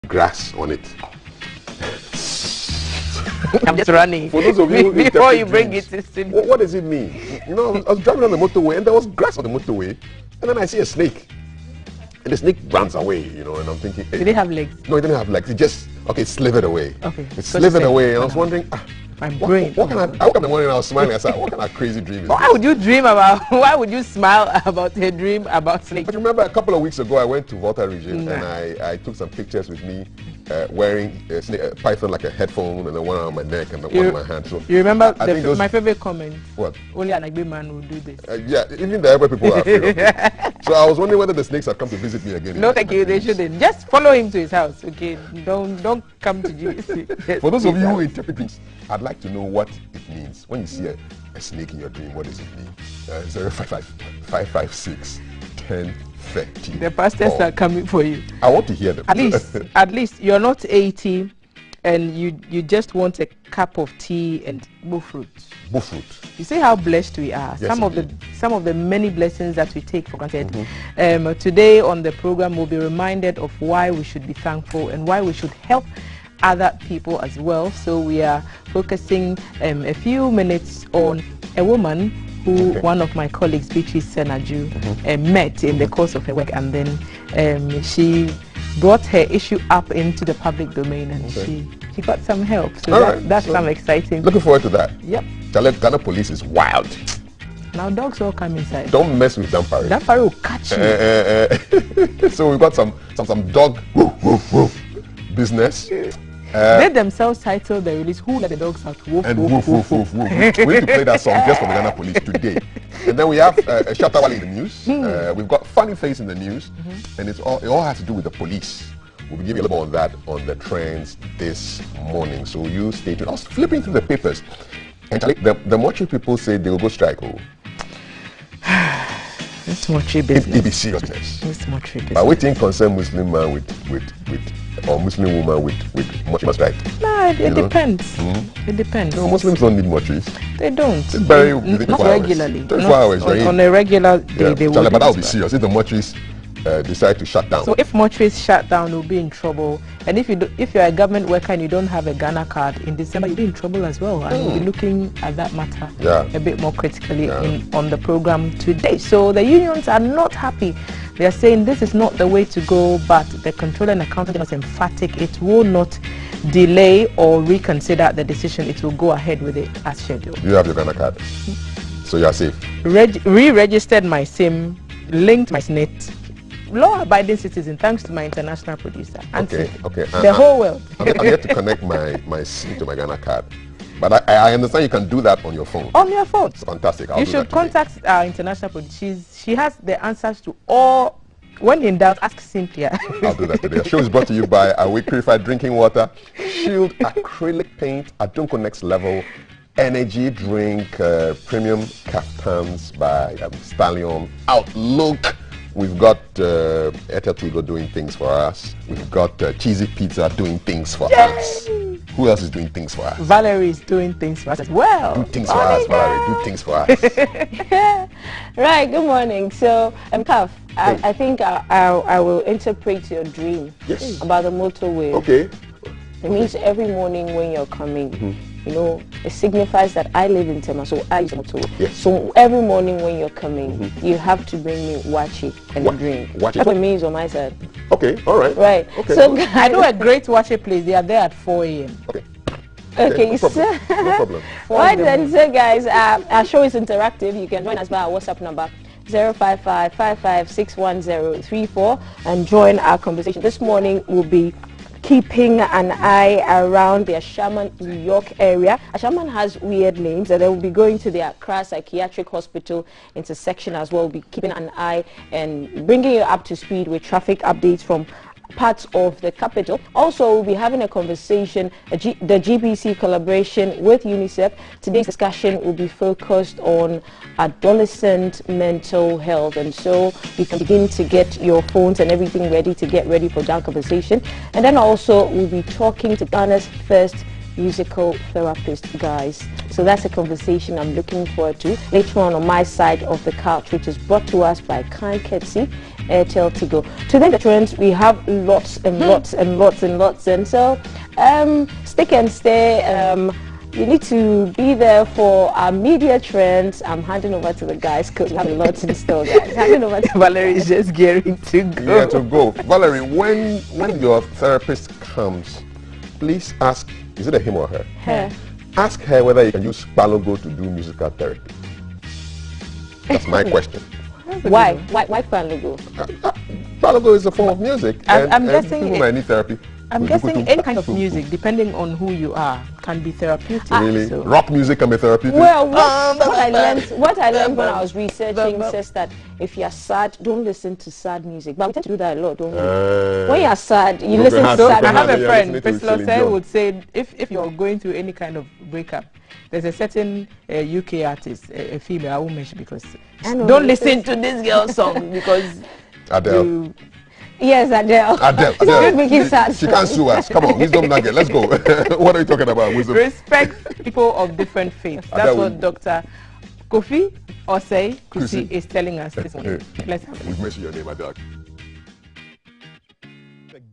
grass on it. I'm just running. For those of you before you bring it to me. What does it mean? You know, I was driving on the motorway and there was grass on the motorway, and then I see a snake. And the snake runs away, you know, and I'm thinking... Hey. Did it have legs? No, it didn't have legs. It just, it slithered away. Okay. It slithered away, and I was wondering, my brain. What can I woke up in the morning and I was smiling. I said, what kind of crazy dream is Why this? would you dream about, why would you smile about a dream about snake? But remember, a couple of weeks ago, I went to Volta region and I took some pictures with me wearing a python like a headphone and then one on my neck and then one on my hand. So you remember my favorite comment? What? Only an Agbe man will do this. Yeah, even the Agbe people are afraid of it. So I was wondering whether the snakes have come to visit me again. No, thank you. They shouldn't. Just follow him to his house, okay? Don't come to GC. For those of you who interpret dreams, I'd like to know what it means. When you see a snake in your dream, what does it mean? 055-556-1030. The pastors are coming for you. I want to hear them. At least you're not 80 and you just want a cup of tea and bullfruit. Bullfruit. You see how blessed we are. Yes, some of the many blessings that we take for granted. Today on the program we'll be reminded of why we should be thankful and why we should help other people as well. So we are focusing a few minutes on a woman who one of my colleagues, Beatrice Senaju, met in the course of her work, and then she brought her issue up into the public domain, and she got some help. So that's some exciting. Looking forward to that. Yep. Ghana police is wild. Now dogs all come inside. Don't mess with Dampari. Dampari will catch you. So we've got some dog business. They themselves titled the release "Who Let the Dogs Out?" And woof, woof, woof, woof. We need to play that song just for the Ghana police today. And then we have a Shatawale in the news. We've got Funny Face in the news, and it all has to do with the police. We'll be giving you a little more on that on the trends this morning. So you stay tuned. I was flipping through the papers, and the mortuary people say they will go strike. It's mortuary business. It be serious business. It's mortuary business. But we think concern Muslim man with or Muslim woman with mortuary strike. No, it depends. It depends. No, Muslims don't need mortuaries. They don't. It's very not regularly. 24 hours, right? On a regular day, they will. But that would be serious if the mortuaries decide to shut down. So if mortuaries shut down, we'll be in trouble. And if you're a government worker and you don't have a Ghana card in December, you'll be in trouble as well. And we'll be looking at that matter a bit more critically on the program today. So the unions are not happy. They are saying this is not the way to go, but the Controller and Accountant General is emphatic. It will not delay or reconsider the decision. It will go ahead with it as scheduled. You have your Ghana card, so you are safe. Re-registered my SIM, linked my SNIT. Law-abiding citizen, thanks to my international producer. Okay. The whole world. I'm yet to connect my SIM to my Ghana card. But I understand you can do that on your phone. On your phone. It's fantastic. You should contact our international producer. She has the answers to all. When in doubt, ask Cynthia. I'll do that today. The show is brought to you by Awake Purified Drinking Water, Shield Acrylic Paint, Adunko Next Level, Energy Drink, Premium Caftans by Stallion, Outlook. We've got Etetugo doing things for us. We've got Cheesy Pizza doing things for us. Who else is doing things for us? Valerie is doing things for us as well. Do things for us, Valerie. Do things for us. Right, good morning. So, Kaf, I think I will interpret your dream about the motorway. Okay. It means every morning when you're coming, you know, it signifies that I live in Tema, so I use the motorway. Yes. So every morning when you're coming, you have to bring me wachi and a drink. Wachi. That's what it means on my side. Okay, all right. Right. Okay. So I know a great wachi place. They are there at 4 a.m. Okay. No problem. No problem. Right then, so guys, our show is interactive. You can join us by our WhatsApp number 055-556-1034 and join our conversation. This morning we'll be keeping an eye around the Ashaman, New York area. Ashaman has weird names, and they will be going to the Accra Psychiatric Hospital intersection as well. We'll be keeping an eye and bringing you up to speed with traffic updates from parts of the capital. Also, we'll be having a conversation, the GBC collaboration with UNICEF. Today's discussion will be focused on adolescent mental health, and so you can begin to get your phones and everything ready to get ready for that conversation. And then also we'll be talking to Ghana's first musical therapist, guys. So that's a conversation I'm looking forward to later on my side of the couch, which is brought to us by Kind Ketsi Airtel Tigo. Today the trends, we have lots and lots and lots and lots, and so stick and stay. You need to be there for our media trends. I'm handing over to the guys because we have a lot in store, guys. Handing over to Valerie is just gearing to go. Yeah, to go. Valerie, when your therapist comes, please ask, is it a him or her? her. Ask her whether you can use Palogo to do musical therapy. That's my question. Why? Why Palogo? Palogo is a form of music. I'm guessing people might need therapy. I'm guessing any kind of music, depending on who you are, can be therapeutic. Really? So. Rock music can be therapeutic? Well, what I learned when I was researching says that if you're sad, don't listen to sad music. But we tend to do that a lot, don't we? When you're sad, you listen to sad I have music. a friend, Priscilla would say, if you're going through any kind of breakup, there's a certain UK artist, a female, I won't mention because don't listen to this girl's song because Adele. Yes, Adele. Adele. She can't sue us. Come on, Wisdom Nugget. Let's go. What are you talking about, Wisdom? Respect people of different faiths. That's what Dr. Kofi Osei Kusi is telling us this morning. Let's have it. We've mentioned your name, Adele.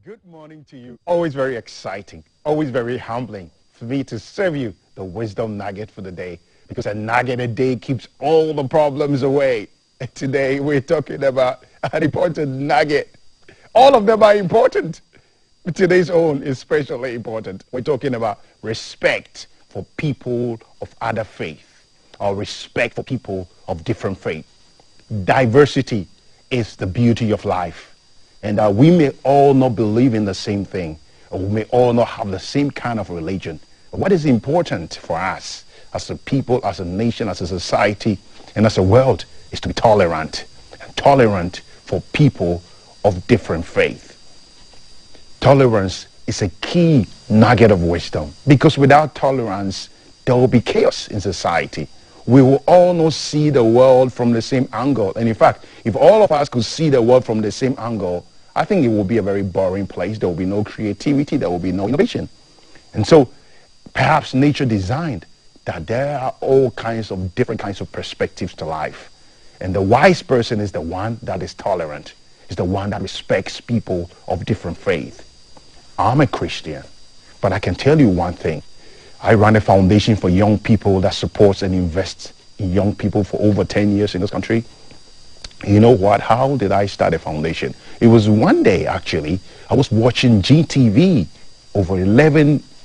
Good morning to you. Always very exciting. Always very humbling for me to serve you the Wisdom Nugget for the day, because a nugget a day keeps all the problems away. And today we're talking about an important nugget. All of them are important. But today's own is especially important. We're talking about respect for people of other faith, or respect for people of different faith. Diversity is the beauty of life. And we may all not believe in the same thing, or we may all not have the same kind of religion. But what is important for us as a people, as a nation, as a society, and as a world is to be tolerant. And tolerant for people of different faith. Tolerance is a key nugget of wisdom, because without tolerance, there will be chaos in society. We will all not see the world from the same angle. And in fact, if all of us could see the world from the same angle, I think it will be a very boring place. There will be no creativity. There will be no innovation. And so perhaps nature designed that there are all kinds of different kinds of perspectives to life. And the wise person is the one that is tolerant, is the one that respects people of different faith. I'm a Christian, but I can tell you one thing. I run a foundation for young people that supports and invests in young people for over 10 years in this country. You know what? How did I start a foundation? It was one day, actually, I was watching GTV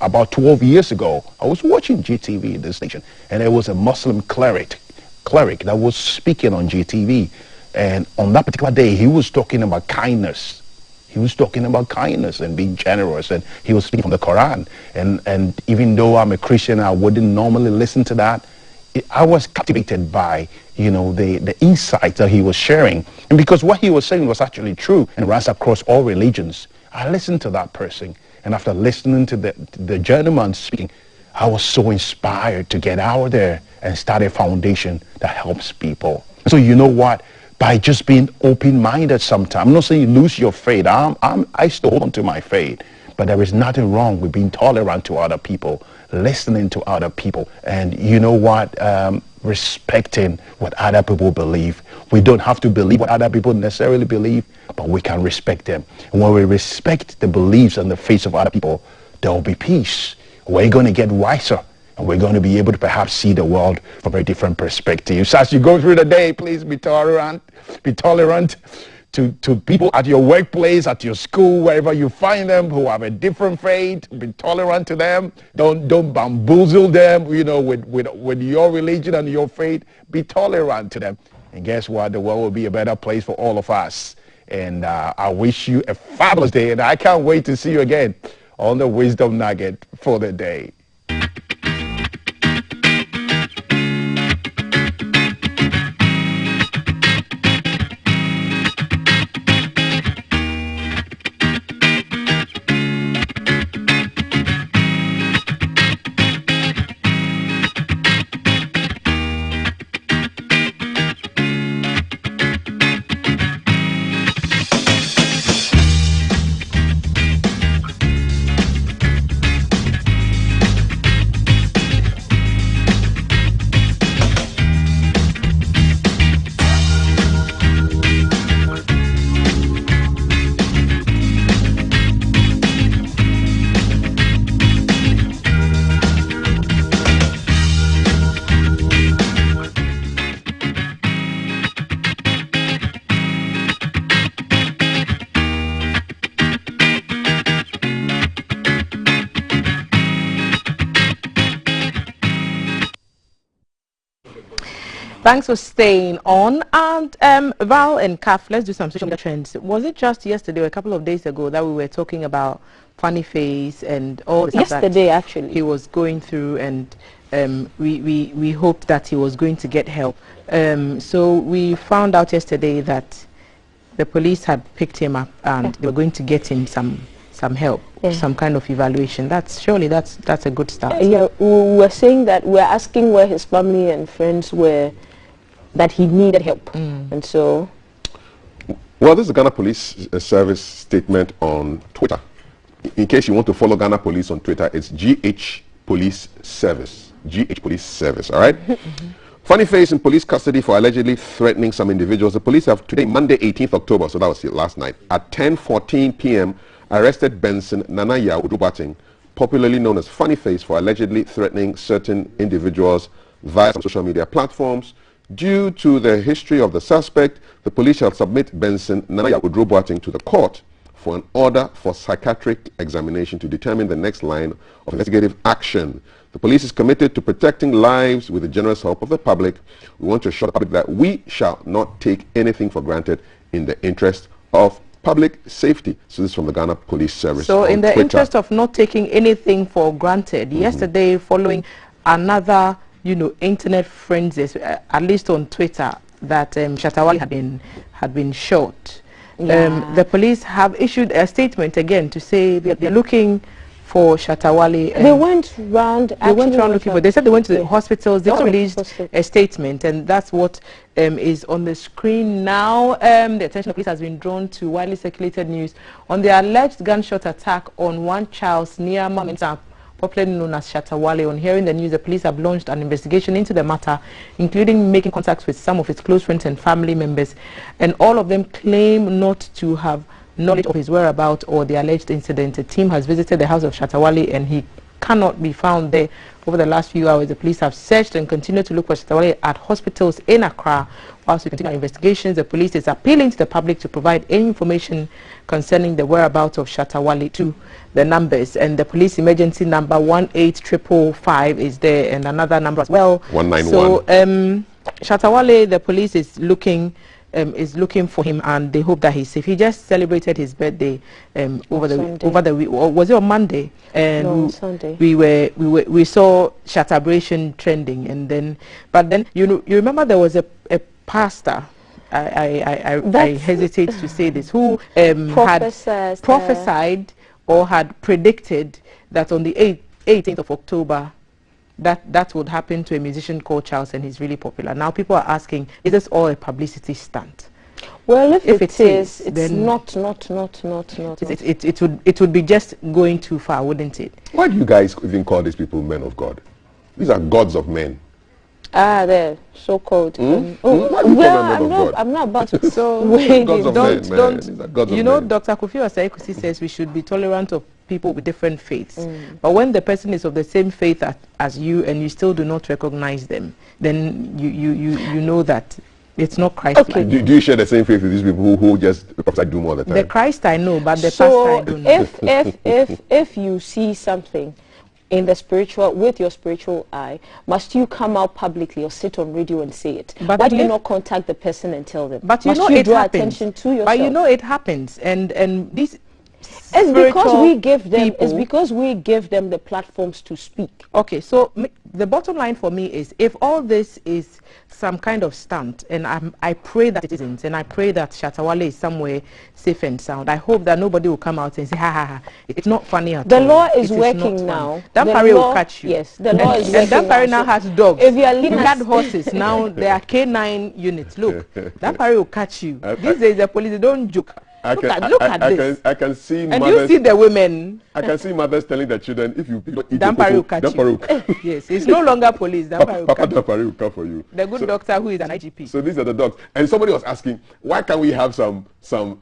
about 12 years ago. I was watching GTV in this station, and there was a Muslim cleric that was speaking on GTV. And on that particular day, he was talking about kindness. He was talking about kindness and being generous, and he was speaking from the Quran. And even though I'm a Christian, I wouldn't normally listen to that. I was captivated by, the insights that he was sharing. And because what he was saying was actually true and runs across all religions, I listened to that person. And after listening to the gentleman speaking, I was so inspired to get out there and start a foundation that helps people. So you know what? By just being open-minded sometimes. I'm not saying you lose your faith. I still hold on to my faith. But there is nothing wrong with being tolerant to other people, listening to other people, and you know what? Respecting what other people believe. We don't have to believe what other people necessarily believe, but we can respect them. And when we respect the beliefs and the faiths of other people, there will be peace. We're going to get wiser. And we're going to be able to perhaps see the world from a different perspective. So as you go through the day, please be tolerant. Be tolerant to people at your workplace, at your school, wherever you find them who have a different faith. Be tolerant to them. Don't bamboozle them, with your religion and your faith. Be tolerant to them. And guess what? The world will be a better place for all of us. And I wish you a fabulous day. And I can't wait to see you again on the Wisdom Nugget for the day. Thanks for staying on. And Val and Kaf, let's do some social media trends. Was it just yesterday or a couple of days ago that we were talking about Funny Face and all the stuff yesterday that actually he was going through, and we hoped that he was going to get help. So we found out yesterday that the police had picked him up and they were going to get him some help, some kind of evaluation. That's a good start. Yeah, we were saying that we're asking where his family and friends were, that he needed help, and so. Well, this is the Ghana Police Service statement on Twitter. In case you want to follow Ghana Police on Twitter, it's GH Police Service. GH Police Service, all right? Funny Face in police custody for allegedly threatening some individuals. The police have today, Monday, 18th October, so that was last night, at 10:14 p.m., arrested Benson Nanaya Udubating, popularly known as Funny Face, for allegedly threatening certain individuals via some social media platforms. Due to the history of the suspect, the police shall submit Benson Nanaya Udubating to the court for an order for psychiatric examination to determine the next line of investigative action. The police is committed to protecting lives with the generous help of the public. We want to assure the public that we shall not take anything for granted in the interest of public safety. So this is from the Ghana Police Service. So in the Twitter. interest of not taking anything for granted, yesterday following another, internet frenzy, at least on Twitter, that Shatawale had been shot. The police have issued a statement again to say that they're looking for Shatawale. They went round. They went around looking for. They said they went to the hospitals. They also released a statement, and that's what is on the screen now. The attention of police has been drawn to widely circulated news on the alleged gunshot attack on one Charles near Mamenta, popularly known as Shatawale. On hearing the news, the police have launched an investigation into the matter, including making contacts with some of his close friends and family members, and all of them claim not to have knowledge of his whereabouts or the alleged incident. A team has visited the house of Shatawale and he cannot be found there. Over the last few hours, the police have searched and continue to look for Shatawale at hospitals in Accra. Whilst we continue our investigations, the police is appealing to the public to provide any information concerning the whereabouts of Shatawale to the numbers. And the police emergency number 18555 is there, and another number as well. 191. So Shatawale, the police is looking for him, and they hope that he's safe. He just celebrated his birthday over the week, or was it on Monday? And no, Sunday. We saw Shatabration trending, but then you remember there was a pastor. I hesitate to say this, who had prophesied or had predicted that on the 18th of October that would happen to a musician called Charles, and he's really popular. Now people are asking, is this all a publicity stunt? Well, if it is, it's not. It would be just going too far, wouldn't it? Why do you guys even call these people men of God? These are gods of men. They're so-called. I'm not about to. So Dr. Kofi Osei-Kusi says we should be tolerant of people with different faiths. But when the person is of the same faith as you and you still do not recognize them, then you know that it's not Christ-like. Okay. Do you share the same faith with these people who just prophesy doom all the time? The Christ I know, but the pastor I don't know. If you see something in the spiritual, with your spiritual eye, must you come out publicly or sit on radio and say it? But why do you not contact the person and tell them? But must you draw attention to yourself? But it happens, and these. It's because we give them. It's because we give them the platforms to speak. Okay, so the bottom line for me is, if all this is some kind of stunt, and I pray that it isn't, and I pray that Shatawale is somewhere safe and sound. I hope that nobody will come out and say, ha ha ha, it's not funny at all. The law is working now. Dampare will catch you. Yes, the law is working. And Dampare now has dogs. If you are leaving, we had horses. Now there are K9 units. Look, Dampare will catch you. These days the police, they don't joke. Look at this. I can see and mothers, you see the women. I can see mothers telling their children, if you don't eat Dampare will catch you. Yes, it's no longer police. Dampare will come for you. The good doctor who is an IGP. So these are the dogs. And somebody was asking, why can't we have some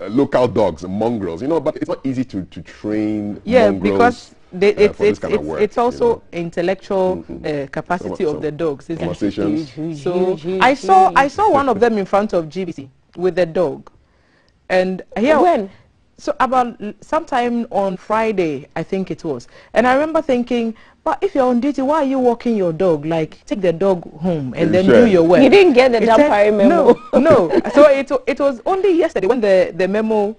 local dogs, mongrels? But it's not easy to train mongrels. Because it's also intellectual capacity of the dogs. Conversations. So I saw one of them in front of GBC with the dog. And here, So about sometime on Friday, I think it was. And I remember thinking, but if you're on duty, why are you walking your dog? Like, take the dog home and then do your work. You didn't get the Dampari memo. No. So it was only yesterday when the memo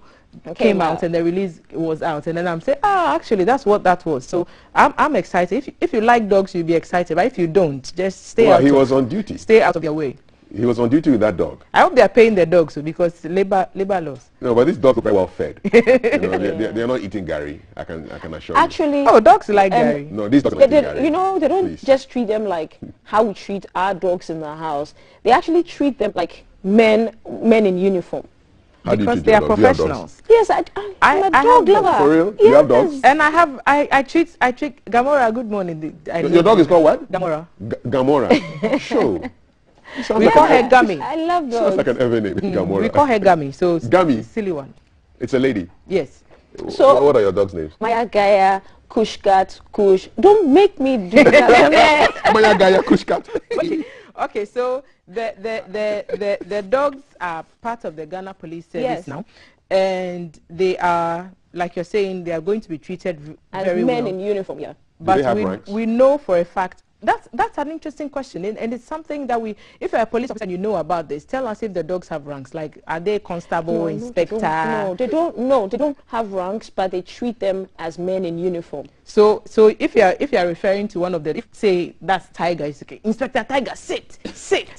came out and the release was out. And then I'm saying, actually, that's what that was. So I'm excited. If you like dogs, you'll be excited. But if you don't, just stay out. He was on duty. Stay out of their way. He was on duty with that dog. I hope they are paying the dogs because labor laws. No, but these dogs are very well fed. They're not eating Gary. I can assure you. Actually, dogs like Gary. No, these dogs like Gary. You know, they don't just treat them like how we treat our dogs in the house. They actually treat them like men in uniform. Because they are professionals. Yes, I'm a dog lover. For real? Yes. You have dogs? And I treat Gamora. Good morning. Your dog is called what? Gamora. Gamora. Sure. We call her Gummy. I love dogs. Sounds like an ever name. Gamora. We call her Gummy. So Gummy. Silly one. It's a lady. Yes. So what are your dogs' names? Maya Gaia, Kushkat, Kush. Don't make me do that. Maya Gaia, Kushkat. Okay, so the dogs are part of the Ghana Police Service now, and they are, like you're saying, they are going to be treated very well. As men in uniform, yeah. But we know for a fact that's an interesting question, and it's something that if you're a police officer and you know about this, tell us if the dogs have ranks. Like, are they constable, inspector? No, they don't. No, they don't have ranks, but they treat them as men in uniform. So if you're referring to one of the, say that's Tiger, it's okay. Inspector Tiger, sit.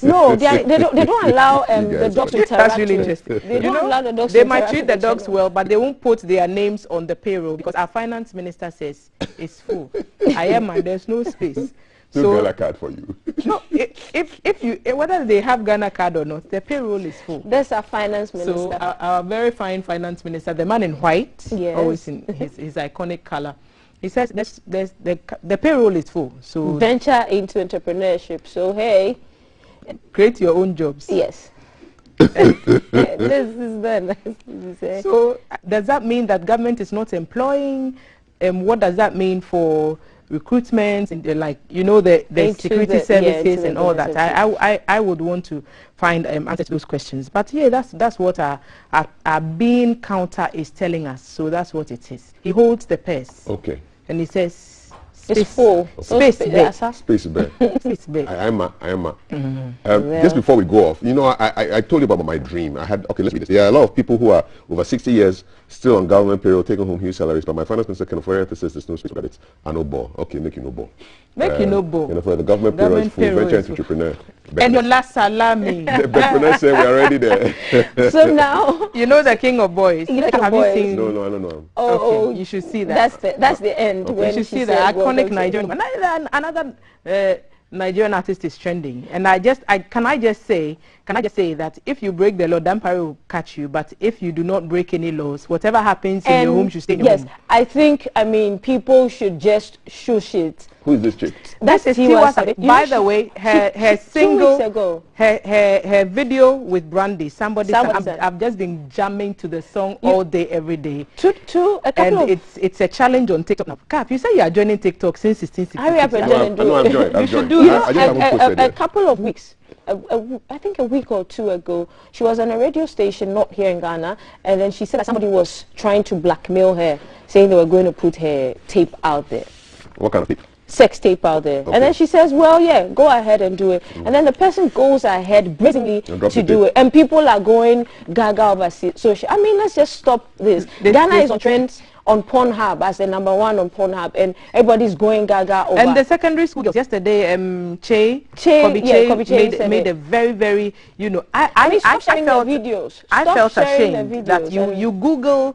No, they don't allow the dogs to interact. That's really interesting. They don't allow the dogs. They might treat the dogs well, but they won't put their names on the payroll because our finance minister says it's full. There's no space. No Ghana card for you. No, if you whether they have Ghana card or not, the payroll is full. That's our finance minister. So our very fine finance minister, the man in white, always in his iconic color, he says the payroll is full. So venture into entrepreneurship. So hey, create your own jobs. Yes. This is very nice to say. So does that mean that government is not employing? What does that mean for recruitment and the security services and all that? I would want to find answers to those questions. But yeah, that's what our bean counter is telling us. So that's what it is. He holds the purse. Okay. And he says, it's full. Space bed. Space bed. Space bed. I am. Just before we go off, I told you about my dream. Okay, let's read this. There are a lot of people who are over 60 years still on government payroll, taking home huge salaries, but my finance minister can afford to say there's no space bed. It's no ball. Okay, make you no ball. Make you no ball. The government payroll is full. Venture into entrepreneur. And your last salami. The entrepreneur said we're already there. So now you know the king of boys. You have you seen? No, I don't know him. Oh, okay, you should see that. That's the end. Okay. When you should see the iconic Nigerian. Another Nigerian artist is trending, and can I just say that if you break the law, Dampari will catch you. But if you do not break any laws, whatever happens in your home should stay in your home. Yes, I mean people should just shush it. Who is this chick? That's Tiwa. By the way, her single, 2 weeks ago, her video with Brandy. I've just been jamming to the song all day, every day. It's a challenge on TikTok now. Cap, you say you are joining TikTok since 16. Hurry up and join. No, I've joined. You should do it. A couple of weeks. I think a week or two ago, she was on a radio station, not here in Ghana, and then she said that somebody was trying to blackmail her, saying they were going to put her tape out there. What kind of tape? Sex tape out there. Okay. And then she says, well, yeah, go ahead and do it. And then the person goes ahead brazenly to do it. And people are going gaga overseas. So, let's just stop this. Ghana is on trend on Pornhub as the #1 on Pornhub, and everybody's going gaga over. And the secondary school girls yesterday, Kobe Che made a very, very, I felt videos. I felt ashamed that you Google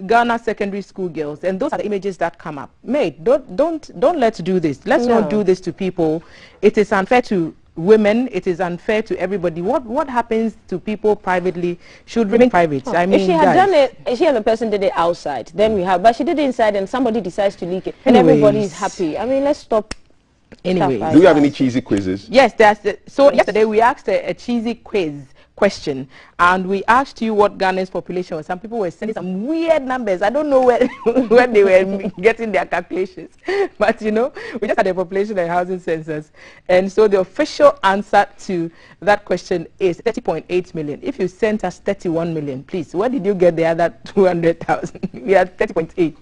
Ghana secondary school girls, and those are the images that come up. Mate, don't let's do this. Let's not do this to people. It is unfair to women. It is unfair to everybody. What happens to people privately should remain private. I mean, if she had done it, if she and the person did it outside, then we have. But she did it inside, and somebody decides to leak it, and everybody is happy. I mean, let's stop. Anyway, do you have any cheesy quizzes? Yes, yesterday we asked a cheesy quiz question, and we asked you what Ghana's population was. Some people were sending some weird numbers. I don't know where where they were getting their calculations, but you know, we just had a population and housing census, and so the official answer to that question is 30.8 million. If you sent us 31 million, please, where did you get the other 200,000? We are 30.8.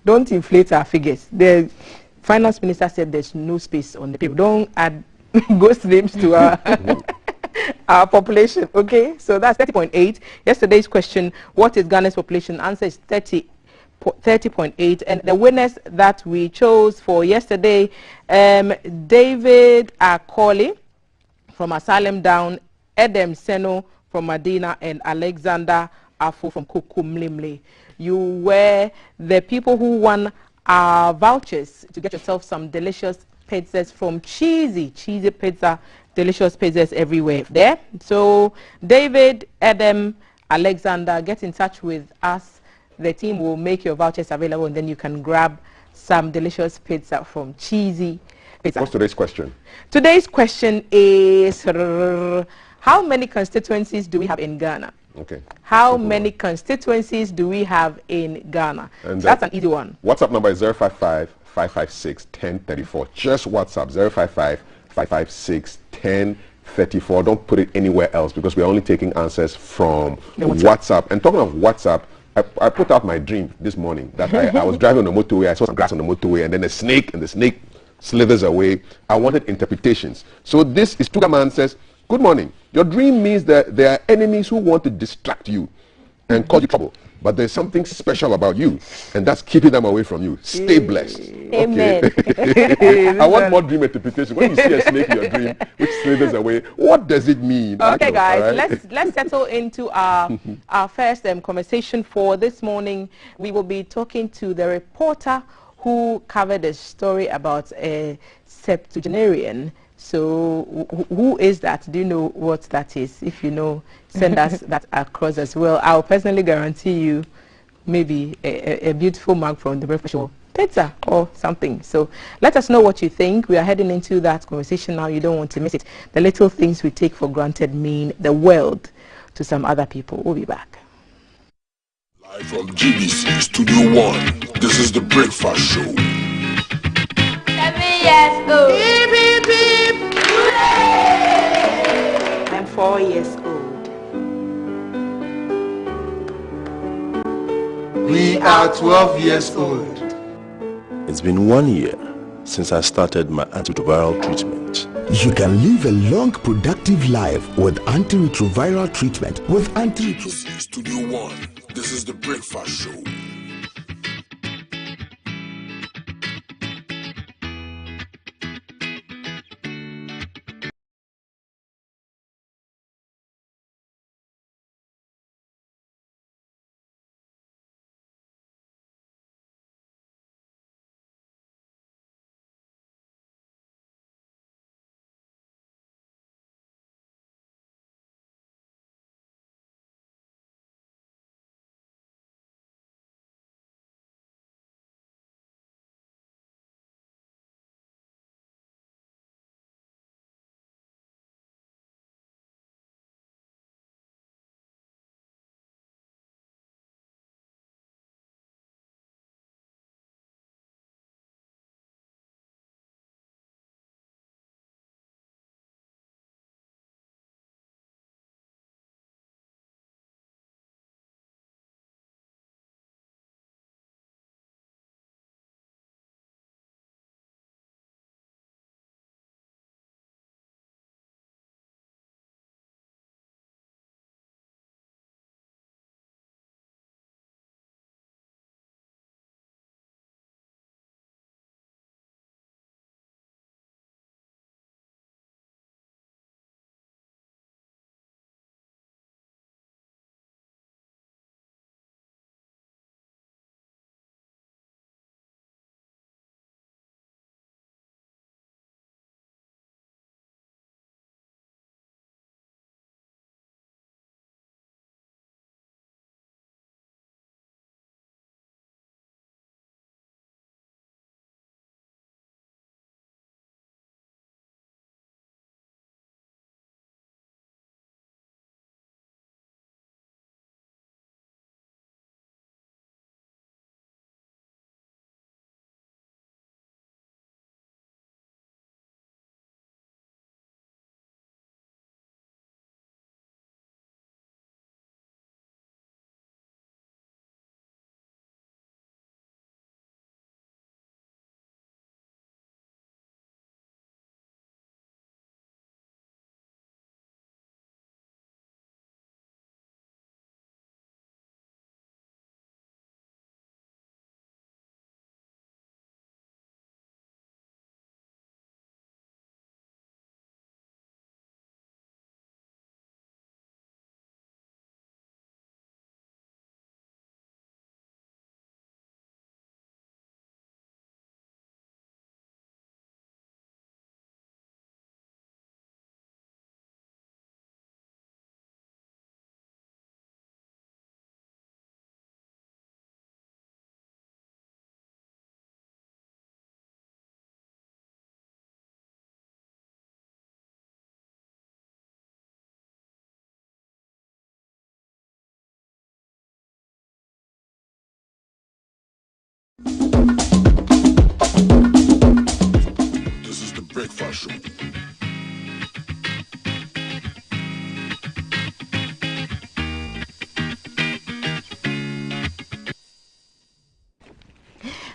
Don't inflate our figures. The finance minister said there's no space on the paper. Don't add ghost names to our our population. Okay, so that's 30.8. Yesterday's question, what is Ghana's population? Answer is 30.8. And the winners that we chose for yesterday, David Akoli from Asylum Down, Edem Seno from Medina, and Alexander Afu from Kukumlimle. You were the people who won our vouchers to get yourself some delicious pizzas from Cheesy Pizza, delicious pizzas everywhere there. So David, Adam, Alexander, get in touch with us. The team will make your vouchers available, and then you can grab some delicious pizza from Cheesy Pizza. What's today's question? Today's question is, how many constituencies do we have in Ghana? Okay. How many constituencies do we have in Ghana? And that's an easy one. WhatsApp number is 055-556-1034. Just WhatsApp 055-556-1034. Don't put it anywhere else because we're only taking answers from WhatsApp. And talking of WhatsApp, I put out my dream this morning that I was driving on the motorway. I saw some grass on the motorway, and then a snake, and the snake slithers away. I wanted interpretations. So this is Tugaman says, good morning. Your dream means that there are enemies who want to distract you and cause you trouble. But there's something special about you, and that's keeping them away from you. Stay blessed. Amen. Okay. I want more dream interpretation. When you see a snake in your dream which slithers away, what does it mean? Okay, guys, right? let's settle into our first conversation for this morning. We will be talking to the reporter who covered a story about a septuagenarian. So who is that? Do you know what that is? If you know, send us that across as well. I'll personally guarantee you maybe a beautiful mug from the breakfast show, pizza or something. So let us know what you think. We are heading into that conversation now. You don't want to miss it. The little things we take for granted mean the world to some other people. We'll be back. Live from GBC Studio 1, this is the Breakfast Show. 7 years old. Beep, beep, beep. I'm 4 years old. We are 12 years old. It's been 1 year since I started my antiretroviral treatment. You can live a long, productive life with antiretroviral treatment with GBC Studio 1, this is the Breakfast Show.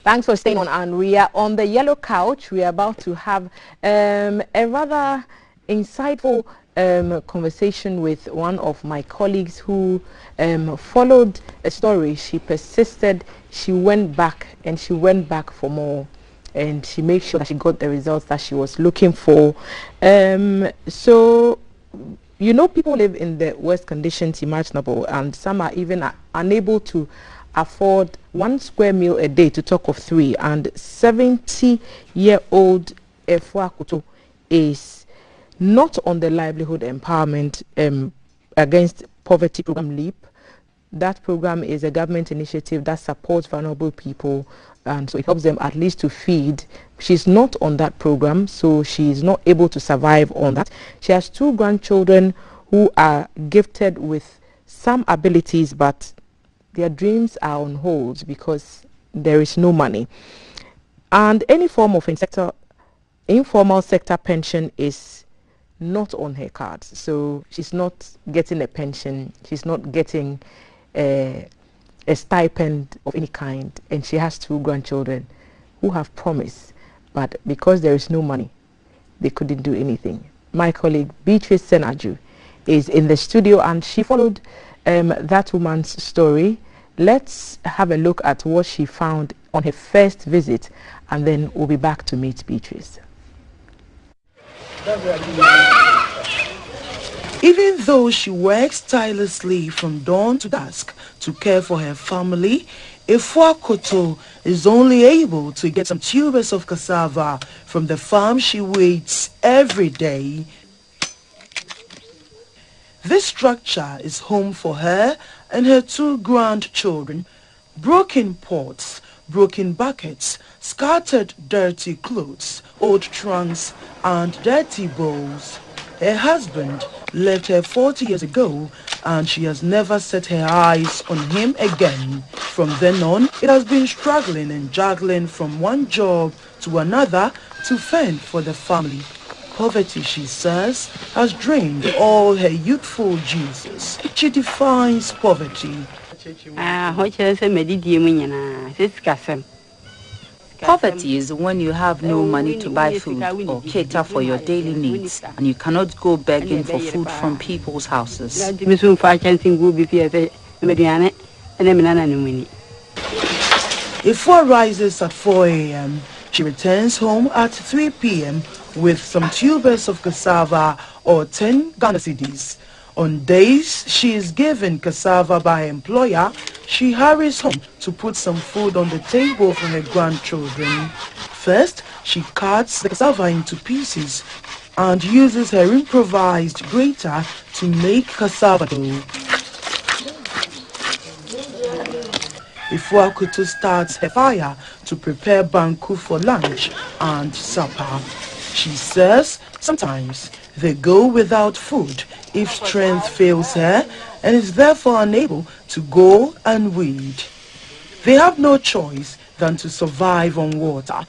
Thanks for staying on, and we are on the yellow couch. We are about to have a rather insightful conversation with one of my colleagues who followed a story. She persisted, she went back, and she went back for more, and she made sure that she got the results that she was looking for. So, you know, people live in the worst conditions imaginable, and some are even unable to afford 1 square meal a day, to talk of 3. And 70-year-old Efua Kuto is not on the livelihood empowerment against poverty program LEAP. That program is a government initiative that supports vulnerable people, and so it helps them at least to feed. She's not on that program, so she is not able to survive on that. She has 2 grandchildren who are gifted with some abilities, but their dreams are on hold because there is no money. And any form of informal sector pension is not on her cards. So she's not getting a pension. She's not getting a stipend of any kind. And she has 2 grandchildren who have promised, but because there is no money, they couldn't do anything. My colleague Beatrice Senaju is in the studio, and she followed that woman's story. Let's have a look at what she found on her first visit, and then we'll be back to meet Beatrice. Even though she works tirelessly from dawn to dusk to care for her family, Efua Koto is only able to get some tubers of cassava from the farm she weeds every day. This structure is home for her and her 2 grandchildren. Broken pots, broken buckets, scattered dirty clothes, old trunks, and dirty bowls. Her husband left her 40 years ago, and she has never set her eyes on him again. From then on, it has been struggling and juggling from one job to another to fend for the family. Poverty, she says, has drained all her youthful juices. She defines poverty. Poverty is when you have no money to buy food or cater for your daily needs, and you cannot go begging for food from people's houses. Efua rises at 4 a.m. She returns home at 3 p.m. with some tubers of cassava or 10 Ghana cedis. On days she is given cassava by her employer, she hurries home to put some food on the table for her grandchildren. First, she cuts the cassava into pieces and uses her improvised grater to make cassava dough. Efua Koto starts her fire to prepare banku for lunch and supper. She says sometimes they go without food if strength fails her and is therefore unable to go and weed. They have no choice than to survive on water.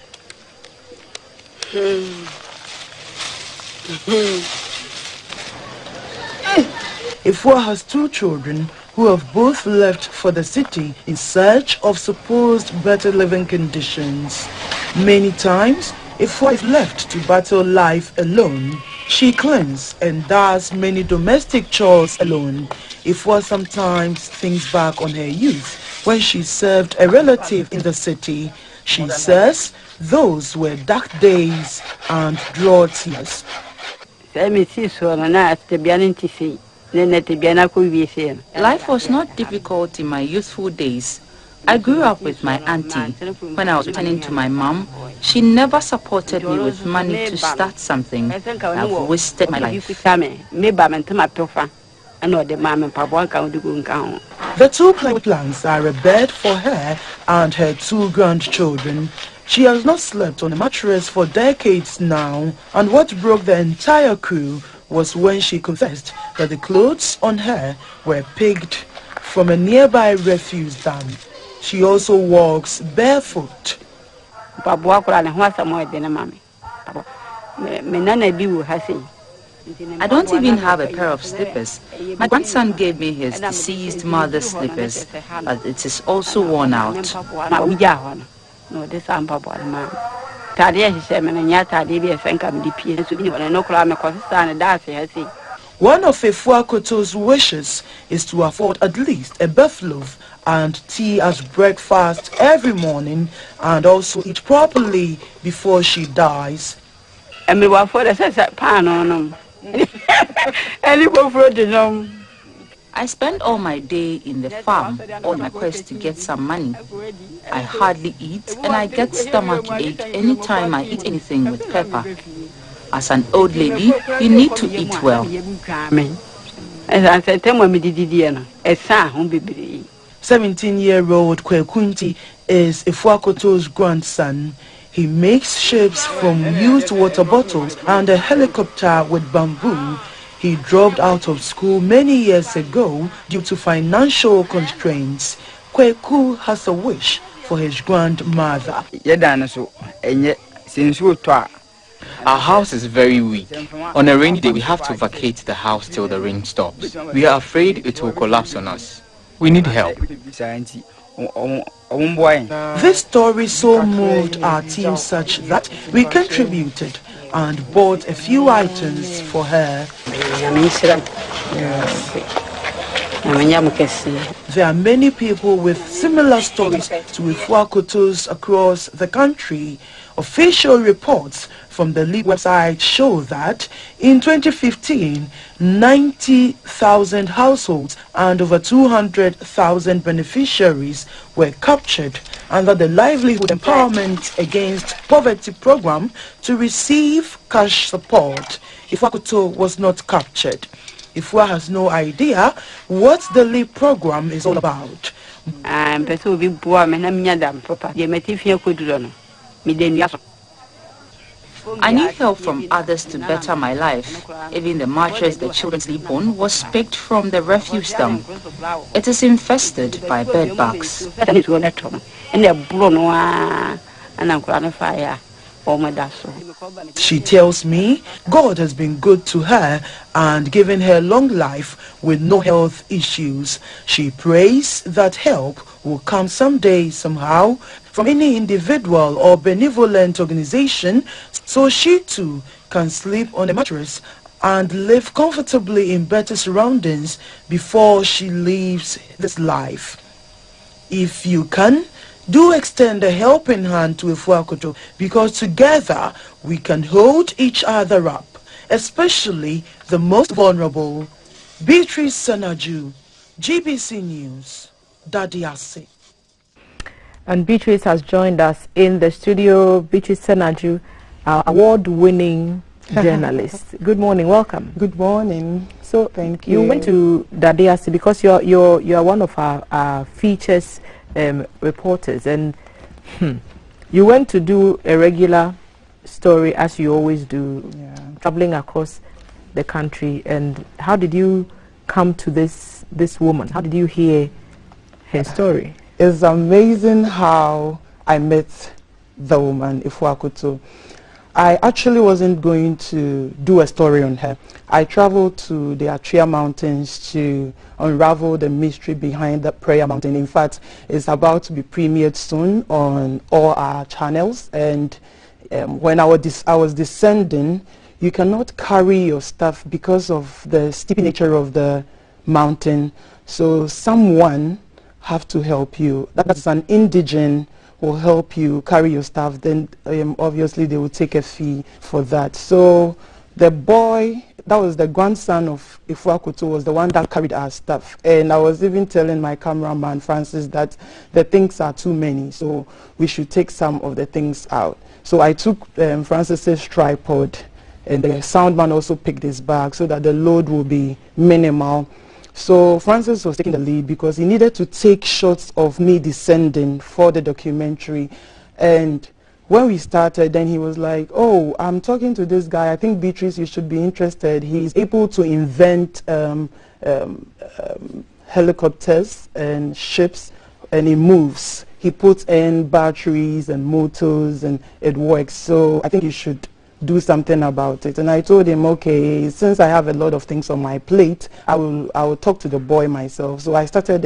Efua has 2 children who have both left for the city in search of supposed better living conditions. Many times, Efua is left to battle life alone. She cleans and does many domestic chores alone. Efua sometimes thinks back on her youth when she served a relative in the city. She says those were dark days and draw tears. Life was not difficult in my youthful days. I grew up with my auntie. When I was returning to my mom, she never supported me with money to start something. I've wasted my life. The 2 plants are a bed for her and her 2 grandchildren. She has not slept on a mattress for decades now, and what broke the entire crew was when she confessed that the clothes on her were picked from a nearby refuse dump. She also walks barefoot. I don't even have a pair of slippers. My grandson gave me his deceased mother's slippers, but it is also worn out. No, this ampa man. Tadia she said, "Man, yata de be fenka me di so bi no kura me ko stand that say." One of Efuakoto's wishes is to afford at least a beef loaf and tea as breakfast every morning and also eat properly before she dies. And me wa for the say pan on. Any go for the no. I spend all my day in the farm on my quest to get some money. I hardly eat and I get stomach ache anytime I eat anything with pepper. As an old lady, you need to eat well. 17-year-old Kwekunti is Efuakoto's grandson. He makes shapes from used water bottles and a helicopter with bamboo. He dropped out of school many years ago due to financial constraints. Kweku has a wish for his grandmother. Our house is very weak. On a rainy day, we have to vacate the house till the rain stops. We are afraid it will collapse on us. We need help. This story so moved our team such that we contributed and bought a few items for her. There are many people with similar stories to Efuakoto's across the country. Official reports from the league website show that in 2015, 90,000 households and over 200,000 beneficiaries were captured under the Livelihood Empowerment Against Poverty program to receive cash support. Efuakoto was not captured. Ifua has no idea what the LEAP program is all about. I need help from others to better my life. Even the mattress the children sleep on was picked from the refuse dump. It is infested by bed bugs. She tells me God has been good to her and given her long life with no health issues. She prays that help will come someday somehow from any individual or benevolent organization so she too can sleep on a mattress and live comfortably in better surroundings before she leaves this life. If you can, do extend a helping hand to Efuakoto because together we can hold each other up, especially the most vulnerable. Beatrice Sanaju, GBC News, Dadiase. And Beatrice has joined us in the studio. Beatrice Sanaju, our award-winning journalist. Good morning, welcome. Good morning. So thank you. You went to Dadiase because you're one of our features reporters, and you went to do a regular story as you always do, traveling across the country. And how did you come to this woman? How did you hear her story? It's amazing how I met the woman, Efuakoto. I actually wasn't going to do a story on her. I traveled to the Atria Mountains to unravel the mystery behind the prayer mountain. In fact, it's about to be premiered soon on all our channels. And when I was descending, you cannot carry your stuff because of the steep nature of the mountain. So someone have to help you. That's an indigent will help you carry your stuff. Then obviously they will take a fee for that. So the boy, that was the grandson of Efuakoto, was the one that carried our stuff. And I was even telling my cameraman, Francis, that the things are too many, so we should take some of the things out. So I took Francis's tripod, and the soundman also picked his bag so that the load will be minimal. So Francis was taking the lead because he needed to take shots of me descending for the documentary. And when we started, then he was like, oh, I'm talking to this guy. I think, Beatrice, you should be interested. He's able to invent helicopters and ships, and he moves. He puts in batteries and motors, and it works. So I think you should do something about it. And I told him, okay, since I have a lot of things on my plate, I will talk to the boy myself. So I started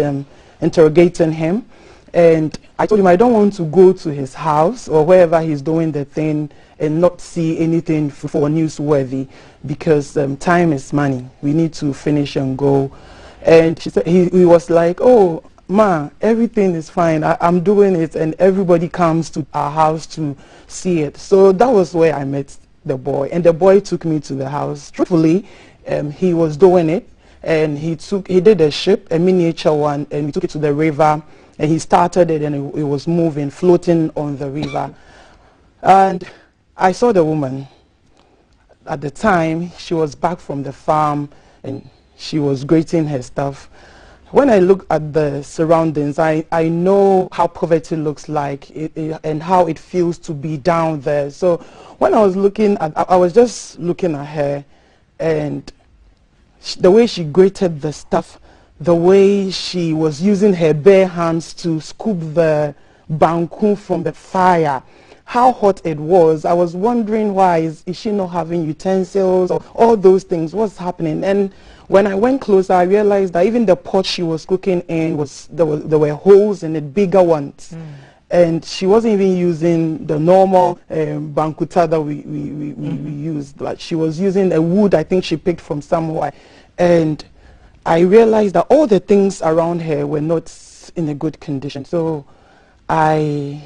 interrogating him, And I told him I don't want to go to his house or wherever he's doing the thing and not see anything for newsworthy, because time is money. We need to finish and go. And she said, he was like, oh, Ma, everything is fine. I'm doing it, and everybody comes to our house to see it. So that was where I met the boy, and the boy took me to the house. Truthfully, he was doing it, and he did a ship, a miniature one, and we took it to the river, and he started it, and it was moving, floating on the river. And I saw the woman. At the time, she was back from the farm, and she was grating her stuff. When I look at the surroundings, I know how poverty looks like and how it feels to be down there. So when I was looking at, I was just looking at her, and the way she grated the stuff, the way she was using her bare hands to scoop the banku from the fire, how hot it was. I was wondering, why is she not having utensils or all those things? What's happening? And when I went closer, I realized that even the pot she was cooking in there were holes in it, bigger ones. And she wasn't even using the normal bankuta that we used. But she was using a wood I think she picked from somewhere. And I realized that all the things around her were not in a good condition. So I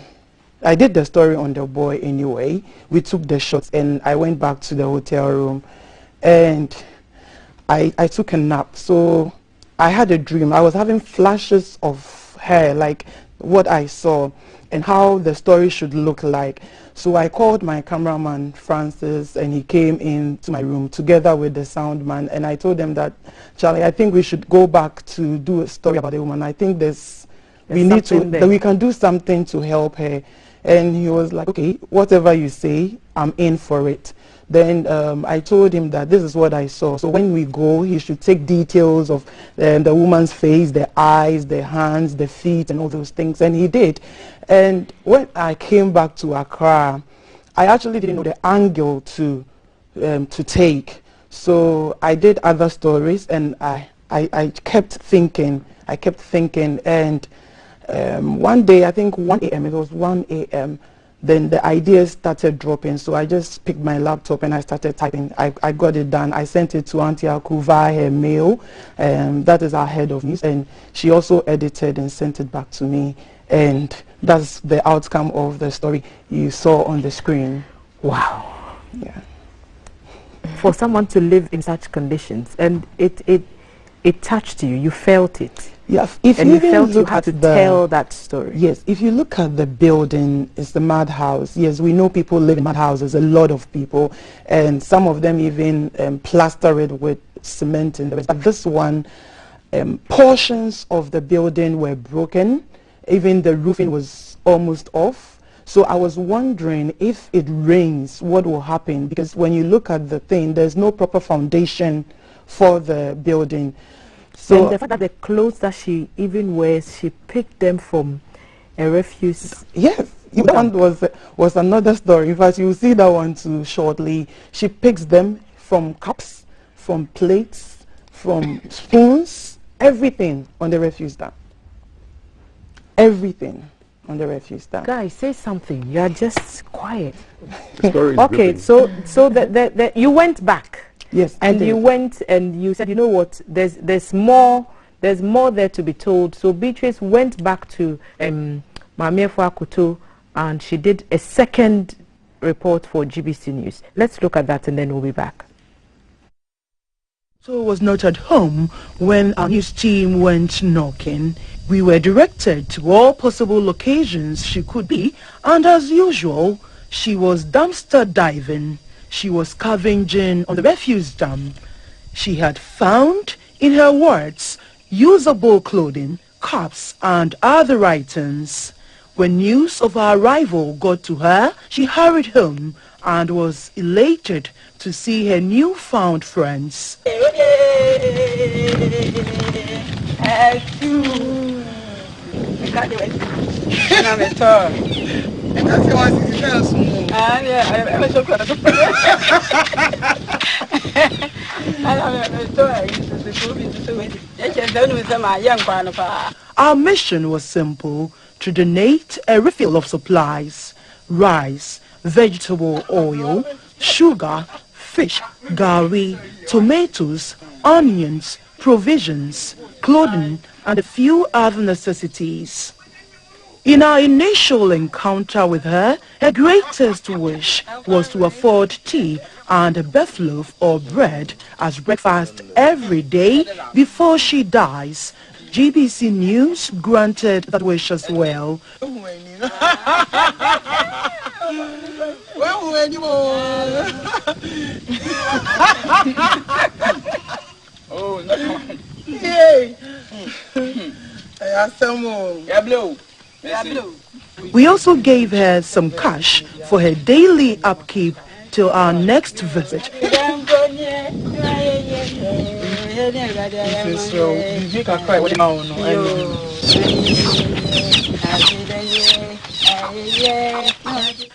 did the story on the boy anyway. We took the shots, and I went back to the hotel room, and I took a nap. So I had a dream. I was having flashes of her, like what I saw and how the story should look like. So I called my cameraman, Francis, and he came into my room together with the sound man, and I told them that, Charlie, I think we should go back to do a story about the woman. I think we can do something to help her. And he was like, okay, whatever you say, I'm in for it. Then I told him that this is what I saw. So when we go, he should take details of the woman's face, the eyes, the hands, the feet, and all those things. And he did. And when I came back to Accra, I actually didn't know the angle to take. So I did other stories, and I kept thinking. And one day, I think 1 a.m., it was 1 a.m., then the ideas started dropping. So I just picked my laptop and I started typing. I got it done. I sent it to Auntie Aku via her mail. That is our head of news. And she also edited and sent it back to me. And that's the outcome of the story you saw on the screen. Wow. Yeah. For someone to live in such conditions, and it touched you, you felt it. Yeah, if and you felt you look had at to tell that story. Yes, if you look at the building, it's the madhouse. Yes, we know people live in madhouses, a lot of people, and some of them even plaster it with cement in the rest. But this one, portions of the building were broken. Even the roofing was almost off. So I was wondering, if it rains, what will happen? Because when you look at the thing, there's no proper foundation for the building. So and the fact that the clothes that she even wears, she picked them from a refuse. Yes, that one was another story. In fact, you'll see that one too shortly. She picks them from cups, from plates, from spoons, everything on the refuse dump. Everything on the refuse dump. Guys, say something. You are just quiet. The story is okay, gripping. so you went back. Yes, and you went and you said, you know what, there's more there to be told. So Beatrice went back to Mame Akoto, and she did a second report for GBC News. Let's look at that and then we'll be back. So was not at home when our news team went knocking. We were directed to all possible locations she could be, and as usual, she was dumpster diving. She was scavenging on the refuse dump. She had found, in her words, usable clothing, cups, and other items. When news of our arrival got to her, she hurried home and was elated to see her newfound friends. Our mission was simple: to donate a refill of supplies, rice, vegetable oil, sugar, fish, garri, tomatoes, onions, provisions, clothing, and a few other necessities. In our initial encounter with her, her greatest wish was to afford tea and a beef loaf or bread as breakfast every day before she dies. GBC News granted that wish as well. We also gave her some cash for her daily upkeep till our next visit.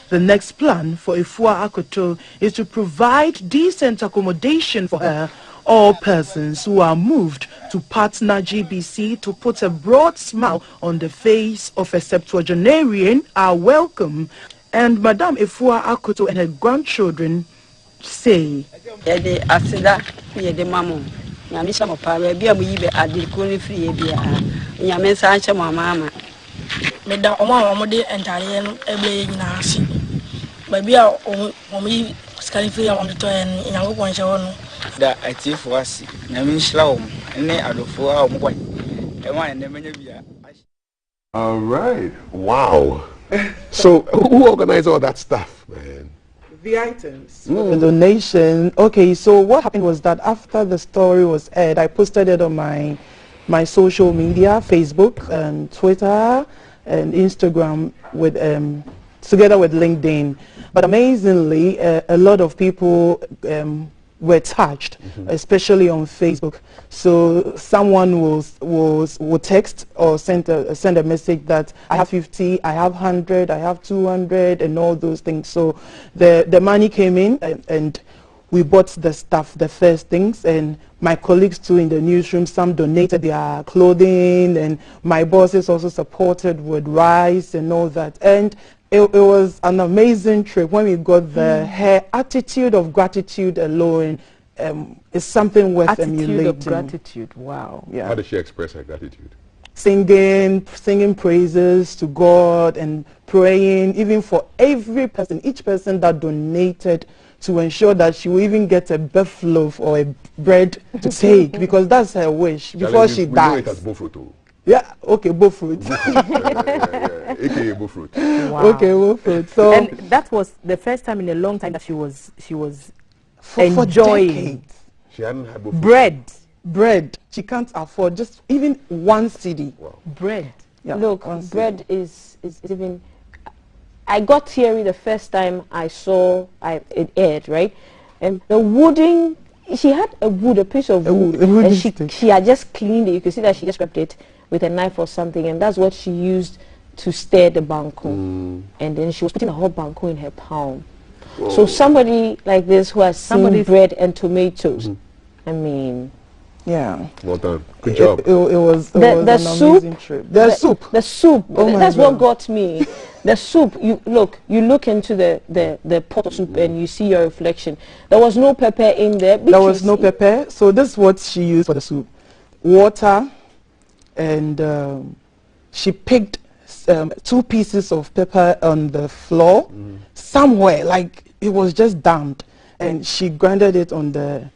The next plan for Ifua Akoto is to provide decent accommodation for her. All persons who are moved to partner GBC to put a broad smile on the face of a septuagenarian are welcome. And Madame Ifua Akoto and her grandchildren say, all right. Wow. So who organized all that stuff, man? The items, the donation. Okay, so what happened was that after the story was aired, I posted it on my social media, Facebook and Twitter and Instagram with together with LinkedIn. But amazingly, a lot of people were touched, especially on Facebook. So someone will text or send a message that I have 50, I have 100, I have 200, and all those things. So the money came in, and we bought the stuff, the first things, and my colleagues too in the newsroom, some donated their clothing, and my bosses also supported with rice and all that. And it was an amazing trip. When we got there, her attitude of gratitude alone is something worth emulating. Attitude of gratitude, wow. Yeah. How did she express her gratitude? Singing praises to God and praying, even for every person, each person that donated, to ensure that she will even get a beef loaf or a bread to take, because that's her wish before she dies. We know it as bofruit. Yeah, okay, bofruit. AKA bofruit. Wow. Okay, bofruit. So, and that was the first time in a long time that she was enjoying. She hadn't had bofruit. Bread. She can't afford just even 1 cedi. Wow. Bread. Yeah. Look, bread is even. I got teary the first time I saw it aired, right? And the wooding, she had a piece of wood, and she had just cleaned it. You could see that she just scraped it with a knife or something, and that's what she used to stir the banku. And then she was putting the whole banku in her palm. Whoa. So somebody like this who has seen bread and tomatoes, I mean... Yeah. Well done. Good job. It was an amazing trip. The soup. Oh, that's what got me. The soup. You look into the pot of soup and you see your reflection. There was no pepper in there. There was no pepper. So this is what she used for the soup: water, and she picked 2 pieces of pepper on the floor somewhere, like it was just damped, and she grinded it on the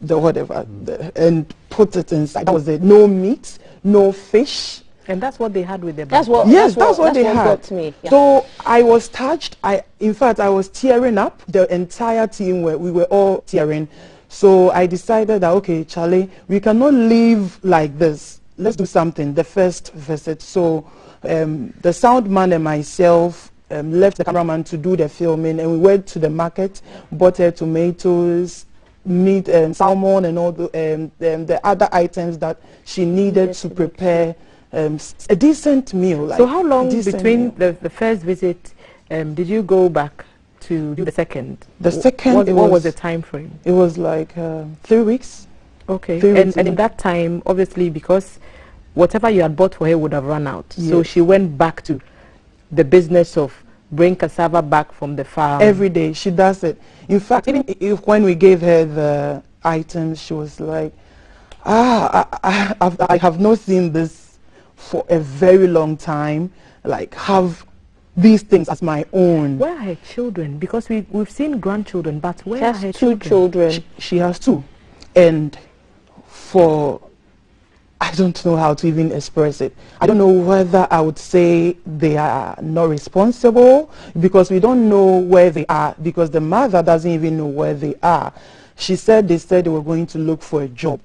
whatever, and put it inside. That was it. No meat, no fish. And that's what they had with them. That's what they had. Got me. Yeah. So I was touched. In fact, I was tearing up. The entire team we were all tearing. So I decided that, okay, Charlie, we cannot live like this. Let's do something. The first visit. So the sound man and myself left the cameraman to do the filming, and we went to the market, bought tomatoes, meat, and salmon, and all the other items that she needed to prepare a decent meal. So how long between the first visit did you go back to do the second? The second, what was the time frame? It was like 3 weeks. Okay. 3 weeks and in that time, obviously, because whatever you had bought for her would have run out. Yes. So she went back to the business of bring cassava back from the farm. Every day she does it. In fact, even if when we gave her the items, she was like, I have not seen this for a very long time. Like, have these things as my own. Where are her children? Because we've seen grandchildren, but where are her two children? She has 2. And for, I don't know how to even express it. I don't know whether I would say they are not responsible, because we don't know where they are, because the mother doesn't even know where they are. She said they were going to look for a job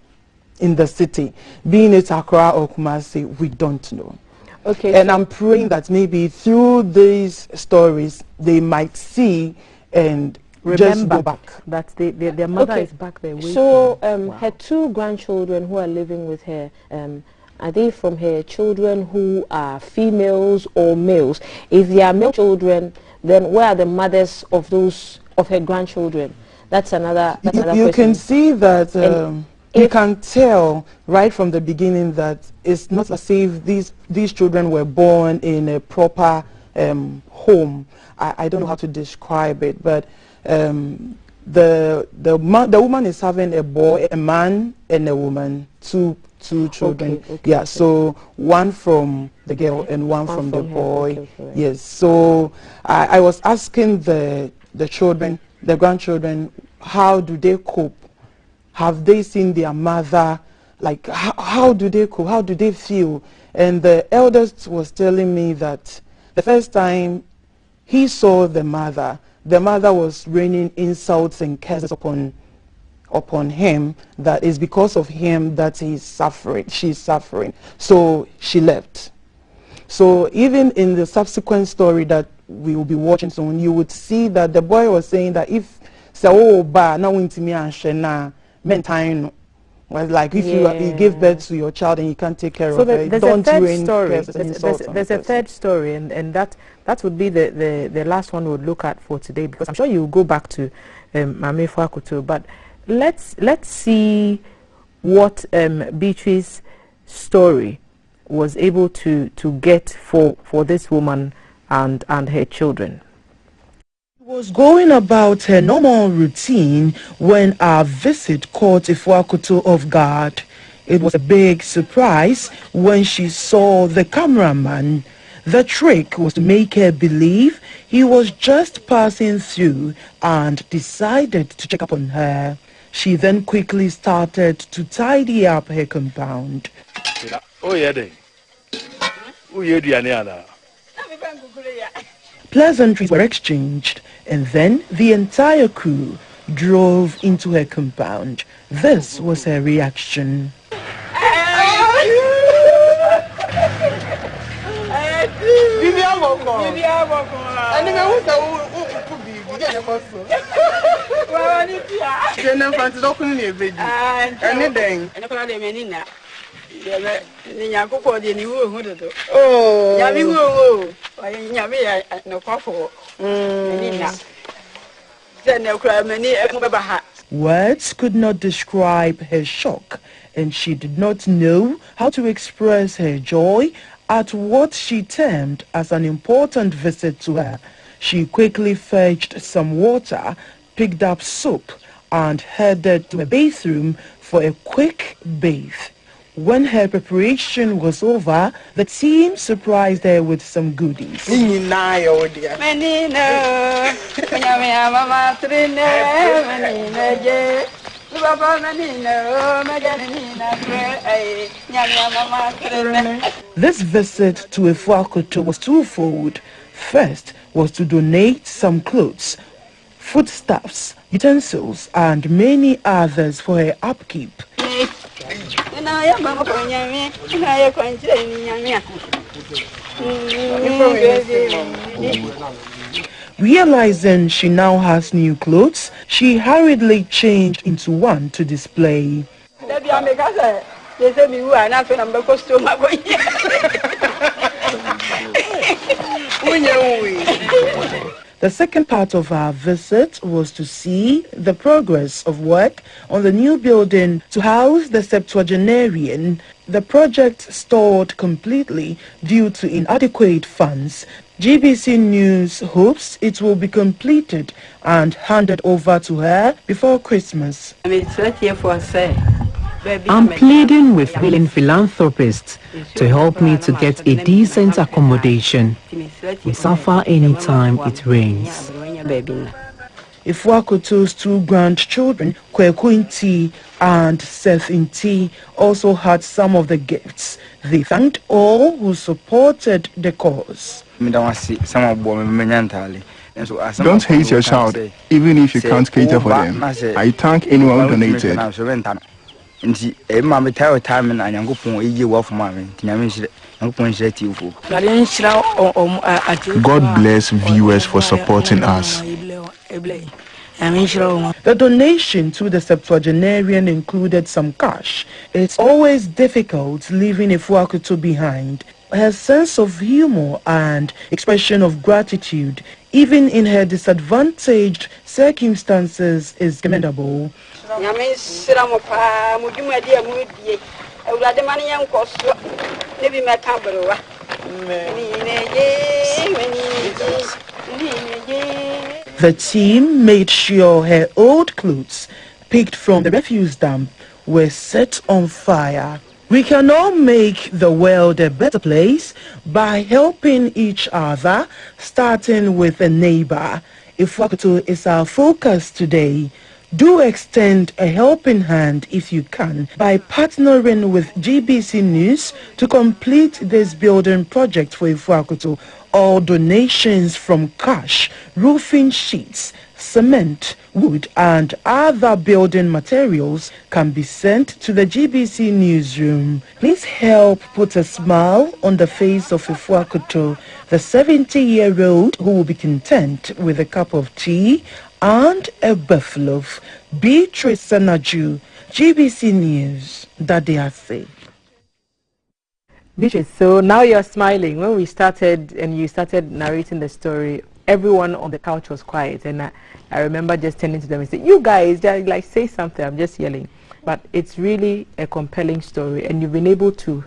in the city. Being it Accra or Kumasi, we don't know. Okay. And I'm praying that maybe through these stories, they might see and just go back. That their mother is back there waiting. So her 2 grandchildren who are living with her, are they from her children who are females or males? If they are male children, then where are the mothers of her grandchildren? That's another question. You can see that you can tell right from the beginning that it's not as if these children were born in a proper home. I don't know how to describe it, but the woman is having a boy, a man and a woman, two children. Okay. Yeah, so one from the girl and one from the boy. Okay. Yes, so I was asking the children, the grandchildren, how do they cope? Have they seen their mother? Like, how do they cope? How do they feel? And the eldest was telling me that the first time he saw the mother was raining insults and curses upon him, that is because of him that she's suffering. So she left. So even in the subsequent story that we will be watching soon, you would see that the boy was saying that if was like, if you give birth to your child and you can't take care of it, don't rain curses and insults on the person. There's a third story, and that would be the last one we'll look at for today, because I'm sure you'll go back to Mame Fwakuto, but let's see what Beatrice's story was able to get for this woman and her children. Was going about her normal routine when our visit caught Ifwakuto off guard. It was a big surprise when she saw the cameraman. The trick was to make her believe he was just passing through and decided to check up on her. She then quickly started to tidy up her compound. Pleasantries were exchanged, and then the entire crew drove into her compound. This was her reaction. Words could not describe her shock, and she did not know how to express her joy at what she termed as an important visit to her. She quickly fetched some water, picked up soap, and headed to a bathroom for a quick bathe. When her preparation was over, the team surprised her with some goodies. This visit to Ifwakuto was twofold. First was to donate some clothes, foodstuffs, utensils, and many others for her upkeep. Realizing she now has new clothes, she hurriedly changed into one to display. The second part of our visit was to see the progress of work on the new building to house the septuagenarian. The project stalled completely due to inadequate funds. GBC News hopes it will be completed and handed over to her before Christmas. I'm pleading with willing philanthropists to help me to get a decent accommodation. We suffer anytime it rains. Ifuakoto's two grandchildren, Kweku Inti and Seth Inti, also had some of the gifts. They thanked all who supported the cause. Don't hate your child, even if you can't cater for them. I thank anyone who donated. God bless viewers for supporting us. The donation to the septuagenarian included some cash. It's always difficult leaving Ifuakoto behind. Her sense of humor and expression of gratitude, even in her disadvantaged circumstances, is commendable. The team made sure her old clothes, picked from the refuse dump, were set on fire. We can all make the world a better place by helping each other, starting with a neighbor. Ifuakoto is our focus today. Do extend a helping hand if you can by partnering with GBC News to complete this building project for Ifuakoto. All donations from cash, roofing sheets, cement, wood and other building materials can be sent to the GBC newsroom. Please help put a smile on the face of Ifuakoto, the 70-year-old who will be content with a cup of tea and a buffalo. Beatrice Sanaju, GBC News, that they are safe. Beatrice, so now you're smiling. When we started and you started narrating the story, everyone on the couch was quiet, and I remember just turning to them and saying, "You guys, like, say something." I'm just yelling, but it's really a compelling story, and you've been able to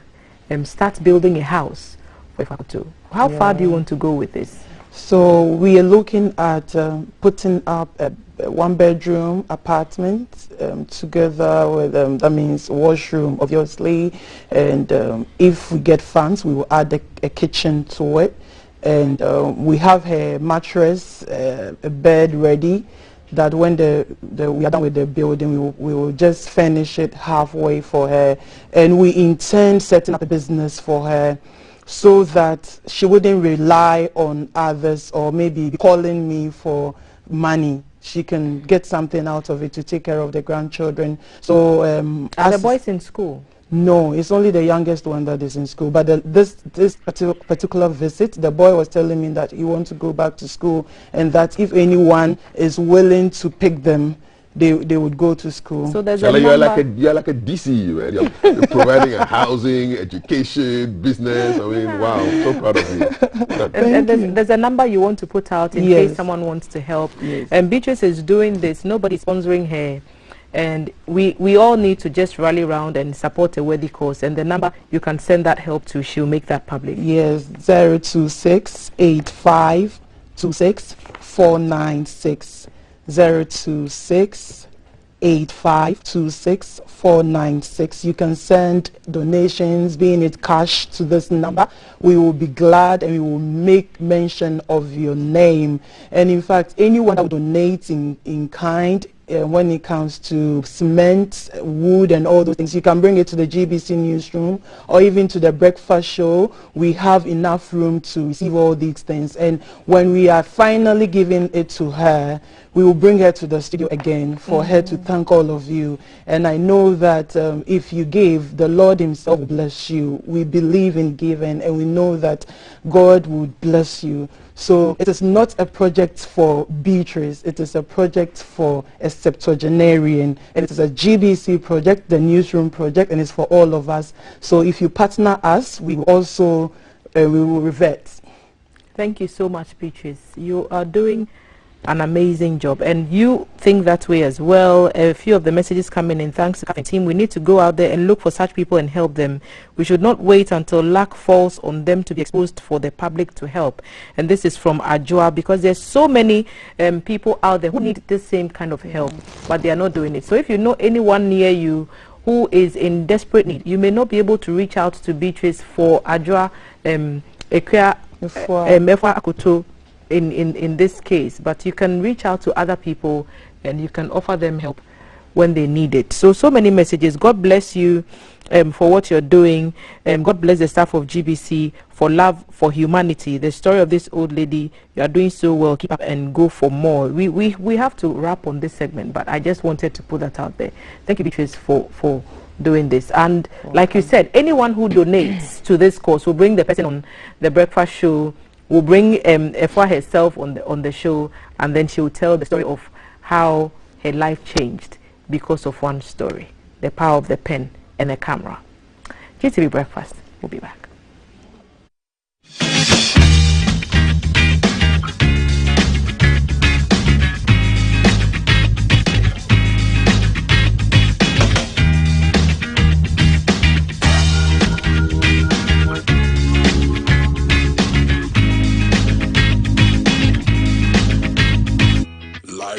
start building a house for Ifuakoto. How far do you want to go with this? So we are looking at putting up a one-bedroom apartment together with, that means washroom, obviously, and if we get funds, we will add a kitchen to it. And we have a mattress, a bed ready, that when we are done with the building, we will just finish it halfway for her. And we intend setting up a business for her, so that she wouldn't rely on others or maybe calling me for money. She can get something out of it to take care of the grandchildren. So are the boys in school? No, it's only the youngest one that is in school. But this particular visit, the boy was telling me that he wants to go back to school, and that if anyone is willing to pick them, they would go to school. So there's you're like a DC, right? You're providing a housing, education, business. I mean, wow, so proud of you. And there's a number you want to put out in case someone wants to help. Yes. And Beatrice is doing this. Nobody's sponsoring her. And we all need to just rally around and support a worthy cause. And the number you can send that help to, she'll make that public. Yes, 026-8526-496. 026-8526-496. You can send donations, being it cash, to this number. We will be glad, and we will make mention of your name. And in fact, anyone that will donate in kind, when it comes to cement, wood and all those things, you can bring it to the GBC newsroom or even to the breakfast show. We have enough room to receive all these things. And when we are finally giving it to her, we will bring her to the studio again for her to thank all of you. And I know that if you give, the Lord himself will bless you. We believe in giving, and we know that God will bless you. So it is not a project for Beatrice, it is a project for a septuagenarian, and it is a GBC project, the newsroom project, and it's for all of us. So if you partner us, we will also we will revert. Thank you so much, Beatrice. You are doing an amazing job, and you think that way as well. A few of the messages coming in, thanks to the team. We need to go out there and look for such people and help them. We should not wait until luck falls on them to be exposed for the public to help. And this is from Ajua, because there's so many people out there who need this same kind of help, but they are not doing it. So if you know anyone near you who is in desperate need, you may not be able to reach out to Beatrice for Ajua Ekua Akoto in this case, but you can reach out to other people and you can offer them help when they need it. So many messages. God bless you for what you're doing. God bless the staff of GBC for love for humanity. The story of this old lady, you are doing so well. Keep up and go for more. We have to wrap on this segment, but I just wanted to put that out there. Thank you, Beatrice, for doing this. And like you said, anyone who donates to this cause will bring the person on the breakfast show. We'll bring Efwa herself on the show, and then she will tell the story of how her life changed because of one story, the power of the pen and the camera. GTV Breakfast. We'll be back.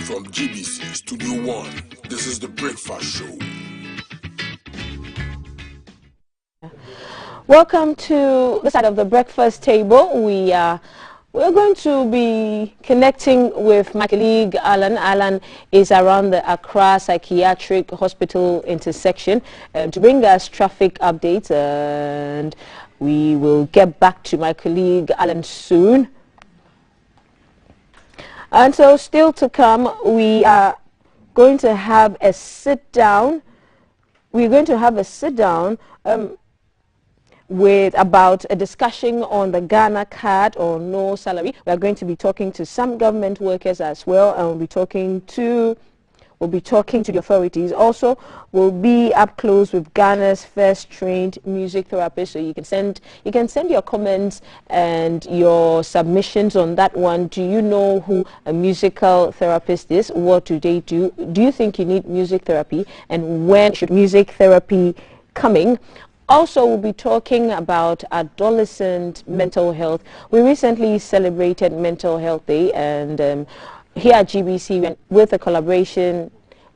From GBC Studio 1, this is the Breakfast Show. Welcome to the side of the breakfast table. We're going to be connecting with my colleague Alan. Alan is around the Accra Psychiatric Hospital intersection to bring us traffic updates, and we will get back to my colleague Alan soon. And so still to come, we are going to have a sit-down. We're going to have a sit-down with about a discussion on the Ghana card or no salary. We are going to be talking to some government workers as well, and we'll be talking to the authorities. Also, we'll be up close with Ghana's first trained music therapist. So you can send your comments and your submissions on that one. Do you know who a musical therapist is? What do they do? Do you think you need music therapy? And when should music therapy coming? Also, we'll be talking about adolescent mental health. We recently celebrated Mental Health Day, and here at GBC, with a collaboration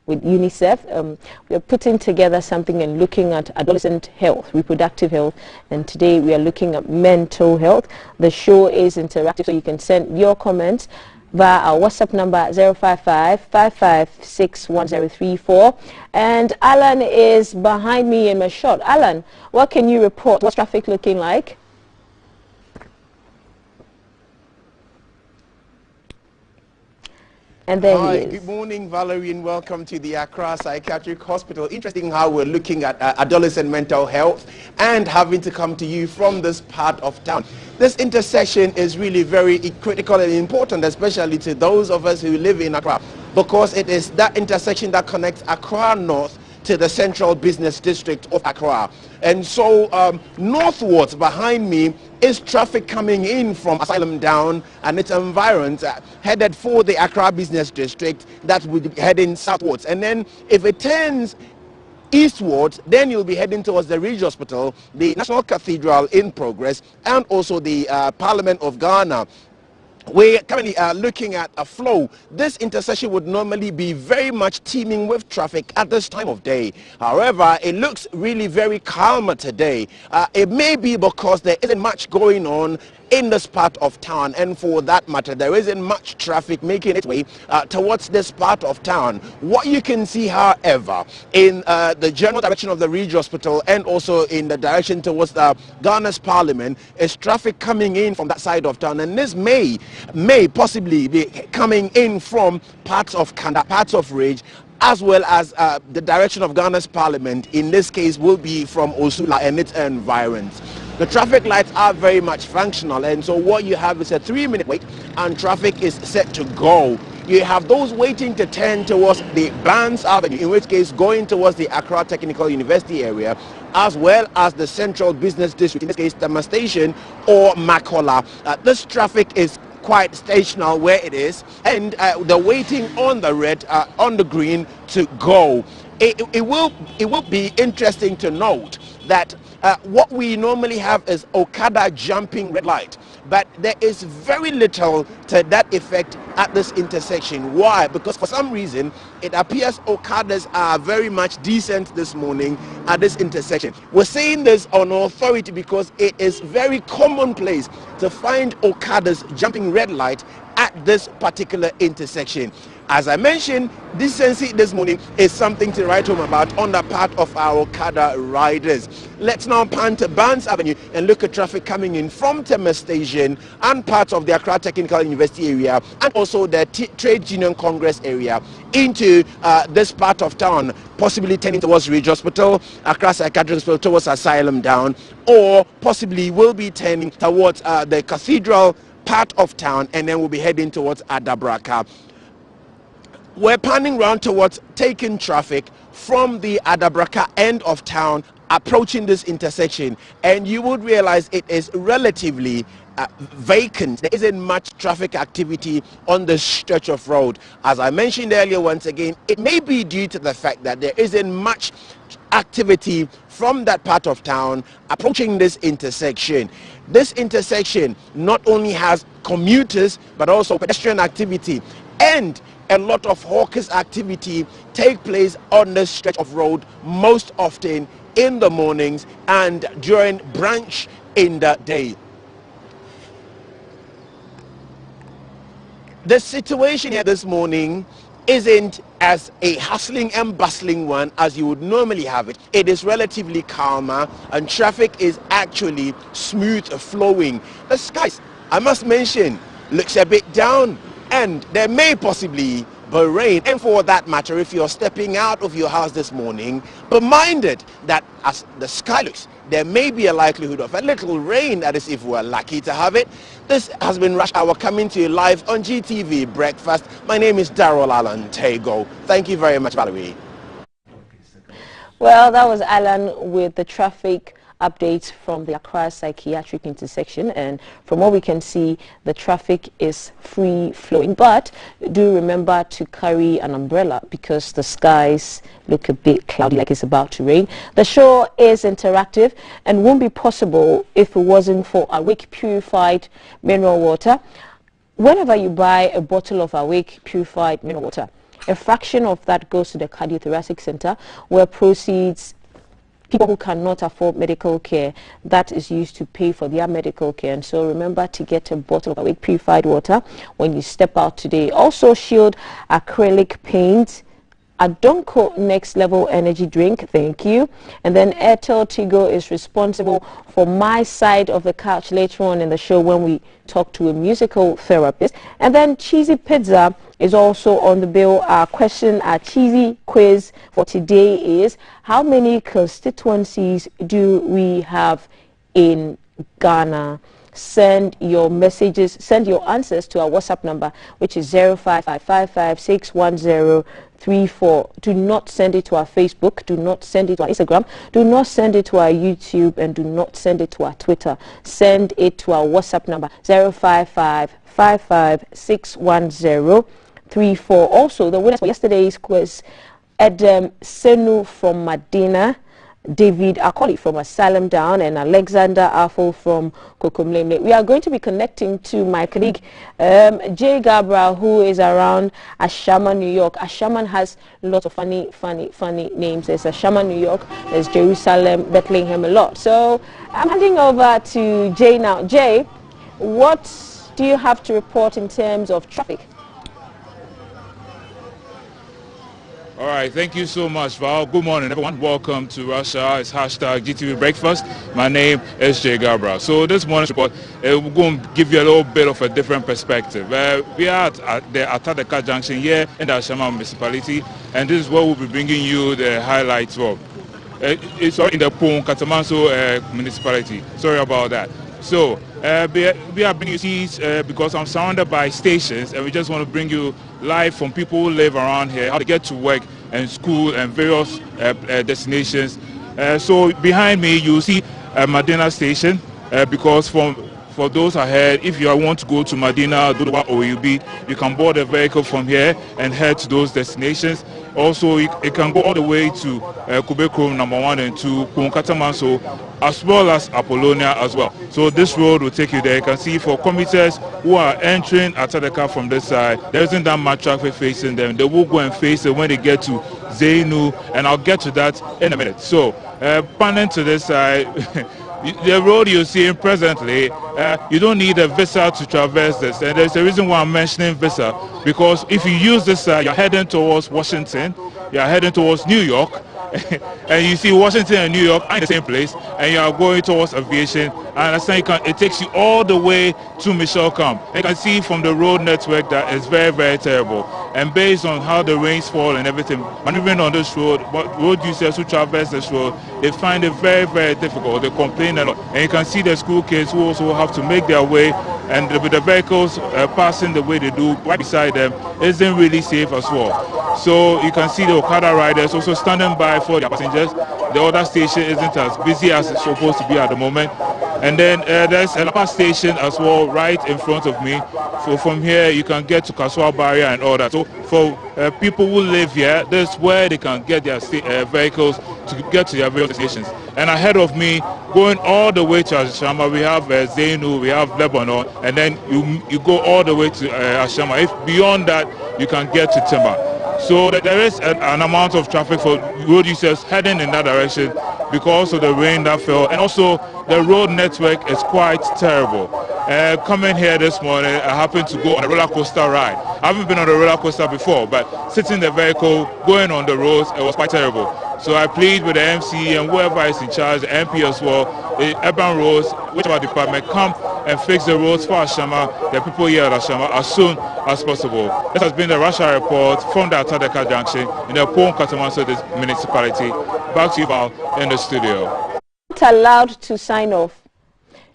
with UNICEF, we are putting together something and looking at adolescent health, reproductive health, and today we are looking at mental health. The show is interactive, so you can send your comments via our WhatsApp number 055-556-1034. And Alan is behind me in my shot. Alan, what can you report? What's traffic looking like? And there Hi, he is. good morning, Valerie, and welcome to the Accra Psychiatric Hospital. Interesting how we're looking at adolescent mental health and having to come to you from this part of town. This intersection is really very critical and important, especially to those of us who live in Accra, because it is that intersection that connects Accra North to the central business district of Accra. And so northwards behind me is traffic coming in from Asylum Down and its environs, headed for the Accra business district that would be heading southwards. And then if it turns eastwards, then you'll be heading towards the Ridge Hospital, the National Cathedral in progress, and also the Parliament of Ghana. We're currently looking at a flow. This intersection would normally be very much teeming with traffic at this time of day. However, it looks really very calmer today. It may be because there isn't much going on in this part of town, and for that matter, there isn't much traffic making its way towards this part of town. What you can see, however, in the general direction of the Ridge Hospital and also in the direction towards Ghana's Parliament is traffic coming in from that side of town, and this may possibly be coming in from parts of Kanda, parts of Ridge, as well as the direction of Ghana's Parliament. In this case will be from Osula and its environs. The traffic lights are very much functional, and so what you have is a 3-minute wait and traffic is set to go. You have those waiting to turn towards the Barnes Avenue, in which case going towards the Accra Technical University area, as well as the Central Business District, in this case, Tama Station or Makola. This traffic is quite stational where it is, and they're waiting on the red, on the green to go. It will be interesting to note that what we normally have is Okada jumping red light, but there is very little to that effect at this intersection. Why? Because for some reason it appears Okadas are very much decent this morning at this intersection. We're saying this on authority because it is very commonplace to find Okadas jumping red light at this particular intersection. As I mentioned, decency this morning is something to write home about on the part of our Okada riders. Let's now pan to Barnes Avenue and look at traffic coming in from Thames Station and parts of the Accra Technical University area, and also the Trade Union Congress area into this part of town, possibly turning towards Ridge Hospital, Accra Psychiatric Hospital, towards Asylum Down, or possibly will be turning towards the Cathedral part of town, and then we'll be heading towards Adabraka. We're panning round towards taking traffic from the Adabraka end of town, approaching this intersection, and you would realize it is relatively vacant. There isn't much traffic activity on this stretch of road. As I mentioned earlier, once again, it may be due to the fact that there isn't much activity from that part of town approaching this intersection. This intersection not only has commuters but also pedestrian activity, and a lot of hawkers activity take place on this stretch of road, most often in the mornings and during brunch in the day. The situation here this morning isn't as a hustling and bustling one as you would normally have it. It is relatively calmer and traffic is actually smooth flowing. The skies, I must mention, looks a bit down, and there may possibly be rain. And for that matter, if you're stepping out of your house this morning, be minded that as the sky looks, there may be a likelihood of a little rain, that is if we're lucky to have it. This has been Rush Hour, coming to you live on GTV Breakfast. My name is Darrell Alan Tego. Thank you very much, Valerie. Well, that was Alan with the traffic updates from the Accra Psychiatric intersection, and from what we can see, the traffic is free flowing, but do remember to carry an umbrella because the skies look a bit cloudy, like it's about to rain. The show is interactive and won't be possible if it wasn't for Awake purified mineral water. Whenever you buy a bottle of Awake purified mineral water, a fraction of that goes to the Cardiothoracic Center, where proceeds people who cannot afford medical care, that is used to pay for their medical care. And so remember to get a bottle of Awake purified water when you step out today. Also, Shield acrylic paint, Adonko Next Level Energy Drink, thank you. And then Airtel Tigo is responsible for my side of the couch later on in the show when we talk to a musical therapist. And then Cheesy Pizza is also on the bill. Our question, our cheesy quiz for today is, how many constituencies do we have in Ghana? Send your messages, send your answers to our WhatsApp number, which is 0555561034. Do not send it to our Facebook, do not send it to our Instagram, do not send it to our YouTube, and do not send it to our Twitter. Send it to our WhatsApp number, 0555561034. Also, the winners for yesterday's quiz, Edem Senu from Medina, David Akoli from Asylum Down, and Alexander Affle from Kokomlemle. We are going to be connecting to my colleague Jay Gabriel, who is around Ashama, New York. Ashama has lots of funny names. There's Ashama, New York, there's Jerusalem, Bethlehem, a lot. So I'm handing over to Jay now. Jay, what do you have to report in terms of traffic? All right, thank you so much, Val. Good morning, everyone. Welcome to Russia. It's hashtag GTV Breakfast. My name is Jay Gabriel. So this morning's report, we're going to give you a little bit of a different perspective. We are at the Atadeka Junction here in the Ashama municipality, and this is where we'll be bringing you the highlights of. It's in the Pong Katamanso municipality. Sorry about that. So we are bringing you these because I'm surrounded by stations, and we just want to bring you live from people who live around here, how to get to work and school and various destinations So behind me, you'll see Medina Station, because for those ahead, if you want to go to Medina, Dodowa, or Oyubi, you can board a vehicle from here and head to those destinations. Also, it can go all the way to Kubekrom number 1 and 2, Kunkatamanso, as well as Apollonia as well. So this road will take you there. You can see for commuters who are entering Atadeka from this side, there isn't that much traffic facing them. They will go and face it when they get to Zainu, and I'll get to that in a minute. So, panning to this side, the road you're seeing presently, you don't need a visa to traverse this. And there's a reason why I'm mentioning visa, because if you use this, you're heading towards Washington, you're heading towards New York, and you see Washington and New York are in the same place, and you are going towards aviation. And I understand it takes you all the way to Michelle Camp. You can see from the road network that it's very, very terrible. And based on how the rains fall and everything, maneuvering on this road, road users who traverse this road, they find it very, very difficult. They complain a lot. And you can see the school kids who also have to make their way, and with the vehicles passing the way they do right beside them isn't really safe as well. So you can see the Okada riders also standing by for their passengers. The other station isn't as busy as it's supposed to be at the moment. And then there's a Lapa station as well right in front of me. So from here you can get to Kaswa Barrier and all that. So for people who live here, this is where they can get their vehicles to get to their various stations. And ahead of me, going all the way to Ashama, we have Zainu, we have Lebanon, and then you go all the way to Ashama. If beyond that, you can get to Tema. So there is an amount of traffic for road users heading in that direction because of the rain that fell, and also the road network is quite terrible. Coming here this morning, I happened to go on a roller coaster ride. I haven't been on a roller coaster before, but sitting in the vehicle, going on the roads, it was quite terrible. So I plead with the MC and whoever is in charge, the MP as well, the urban roads, whichever department, come and fix the roads for Ashama, the people here at Ashama, as soon as possible. This has been the Russia report from the Atadeka Junction in the Pon Katamanso municipality. Back to you, Val, in the studio. Not allowed to sign off.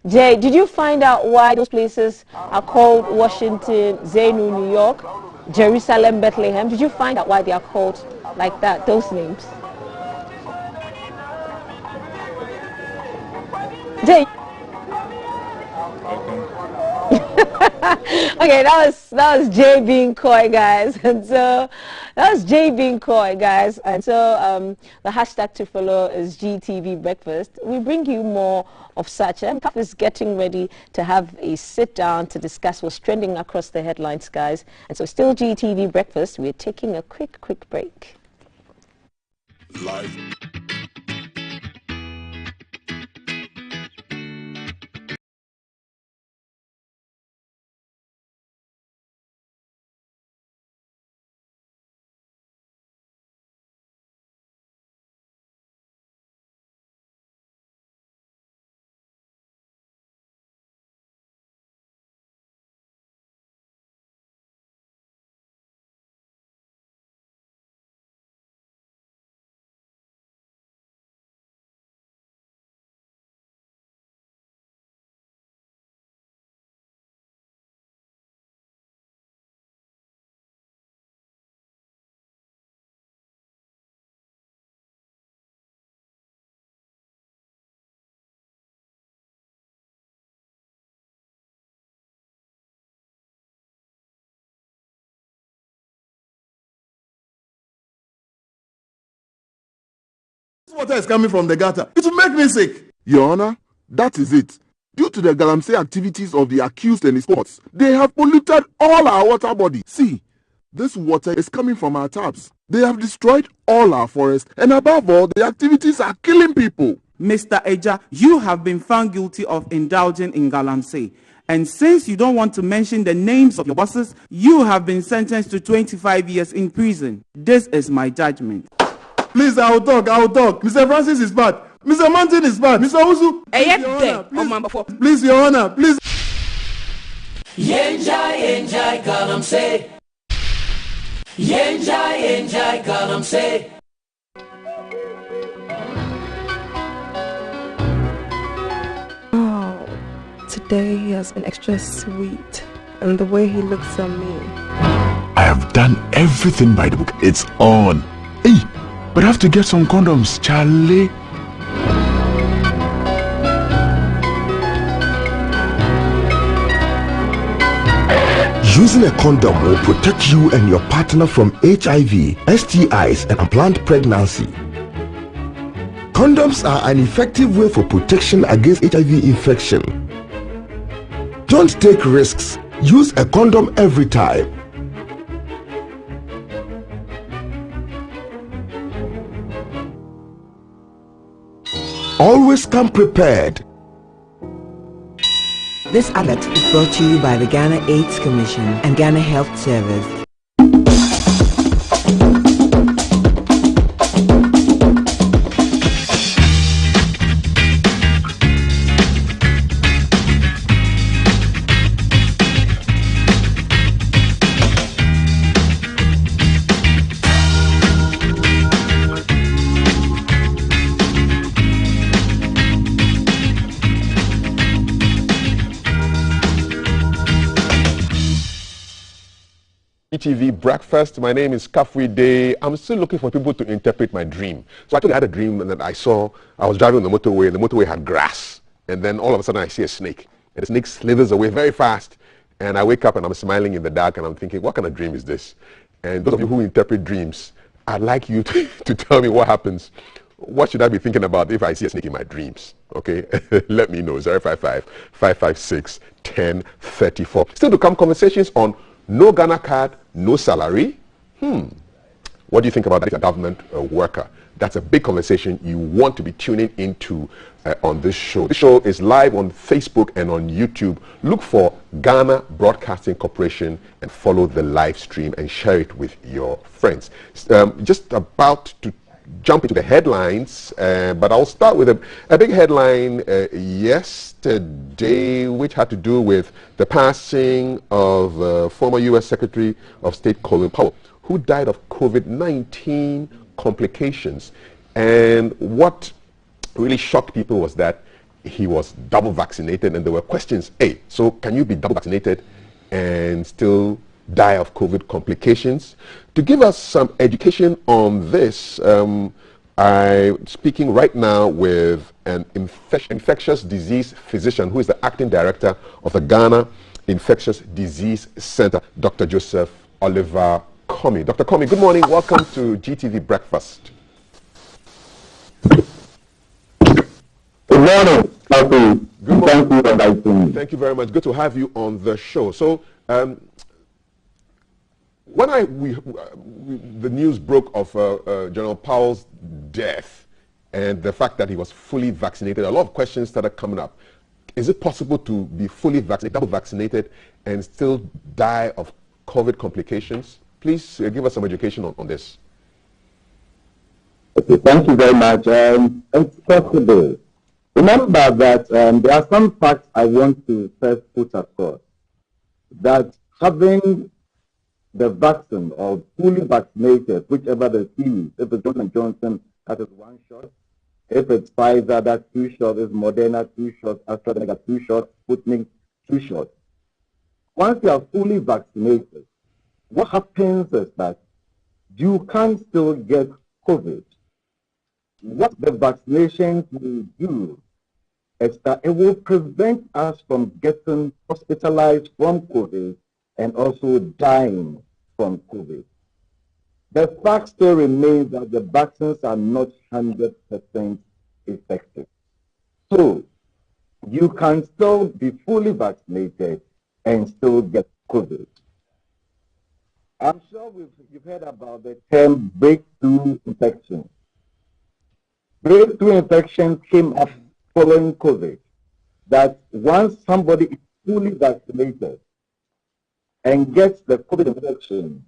Jay, did you find out why those places are called Washington, Zainu, New York, Jerusalem, Bethlehem? Did you find out why they are called like that, those names? Jay. Okay, that was Jay being coy, guys, and so that was Jay being coy, guys, and so the hashtag to follow is GTV Breakfast. We bring you more of such, and CAF is getting ready to have a sit down to discuss what's trending across the headlines, guys, and so still GTV Breakfast. We're taking a quick break. Live. This water is coming from the gutter. It will make me sick. Your Honor, that is it. Due to the galamsey activities of the accused and his spots, they have polluted all our water body. See, this water is coming from our taps. They have destroyed all our forests, and above all, the activities are killing people. Mr. Eja, you have been found guilty of indulging in galamsey. And since you don't want to mention the names of your bosses, you have been sentenced to 25 years in prison. This is my judgment. Please, I will talk. Mr. Francis is bad. Mr. Martin is bad. Mr. Uzu, please, Your Honor, please. Yenjai, galamsey. Yenjai, galamsey. Oh, today he has been extra sweet, and the way he looks at me. I have done everything by the book. It's on. Hey, but I have to get some condoms, Charlie. Using a condom will protect you and your partner from HIV, STIs, and unplanned pregnancy. Condoms are an effective way for protection against HIV infection. Don't take risks. Use a condom every time. Always come prepared. This alert is brought to you by the Ghana AIDS Commission and Ghana Health Service. TV breakfast. My name is Kafui Day. I'm still looking for people to interpret my dream. So I told you I had a dream that I was driving on the motorway, and the motorway had grass. And then all of a sudden I see a snake. And the snake slithers away very fast. And I wake up and I'm smiling in the dark and I'm thinking, what kind of dream is this? And those of you who interpret dreams, I'd like you to tell me what happens. What should I be thinking about if I see a snake in my dreams? Okay, let me know. 055-556-1034. Still to come, conversations on no Ghana card, no salary. What do you think about that as a government worker? That's a big conversation you want to be tuning into on this show. This show is live on Facebook and on YouTube. Look for Ghana Broadcasting Corporation and follow the live stream and share it with your friends. Just about to jump into the headlines, but I'll start with a big headline yesterday, which had to do with the passing of former U.S. Secretary of State Colin Powell, who died of COVID-19 complications. And what really shocked people was that he was double vaccinated, and there were questions. Hey, so can you be double vaccinated and still die of COVID complications? To give us some education on this, I'm speaking right now with an infectious disease physician who is the acting director of the Ghana Infectious Disease Center, Dr. Joseph Oliver Comey. Dr. Comey, good morning. Welcome to GTV Breakfast. Good morning. Good morning. Thank you for inviting me. Thank you very much. Good to have you on the show. So, when the news broke of General Powell's death and the fact that he was fully vaccinated, a lot of questions started coming up. Is it possible to be fully vaccinated, double vaccinated, and still die of COVID complications? Please give us some education on this. Okay, thank you very much. It's possible. Remember that there are some facts I want to first put across. That having the vaccine or fully vaccinated, whichever the series, if it's Johnson & Johnson, that is 1 shot. If it's Pfizer, that's 2 shots. If Moderna, 2 shots. AstraZeneca, 2 shots. Sputnik, 2 shots. Once you are fully vaccinated, what happens is that you can still get COVID. What the vaccinations will do is that it will prevent us from getting hospitalized from COVID and also dying from COVID. The fact still remains that the vaccines are not 100% effective. So you can still be fully vaccinated and still get COVID. I'm sure you've heard about the term breakthrough infection. Breakthrough infection came up following COVID, that once somebody is fully vaccinated and gets the COVID infection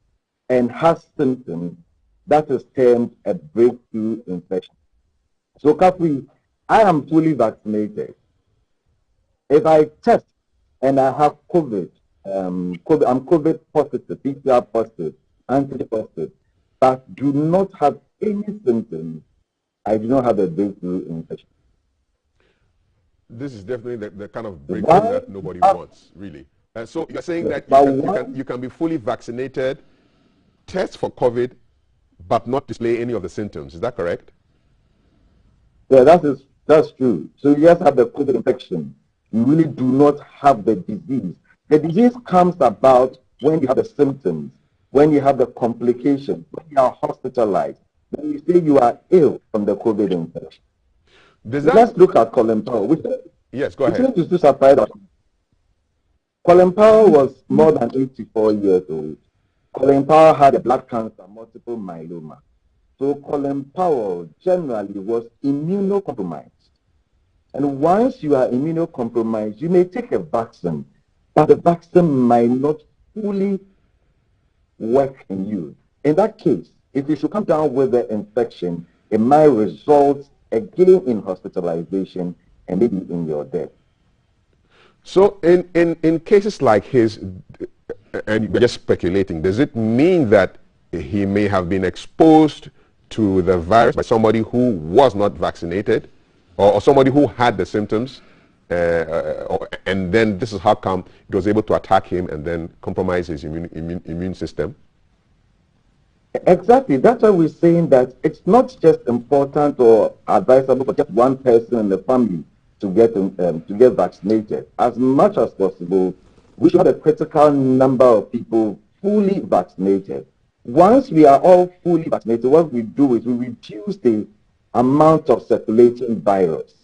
and has symptoms, that is termed a breakthrough infection. So, Kapri, I am fully vaccinated. If I test and I have COVID, I'm COVID positive, PCR positive, antigen positive, but do not have any symptoms, I do not have a breakthrough infection. This is definitely the kind of breakthrough that nobody wants, really. So you're saying that you can be fully vaccinated, test for COVID, but not display any of the symptoms. Is that correct? Yeah, that's true. So you just have the COVID infection. You really do not have the disease. The disease comes about when you have the symptoms, when you have the complications, when you are hospitalized, when you say you are ill from the COVID infection. Let's look at Colin Powell. Yes, go ahead. Which is to surprise us. Colin Powell was more than 84 years old. Colin Powell had a blood cancer, multiple myeloma. So Colin Powell generally was immunocompromised. And once you are immunocompromised, you may take a vaccine, but the vaccine might not fully work in you. In that case, if you should come down with the infection, it might result again in hospitalization and maybe in your death. So in cases like his, and you're just speculating, does it mean that he may have been exposed to the virus by somebody who was not vaccinated, or somebody who had the symptoms, and then this is how come it was able to attack him and then compromise his immune system? Exactly. That's why we're saying that it's not just important or advisable for just one person in the family to get vaccinated. As much as possible, we should have a critical number of people fully vaccinated. Once we are all fully vaccinated, what we do is we reduce the amount of circulating virus.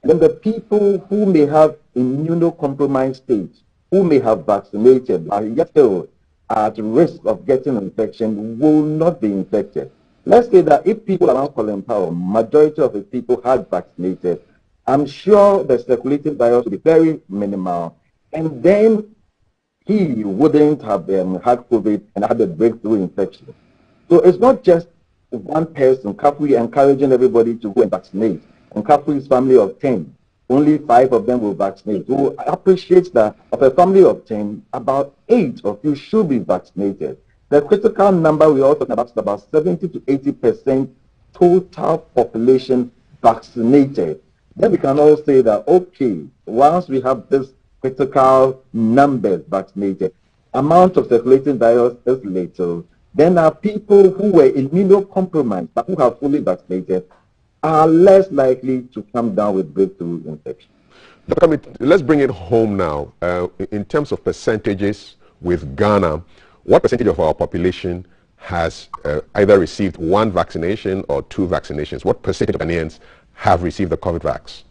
And then the people who may have immunocompromised states, who may have vaccinated, are yet still at risk of getting infection, will not be infected. Let's say that if people around Colin Powell, majority of the people had vaccinated, I'm sure the circulating virus will be very minimal, and then he wouldn't have had COVID and had a breakthrough infection. So it's not just one person. Kafui encouraging everybody to go and vaccinate. And Kafui's family of 10, only 5 of them will vaccinate. So I appreciate that of a family of 10, about 8 of you should be vaccinated. The critical number we are talking about is about 70 to 80% total population vaccinated. Then we can all say that, okay, once we have this critical numbers vaccinated, amount of circulating virus is little, then our people who were immunocompromised but who have fully vaccinated are less likely to come down with breakthrough infection. Let's bring it home now. In terms of percentages with Ghana, what percentage of our population has either received 1 vaccination or 2 vaccinations? What percentage of Ghanaians have received the COVID vax?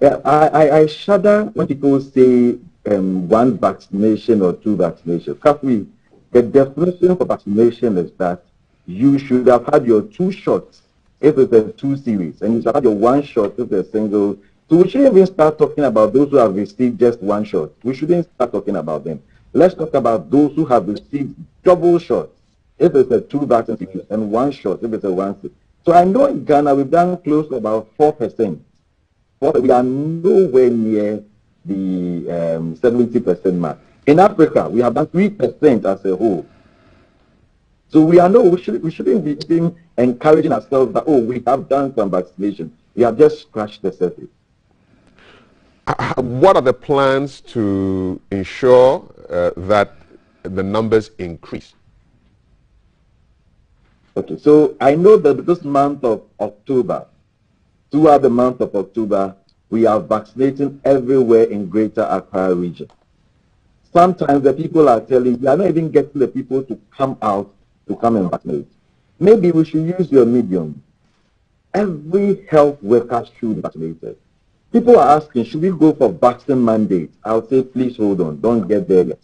Yeah, I shudder when people say 1 vaccination or 2 vaccinations. Kafui, the definition for vaccination is that you should have had your 2 shots if it's a 2 series, and you should have had your 1 shot if it's a single. So we shouldn't even start talking about those who have received just 1 shot. We shouldn't start talking about them. Let's talk about those who have received double shots if it's a 2 vaccine series and 1 shot if it's a 1 series. So I know in Ghana we've done close to about 4%. We are nowhere near the 70% mark. In Africa, we have done 3% as a whole. So we shouldn't be even encouraging ourselves that, oh, we have done some vaccination. We have just scratched the surface. What are the plans to ensure that the numbers increase? Okay, so I know that this month of October, throughout the month of October, we are vaccinating everywhere in Greater Accra region. Sometimes the people are telling you, are not even getting the people to come out to come and vaccinate. Maybe we should use your medium. Every health worker should be vaccinated. People are asking, should we go for vaccine mandate? I'll say, please hold on, don't get there yet.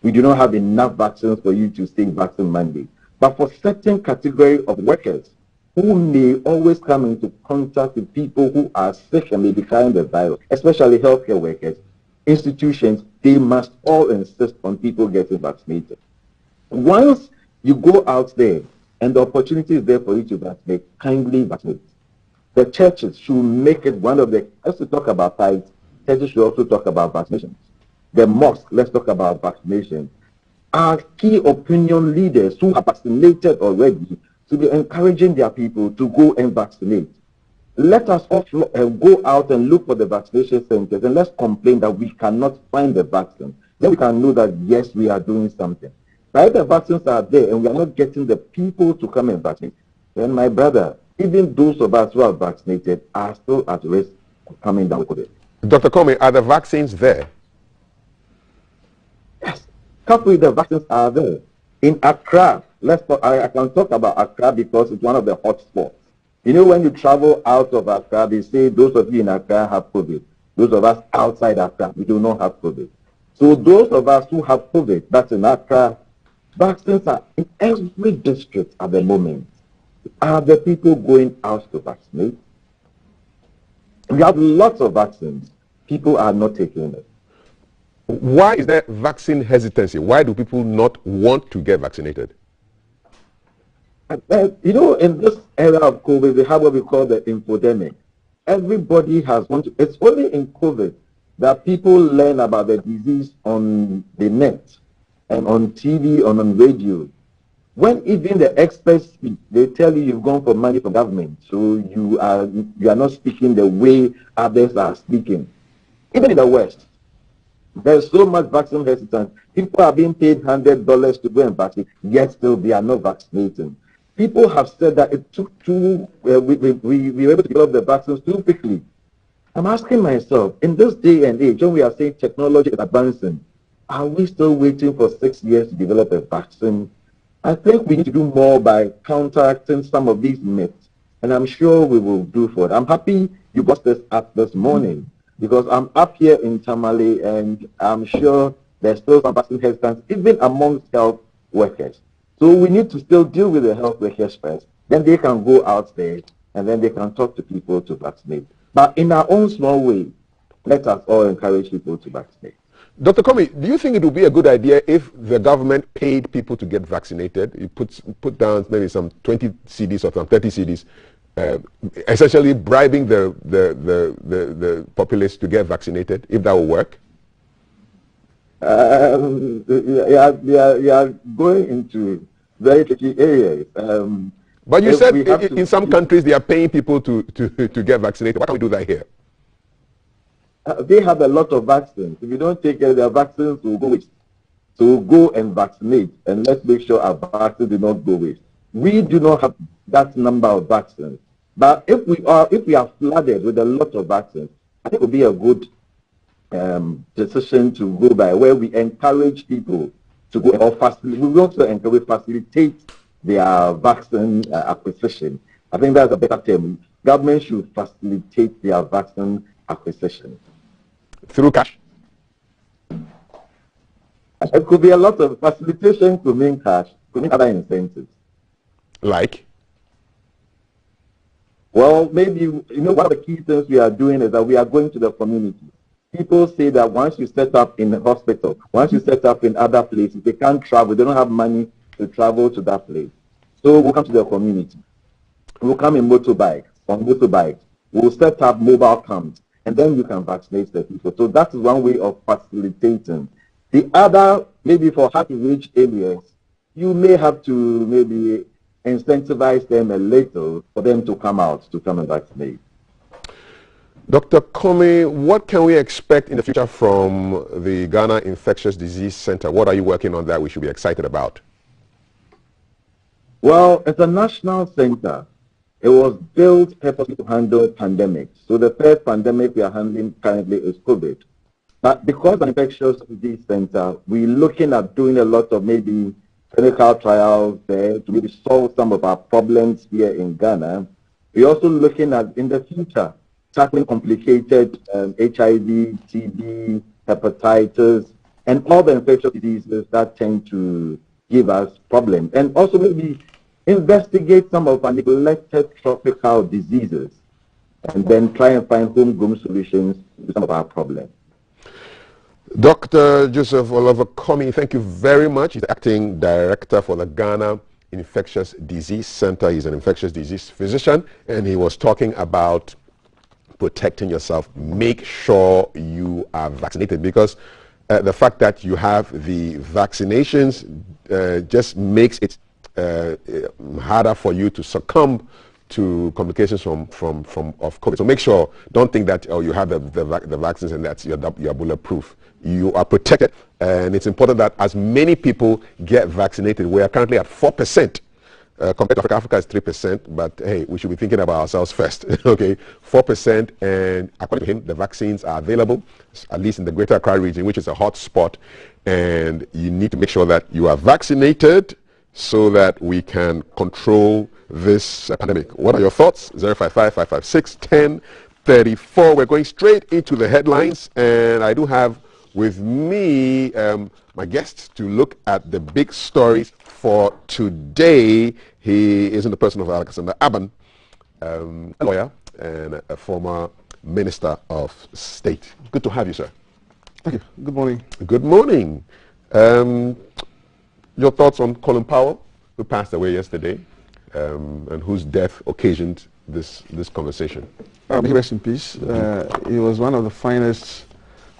We do not have enough vaccines for you to say vaccine mandate. But for certain category of workers who may always come into contact with people who are sick and may be carrying the virus, especially healthcare workers, institutions, they must all insist on people getting vaccinated. Once you go out there and the opportunity is there for you to vaccinate, kindly vaccinate. The churches should make it one of the, as we talk about tithes, churches should also talk about vaccinations. The mosque, let's talk about vaccination. Our key opinion leaders who are vaccinated already to be encouraging their people to go and vaccinate. Let us all go out and look for the vaccination centers and let's complain that we cannot find the vaccine. Then we can know that, yes, we are doing something. But if the vaccines are there and we are not getting the people to come and vaccinate, then my brother, even those of us who are vaccinated are still at risk of coming down with it. Dr. Comey, are the vaccines there? Yes. coupled with the vaccines are there. In Accra, I can talk about Accra because it's one of the hot spots. You know, when you travel out of Accra, they say those of you in Accra have COVID. Those of us outside Accra, we do not have COVID. So those of us who have COVID, that's in Accra, vaccines are in every district at the moment. Are the people going out to vaccinate? We have lots of vaccines. People are not taking it. Why is there vaccine hesitancy? Why do people not want to get vaccinated? You know, in this era of COVID, we have what we call the infodemic. Everybody has wanted. It's only in COVID that people learn about the disease on the net and on TV and on radio. When even the experts speak, they tell you you've gone for money from government, so you are not speaking the way others are speaking. Even in the West, there's so much vaccine hesitance. People are being paid $100 to go and vaccinate, yet still they are not vaccinating. People have said that it took we were able to develop the vaccines too quickly. I'm asking myself, in this day and age, when we are saying technology is advancing, are we still waiting for 6 years to develop a vaccine? I think we need to do more by counteracting some of these myths, and I'm sure we will do for it. I'm happy you got this up this morning, because I'm up here in Tamale, and I'm sure there's still some vaccine hesitance, even amongst health workers. So we need to still deal with the health workers first. Then they can go out there, and then they can talk to people to vaccinate. But in our own small way, let us all encourage people to vaccinate. Dr. Comey, do you think it would be a good idea if the government paid people to get vaccinated? You put down maybe some 20 CDs or some 30 CDs, essentially bribing the populace to get vaccinated, if that will work? You are going into very tricky areas. But you said in some countries they are paying people to get vaccinated. Why can't we do that here? They have a lot of vaccines. If you don't take care of their vaccines, will go waste. So go and vaccinate, and let's make sure our vaccines do not go waste. We do not have that number of vaccines. But if we are flooded with a lot of vaccines, I think it would be a good decision to go by, where we encourage people to go, or we also encourage facilitate their vaccine acquisition. I think that's a better term. Government should facilitate their vaccine acquisition. Through cash? It could be a lot of facilitation, could mean cash, could mean other incentives. Like? Well, maybe, one of the key things we are doing is that we are going to the community. People say that once you set up in a hospital, once you set up in other places, they can't travel, they don't have money to travel to that place. So we'll come to the community. We'll come in motorbikes, on motorbikes. We'll set up mobile camps, and then you can vaccinate the people. So that is one way of facilitating. The other, maybe for hard-to-reach areas, you may have to maybe incentivize them a little for them to come out, to come and vaccinate. Dr. Comey, what can we expect in the future from the Ghana Infectious Disease Center? What are you working on that we should be excited about? Well, it's a national center. It was built purposely to handle pandemics. So the first pandemic we are handling currently is COVID. But because the Infectious Disease Center, we're looking at doing a lot of maybe clinical trials there to maybe solve some of our problems here in Ghana. We're also looking at, in the future, tackling complicated HIV, TB, hepatitis, and all the infectious diseases that tend to give us problems. And also maybe investigate some of our neglected tropical diseases, and then try and find homegrown solutions to some of our problems. Dr. Joseph Oliver Comey, thank you very much. He's the acting director for the Ghana Infectious Disease Center. He's an infectious disease physician, and he was talking about protecting yourself. Make sure you are vaccinated, because the fact that you have the vaccinations just makes it harder for you to succumb to complications of COVID. So make sure, don't think that you have the vaccines and that's you're bulletproof. You are protected, and it's important that as many people get vaccinated. We are currently at 4% compared to Africa. Africa is 3%, but hey, we should be thinking about ourselves first. Okay, 4%, and according to him, the vaccines are available, at least in the Greater Accra region, which is a hot spot, and you need to make sure that you are vaccinated so that we can control this pandemic. What are your thoughts? 055-556-1034. We're going straight into the headlines, and I do have with me my guest to look at the big stories for today. He is in the person of Alexander Aban, a lawyer and a former Minister of State. Good to have you, sir. Thank you. Good morning. Good morning. Your thoughts on Colin Powell, who passed away yesterday, and whose death occasioned this conversation? He rest in peace. He was one of the finest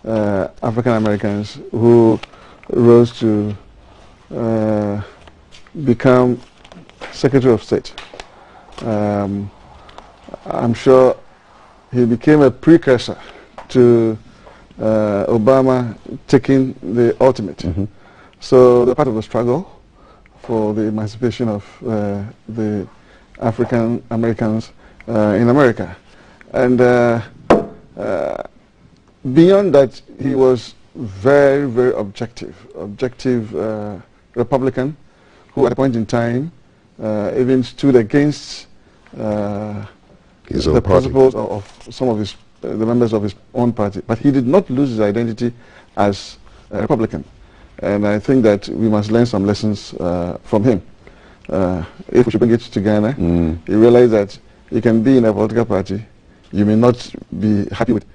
African Americans who rose to become Secretary of State. I'm sure he became a precursor to Obama taking the ultimate. Mm-hmm. So the part of the struggle for the emancipation of the African Americans in America. And beyond that, he was very, very objective Republican who at a point in time even stood against the principles of some of his the members of his own party. But he did not lose his identity as a Republican. And I think that we must learn some lessons from him. If we should bring it to Ghana, you realize that you can be in a political party, you may not be happy with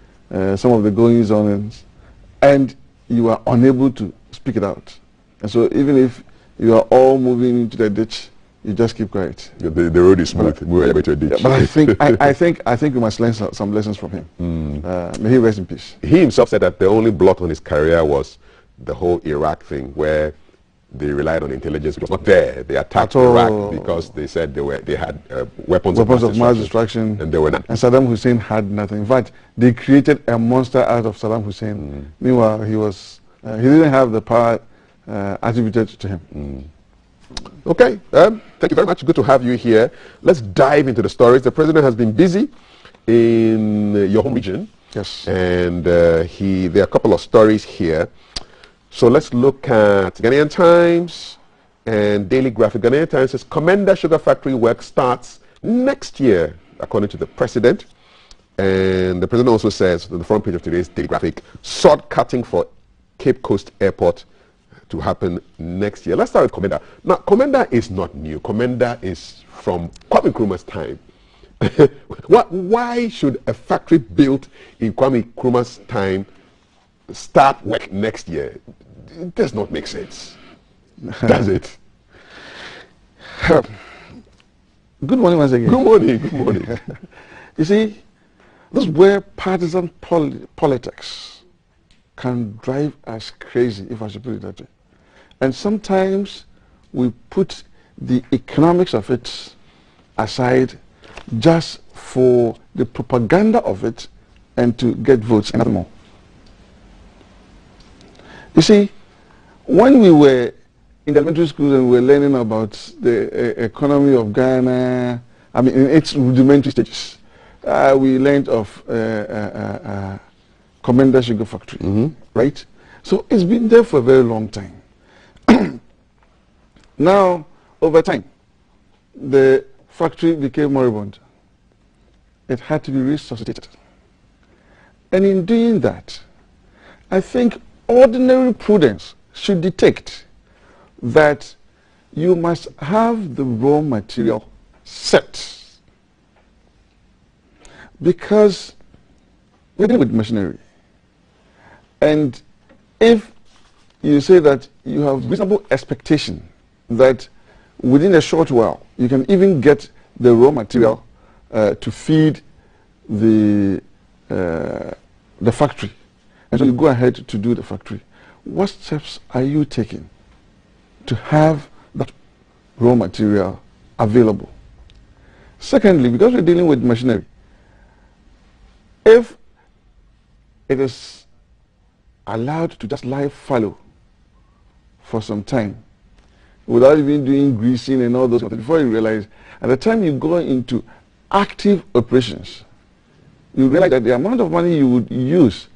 some of the goings on, and you are unable to speak it out. And so even if you are all moving into the ditch, you just keep quiet. The road is smooth. We are going to a ditch. But I think we must learn some lessons from him. May he rest in peace. He himself said that the only blot on his career was the whole Iraq thing, where they relied on intelligence. It was not there. They attacked Iraq because they said they had weapons of mass destruction, and they were not. And Saddam Hussein had nothing. In fact, they created a monster out of Saddam Hussein. Meanwhile, he didn't have the power attributed to him. Okay, thank you very much. Good to have you here. Let's dive into the stories. The president has been busy in your home region. Yes. And there are a couple of stories here. So let's look at Ghanaian Times and Daily Graphic. Ghanaian Times says, Commander Sugar Factory work starts next year, according to the president. And the president also says, on the front page of today's Daily Graphic, sod cutting for Cape Coast Airport to happen next year. Let's start with Commander. Now, Commander is not new. Commander is from Kwame Nkrumah's time. Why should a factory built in Kwame Nkrumah's time start work next year? It does not make sense, does it? Good morning once again. Good morning, good morning. You see, this is where partisan politics can drive us crazy, if I should put it that way. And sometimes we put the economics of it aside just for the propaganda of it and to get votes and nothing more. You see, when we were in the elementary school and we were learning about the economy of Ghana, I mean, in its rudimentary stages, we learned of Commander Sugar Factory, right? So it's been there for a very long time. Now, over time, the factory became moribund. It had to be resuscitated. And in doing that, I think ordinary prudence should dictate that you must have the raw material set. Because we're dealing with machinery. And if you say that you have reasonable expectation that within a short while you can even get the raw material to feed the factory, and so you go ahead to do the factory, what steps are you taking to have that raw material available? Secondly, because we're dealing with machinery, if it is allowed to just lie fallow for some time, without even doing greasing and all those things, before you realize, at the time you go into active operations, you realize that the amount of money you would use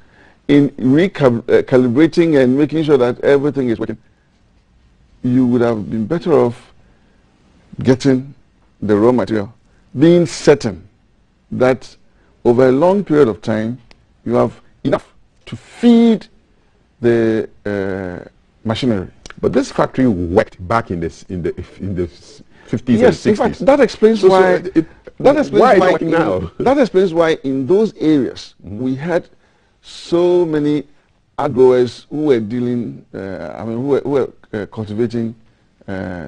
in recalibrating and making sure that everything is working, you would have been better off getting the raw material, being certain that over a long period of time you have enough to feed the machinery. But this factory worked back in the 50s yes, and 60s. In fact, that explains why. That explains why why. now? That explains why in those areas we had so many growers who were dealing. Who were cultivating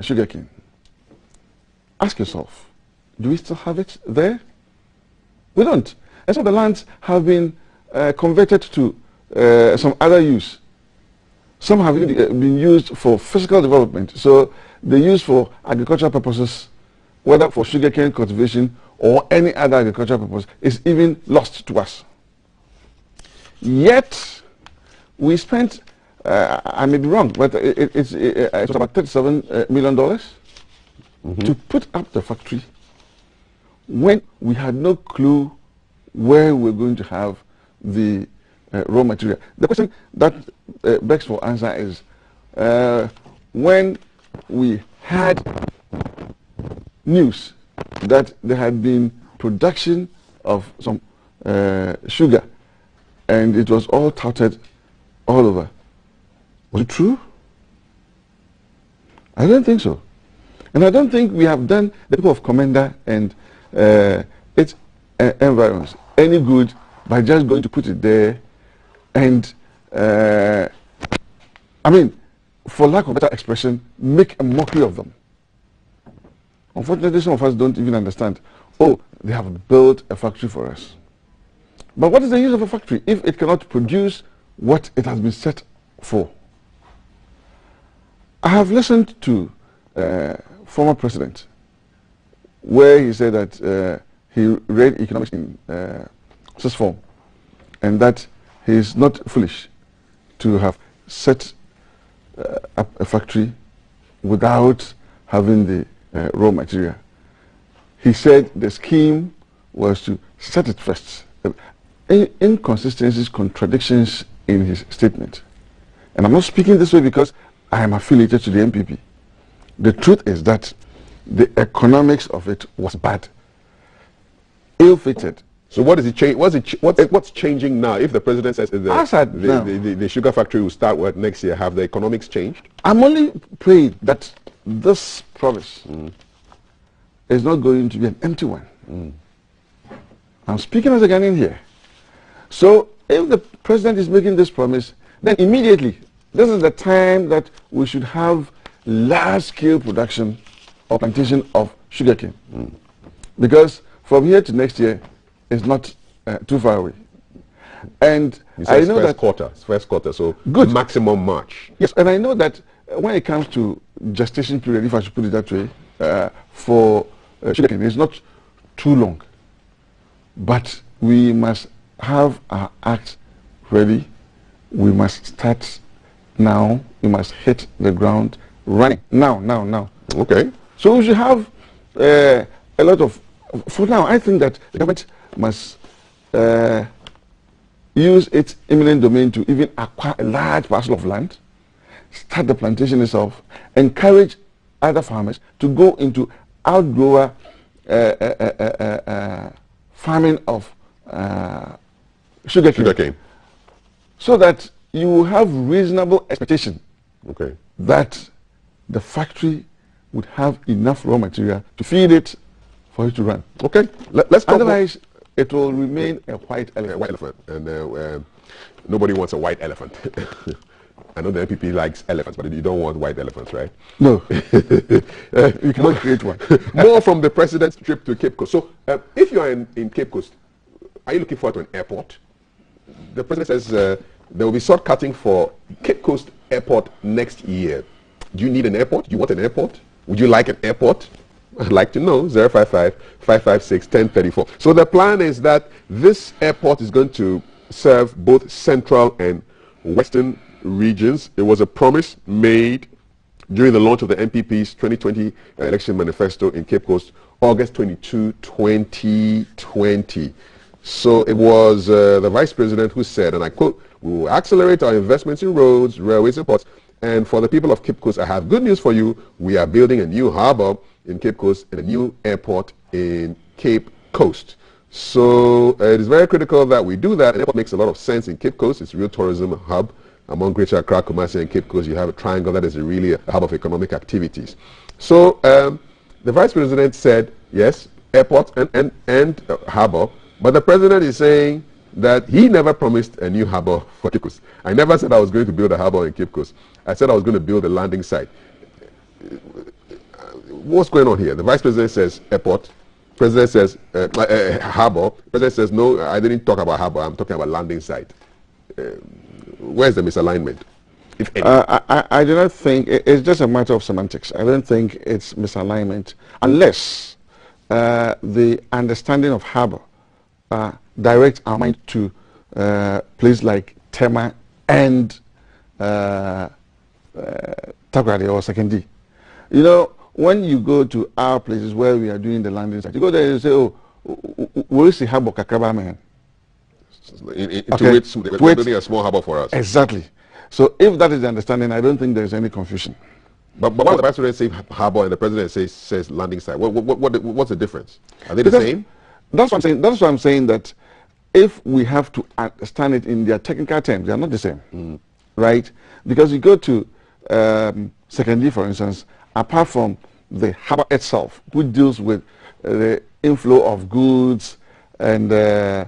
sugarcane. Ask yourself, do we still have it there? We don't. And so the lands have been converted to some other use. Some have been used for physical development. So they're used for agricultural purposes, whether for sugarcane cultivation or any other agricultural purpose, is even lost to us. Yet, we spent, I may be wrong, but it was about $37 million to put up the factory when we had no clue where we're going to have the raw material. The question that begs for answer is, when we had news that there had been production of some sugar and it was all touted all over, was it true? I don't think so. And I don't think we have done the people of Commander and its environs any good by just going to put it there and, I mean, for lack of better expression, make a mockery of them. Unfortunately, some of us don't even understand, oh, they have built a factory for us. But what is the use of a factory if it cannot produce what it has been set for? I have listened to former president where he said that he read economics in sixth form and that he is not foolish to have set up a factory without having the raw material. He said the scheme was to set it first. Inconsistencies, contradictions in his statement. And I'm not speaking this way because I am affiliated to the MPP. The truth is that the economics of it was bad, ill-fitted. So what is it change? What's changing now? If the president says the sugar factory will start work next year, have the economics changed? I'm only praying that this promise is not going to be an empty one. I'm speaking as a Ghanaian here. So if the president is making this promise, then immediately, this is the time that we should have large-scale production or plantation of sugarcane. Because from here to next year, it's not too far away. And I know that first quarter, so good maximum March. Yes, and I know that when it comes to gestation period, if I should put it that way, for sugarcane, it's not too long. But we must have our act ready. We must start now. We must hit the ground running now. Okay. So we should have a lot of. For now, I think that the government must use its eminent domain to even acquire a large parcel of land, start the plantation itself, encourage other farmers to go into outgrower farming of sugarcane, so that you have reasonable expectation that the factory would have enough raw material to feed it for it to run. Okay, let's talk. Otherwise, it will remain a white elephant. And nobody wants a white elephant. I know the MPP likes elephants, but you don't want white elephants, right? No. You cannot create one. More from the president's trip to Cape Coast. So, if you are in Cape Coast, are you looking forward to an airport? The president says there will be sword cutting for Cape Coast Airport next year. Do you need an airport? Do you want an airport? Would you like an airport? I'd like to know. 055-556-1034. So the plan is that this airport is going to serve both central and western regions. It was a promise made during the launch of the MPP's 2020 election manifesto in Cape Coast, August 22, 2020. So it was the Vice President who said, and I quote, "We will accelerate our investments in roads, railways, and ports. And for the people of Cape Coast, I have good news for you. We are building a new harbor in Cape Coast and a new airport in Cape Coast." So it is very critical that we do that. And it makes a lot of sense in Cape Coast. It's a real tourism hub. Among Greater Accra, Kumasi, and Cape Coast, you have a triangle that is really a hub of economic activities. So the Vice President said, yes, airport and harbor, but the President is saying that he never promised a new harbor for Cape Coast. I never said I was going to build a harbor in Cape Coast. I said I was going to build a landing site. What's going on here? The Vice President says airport. President says harbor. President says, no, I didn't talk about harbor. I'm talking about landing site. Where's the misalignment? If any? I do not think it's just a matter of semantics. I don't think it's misalignment unless the understanding of harbor directs our mind to places like Tema and Takoradi or Sekondi. You know, when you go to our places where we are doing the landing site, you go there and say, oh, where is the harbor Kakaba, man? We're building a small harbor for us. Exactly. So if that is the understanding, I don't think there is any confusion. But why the Vice President say harbor and the President says landing site? What's the difference? Are they the same? That's what I'm saying. That's why I'm saying that if we have to understand it in their technical terms, they are not the same, right? Because you go to Sekondi, for instance, apart from the harbor itself, which deals with the inflow of goods and I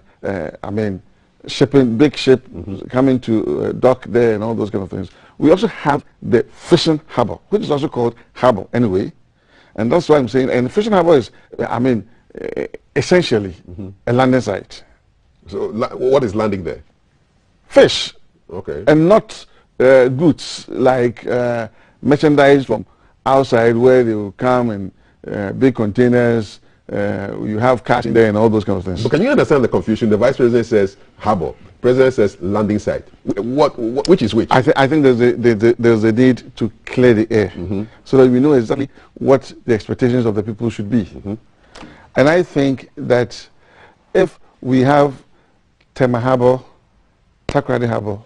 mean, shipping, big ship coming to dock there and all those kind of things. We also have the fishing harbor, which is also called harbor anyway. And that's why I'm saying, and the fishing harbor is, I mean, essentially a landing site. So what is landing there? Fish. Okay. And not goods like merchandise from outside where they will come in big containers. You have cash in there and all those kind of things. But can you understand the confusion? The Vice President says harbor, President says landing site. Which is which? I think there's a need to clear the air so that we know exactly what the expectations of the people should be. And I think that if we have Tema Harbor, Takoradi Harbor,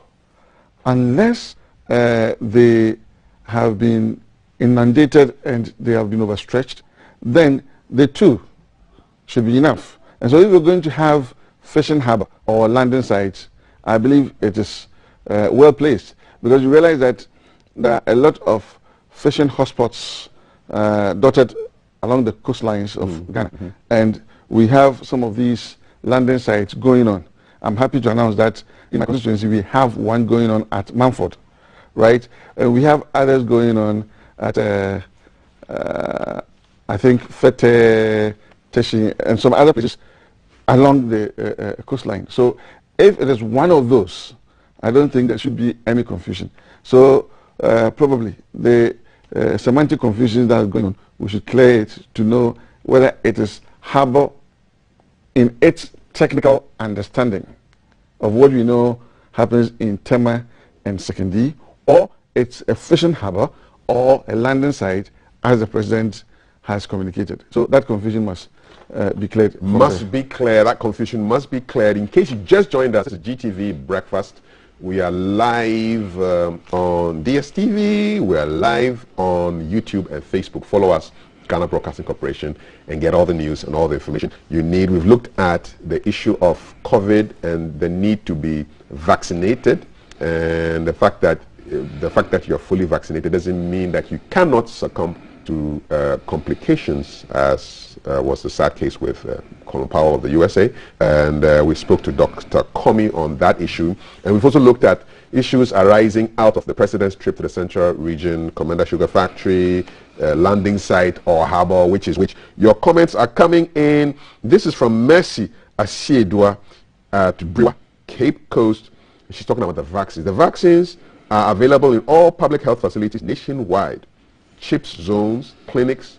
unless they have been inundated and they have been overstretched, then the two should be enough. And so if we're going to have fishing harbor or landing sites, I believe it is well placed, because you realize that there are a lot of fishing hotspots dotted along the coastlines of Ghana. And we have some of these landing sites going on. I'm happy to announce that in my constituency we have one going on at Manford, right? And we have others going on at I think Fete, Teshi, and some other places along the coastline. So if it is one of those, I don't think there should be any confusion. So probably the semantic confusion that is going on, we should clear it to know whether it is harbor in its technical understanding of what we know happens in Tema and Sekondi, or it's a fishing harbor or a landing site as the President has communicated. So that confusion must be cleared. Must be clear. That confusion must be cleared. In case you just joined us, it's GTV Breakfast. We are live on DSTV. We are live on YouTube and Facebook. Follow us, Ghana Broadcasting Corporation, and get all the news and all the information you need. We've looked at the issue of COVID and the need to be vaccinated, and the fact that you're fully vaccinated doesn't mean that you cannot succumb to complications, as was the sad case with Colin Powell of the USA. And we spoke to Dr. Comey on that issue. And we've also looked at issues arising out of the President's trip to the Central Region, Commander Sugar Factory, landing site or harbor, which is which. Your comments are coming in. This is from Mercy Asiedua at Brewa, Cape Coast. She's talking about the vaccines. The vaccines are available in all public health facilities nationwide. CHIPS zones, clinics,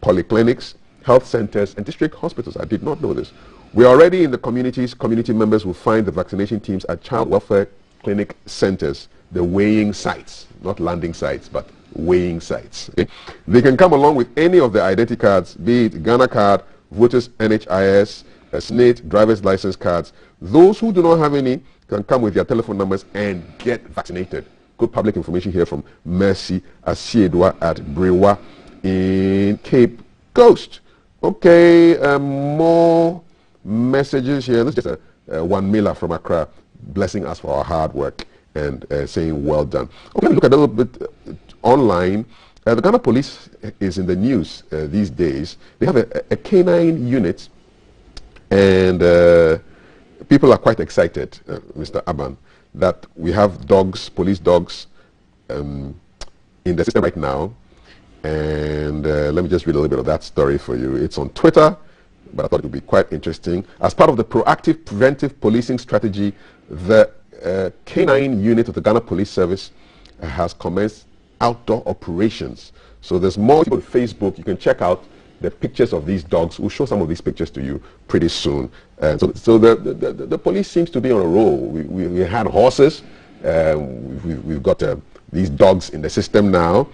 polyclinics, health centers, and district hospitals. I did not know this. We are already in the communities. Community members will find the vaccination teams at child welfare clinic centers, the weighing sites, not landing sites, but weighing sites. Okay? They can come along with any of the identity cards, be it Ghana card, voters NHIS, SNAIT, driver's license cards. Those who do not have any can come with their telephone numbers and get vaccinated. Good public information here from Mercy Asiedwa at Brewa in Cape Coast. Okay, more messages here. This is just one mailer from Accra blessing us for our hard work and saying well done. Okay, look at a little bit online. The Ghana Police is in the news these days. They have a canine unit, and people are quite excited, Mr. Aban, that we have dogs, police dogs, in the system right now. And let me just read a little bit of that story for you. It's on Twitter, but I thought it would be quite interesting. As part of the proactive preventive policing strategy, the canine unit of the Ghana Police Service has commenced outdoor operations. So there's more people on Facebook. You can check out the pictures of these dogs. We'll show some of these pictures to you pretty soon. So the police seems to be on a roll. We had horses. We've got these dogs in the system now.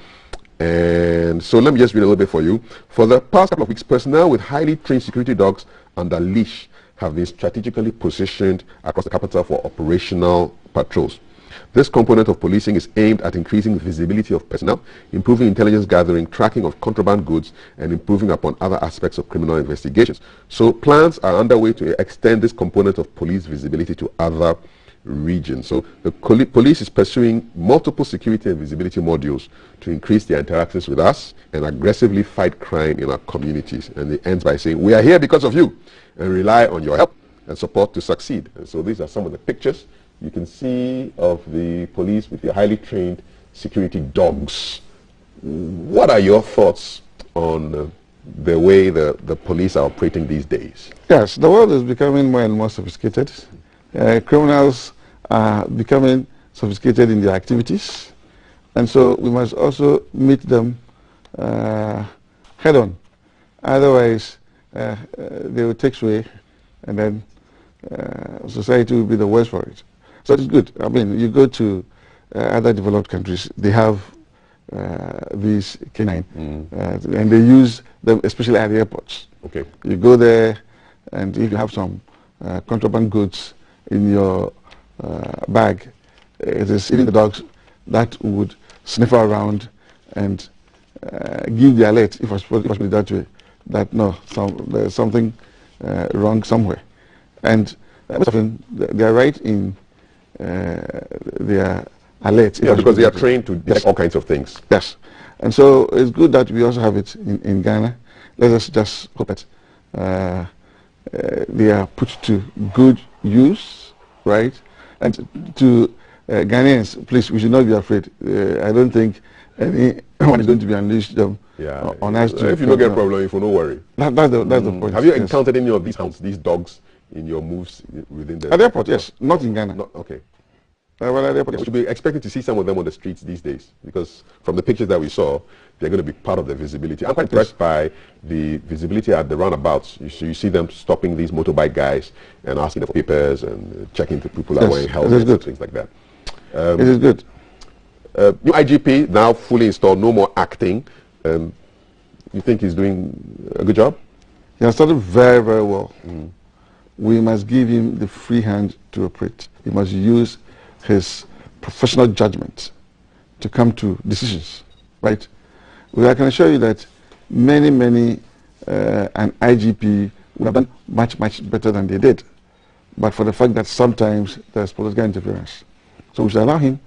And so let me just read a little bit for you. For the past couple of weeks, personnel with highly trained security dogs under leash have been strategically positioned across the capital for operational patrols. This component of policing is aimed at increasing visibility of personnel, improving intelligence gathering, tracking of contraband goods, and improving upon other aspects of criminal investigations. So plans are underway to extend this component of police visibility to other regions. So the police is pursuing multiple security and visibility modules to increase their interactions with us and aggressively fight crime in our communities. And it ends by saying, we are here because of you and rely on your help and support to succeed. And so these are some of the pictures you can see of the police with their highly trained security dogs. What are your thoughts on the way the police are operating these days? Yes, the world is becoming more and more sophisticated. Criminals are becoming sophisticated in their activities, and so we must also meet them head on. Otherwise, they will take sway, and then society will be the worse for it. So it's good. I mean, you go to other developed countries, they have these canine, and they use them especially at the airports. Okay. You go there, and if you have some contraband goods in your bag, it is even the dogs that would sniff around and give the alert, if I suppose it that way, that no, there's something wrong somewhere. And most often they are right in their alert. Yeah, because they are trained to detect all kinds of things. Yes. And so it's good that we also have it in Ghana. Let us just hope that they are put to good use, right? And to Ghanaians, please, we should not be afraid. I don't think anyone is going to be unleashed on us. If you don't get a problem, if you don't worry. That's the point. Have you encountered any of these hounds, these dogs, in your moves within the... At the airport, yes. Not in Ghana. Okay. Well, at the airport, we should be expecting to see some of them on the streets these days, because from the pictures that we saw, they're going to be part of the visibility. I'm quite impressed by the visibility at the roundabouts. You see them stopping these motorbike guys and asking them for papers and checking if people are wearing helmets and things like that. It is good. New IGP now fully installed, no more acting. You think he's doing a good job? He has started very, very well. We must give him the free hand to operate. He must use his professional judgment to come to decisions, right? Well, I can assure you that many an IGP would have done much better than they did, but for the fact that sometimes there's political interference. So we should allow him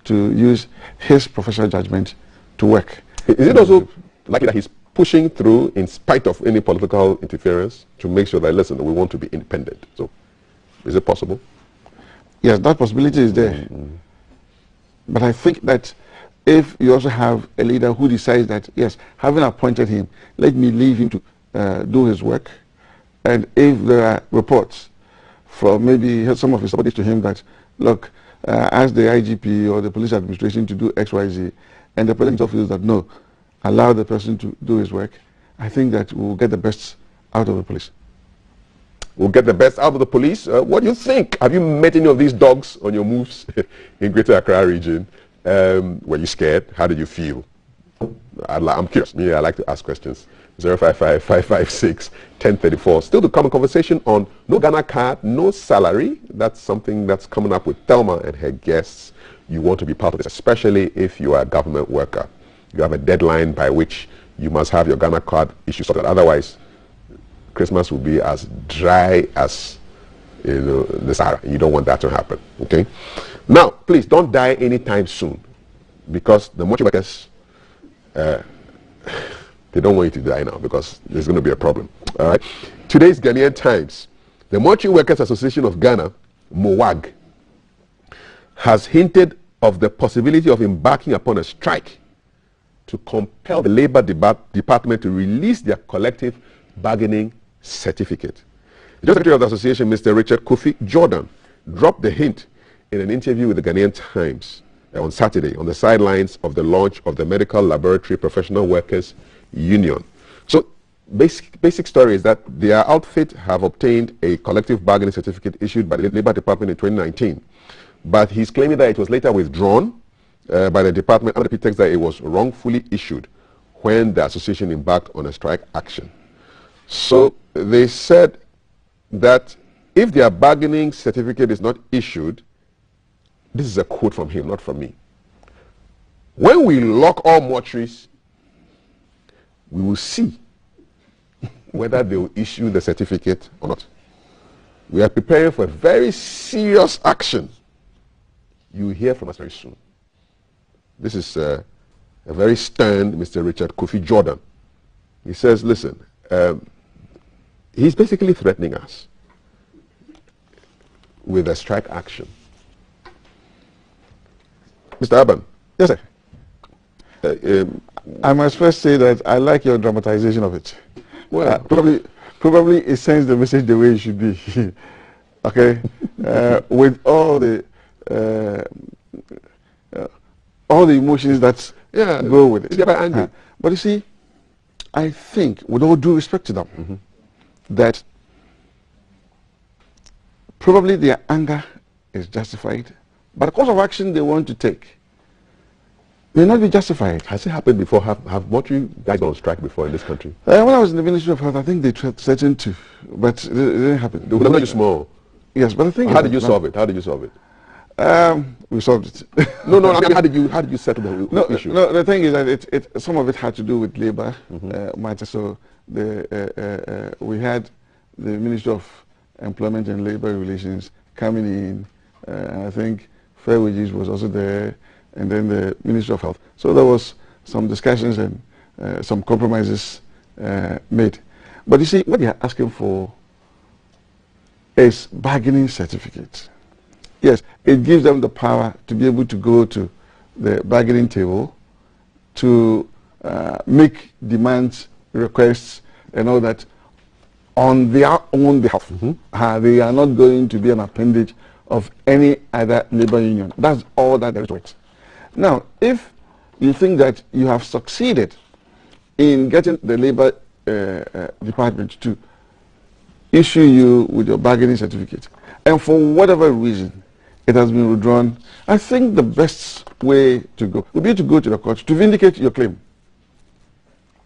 to use his professional judgment to work. Is it also likely that he's pushing through in spite of any political interference to make sure that, listen, we want to be independent? So is it possible? Yes, that possibility is there. But I think that if you also have a leader who decides that, yes, having appointed him, let me leave him to do his work, and if there are reports from maybe some of his subordinates to him that, look, ask the IGP or the police administration to do X, Y, Z, and the president feels that no, allow the person to do his work, I think that we'll get the best out of the police. We'll get the best out of the police. What do you think? Have you met any of these dogs on your moves in Greater Accra region? Were you scared? How did you feel? I'm curious. I like to ask questions. 055-556-1034. Still to come, a conversation on no Ghana card, no salary. That's something that's coming up with Thelma and her guests. You want to be part of this, especially if you are a government worker. You have a deadline by which you must have your Ghana card issued. Otherwise, Christmas will be as dry as the Sahara. You don't want that to happen. Okay. Now, please don't die anytime soon, because the mortuary workers, they don't want you to die now because there's going to be a problem. All right. Today's Ghanaian Times. The Mortuary Workers Association of Ghana, MOWAG, has hinted of the possibility of embarking upon a strike to compel the Labour Department to release their collective bargaining certificate. The Secretary of the Association, Mr. Richard Kofi Jordan, dropped the hint in an interview with the Ghanaian Times on Saturday on the sidelines of the launch of the Medical Laboratory Professional Workers Union. So basic story is that their outfit have obtained a collective bargaining certificate issued by the Labour Department in 2019. But he's claiming that it was later withdrawn by the department under the pretext that it was wrongfully issued when the association embarked on a strike action. So they said that if their bargaining certificate is not issued, this is a quote from him, not from me. When we lock all mortuaries, we will see whether they will issue the certificate or not. We are preparing for a very serious action. You will hear from us very soon. This is a very stern Mr. Richard Kofi Jordan. He says, listen, he's basically threatening us with a strike action. Mr. Aban. Yes, sir. I must first say that I like your dramatization of it. Well, probably it sends the message the way it should be. Okay, with all the emotions that go with it. Angry. But you see, I think, with all due respect to them, that probably their anger is justified, but the course of action they want to take may not be justified. Has it happened before? Have mortuary guys gone on strike before in this country? When I was in the Ministry of Health, I think they threatened to, but it didn't happen. They would have small. Yes, but the thing how did you solve it? How did you solve it? We solved it. No, I mean, how did you settle the issue? No, the thing is that some of it had to do with labor matters. So we had the Ministry of Employment and Labor Relations coming in. I think Fair Wages was also there, and then the Ministry of Health. So there was some discussions and some compromises made. But you see, what they are asking for is bargaining certificates. Yes, it gives them the power to be able to go to the bargaining table to make demands, requests, and all that on their own behalf. They are not going to be an appendage of any other labor union. That's all that there is to it. Now, if you think that you have succeeded in getting the labor department to issue you with your bargaining certificate, and for whatever reason it has been withdrawn, I think the best way to go would be to go to the court to vindicate your claim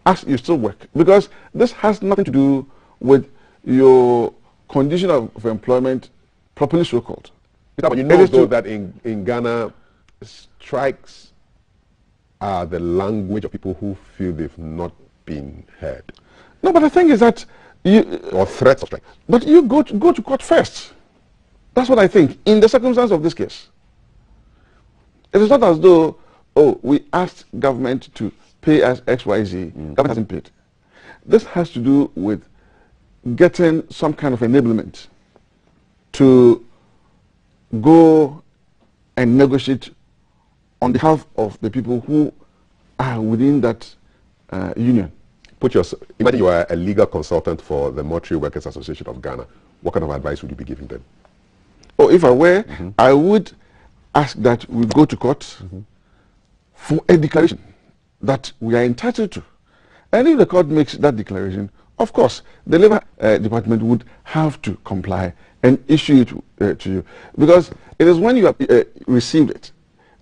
as you still work, because this has nothing to do with your condition of employment, properly so called. You know though that in Ghana, strikes are the language of people who feel they've not been heard. No, but the thing is that or threats of strike. But you go to court first. That's what I think. In the circumstance of this case, it is not as though, we asked government to pay us XYZ, government hasn't paid. This has to do with getting some kind of enablement to go and negotiate on behalf of the people who are within that union. Imagine you are a legal consultant for the Mortuary Workers Association of Ghana. What kind of advice would you be giving them? If I were, I would ask that we go to court for a declaration that we are entitled to. And if the court makes that declaration, of course, the Labour Department would have to comply and issue it to you. Because it is when you have received it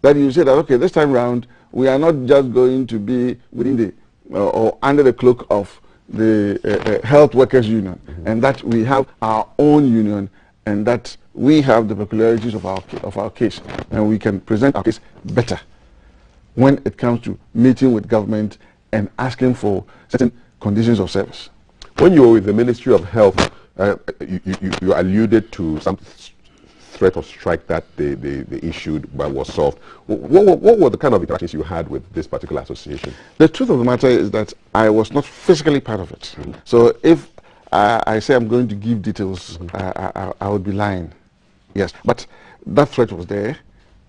that you say that, okay, this time round, we are not just going to be within the, or under the cloak of the health workers union, and that we have our own union, and that we have the peculiarities of our case, and we can present our case better when it comes to meeting with government and asking for certain conditions of service. When you were with the Ministry of Health, you alluded to some threat of strike that they issued but was solved. What were the kind of interactions you had with this particular association? The truth of the matter is that I was not physically part of it. So if I say I'm going to give details, I would be lying. Yes, but that threat was there,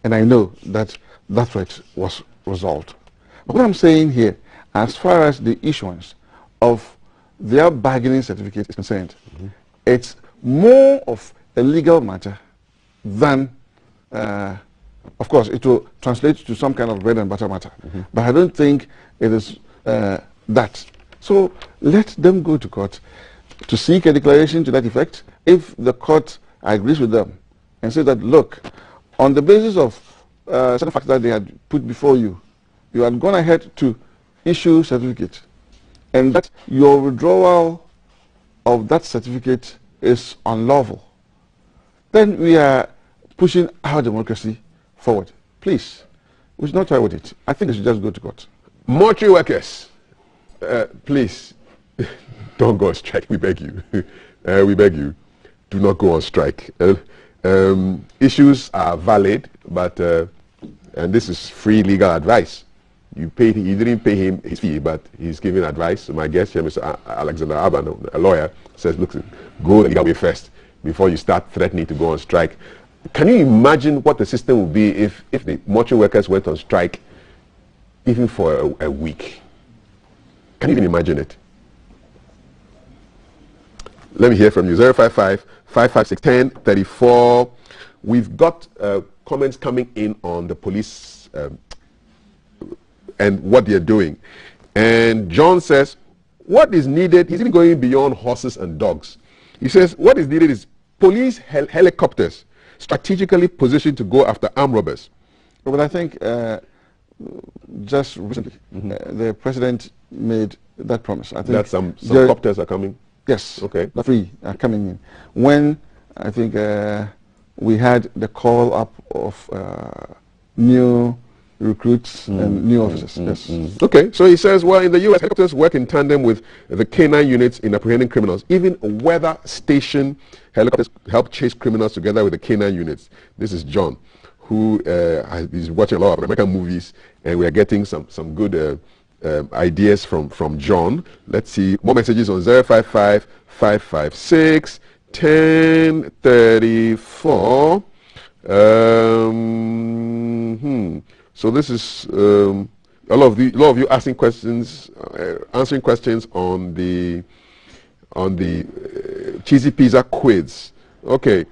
and I know that that threat was resolved. But what I'm saying here, as far as the issuance of their bargaining certificate is concerned, it's more of a legal matter than, of course, it will translate to some kind of bread and butter matter. But I don't think it is that. So let them go to court to seek a declaration to that effect. If the court agrees with them and says that, look, on the basis of certain facts that they had put before you, you had gone ahead to issue certificate, and that your withdrawal of that certificate is unlawful, then we are pushing our democracy forward. Please, we should not try with it. I think we should just go to court. Mortuary workers, please, don't go on strike. We beg you. We beg you, do not go on strike. Issues are valid, but and this is free legal advice. You didn't pay him his fee, but he's giving advice. So my guest here, Mr. Alexander Aban, a lawyer, says, look, go the legal way first before you start threatening to go on strike. Can you imagine what the system would be if the mortuary workers went on strike even for a week? Can you even imagine it? Let me hear from you. 055-556-1034. We've got comments coming in on the police and what they're doing. And John says, what is needed, he's even going beyond horses and dogs. He says, what is needed is police helicopters strategically positioned to go after armed robbers. But I think just recently, the president made that promise. I think that some copters are coming? Yes. Okay. 3 are coming in. When I think we had the call up of new recruits and new officers. Yes. Okay, so he says, well, in the U.S., helicopters work in tandem with the K9 units in apprehending criminals. Even weather station helicopters help chase criminals together with the K9 units. This is John, who is watching a lot of American movies, and we are getting some good ideas from John. Let's see, more messages on 055-556-1034. So this is a lot of you asking questions, answering questions on the cheesy pizza quiz. Okay.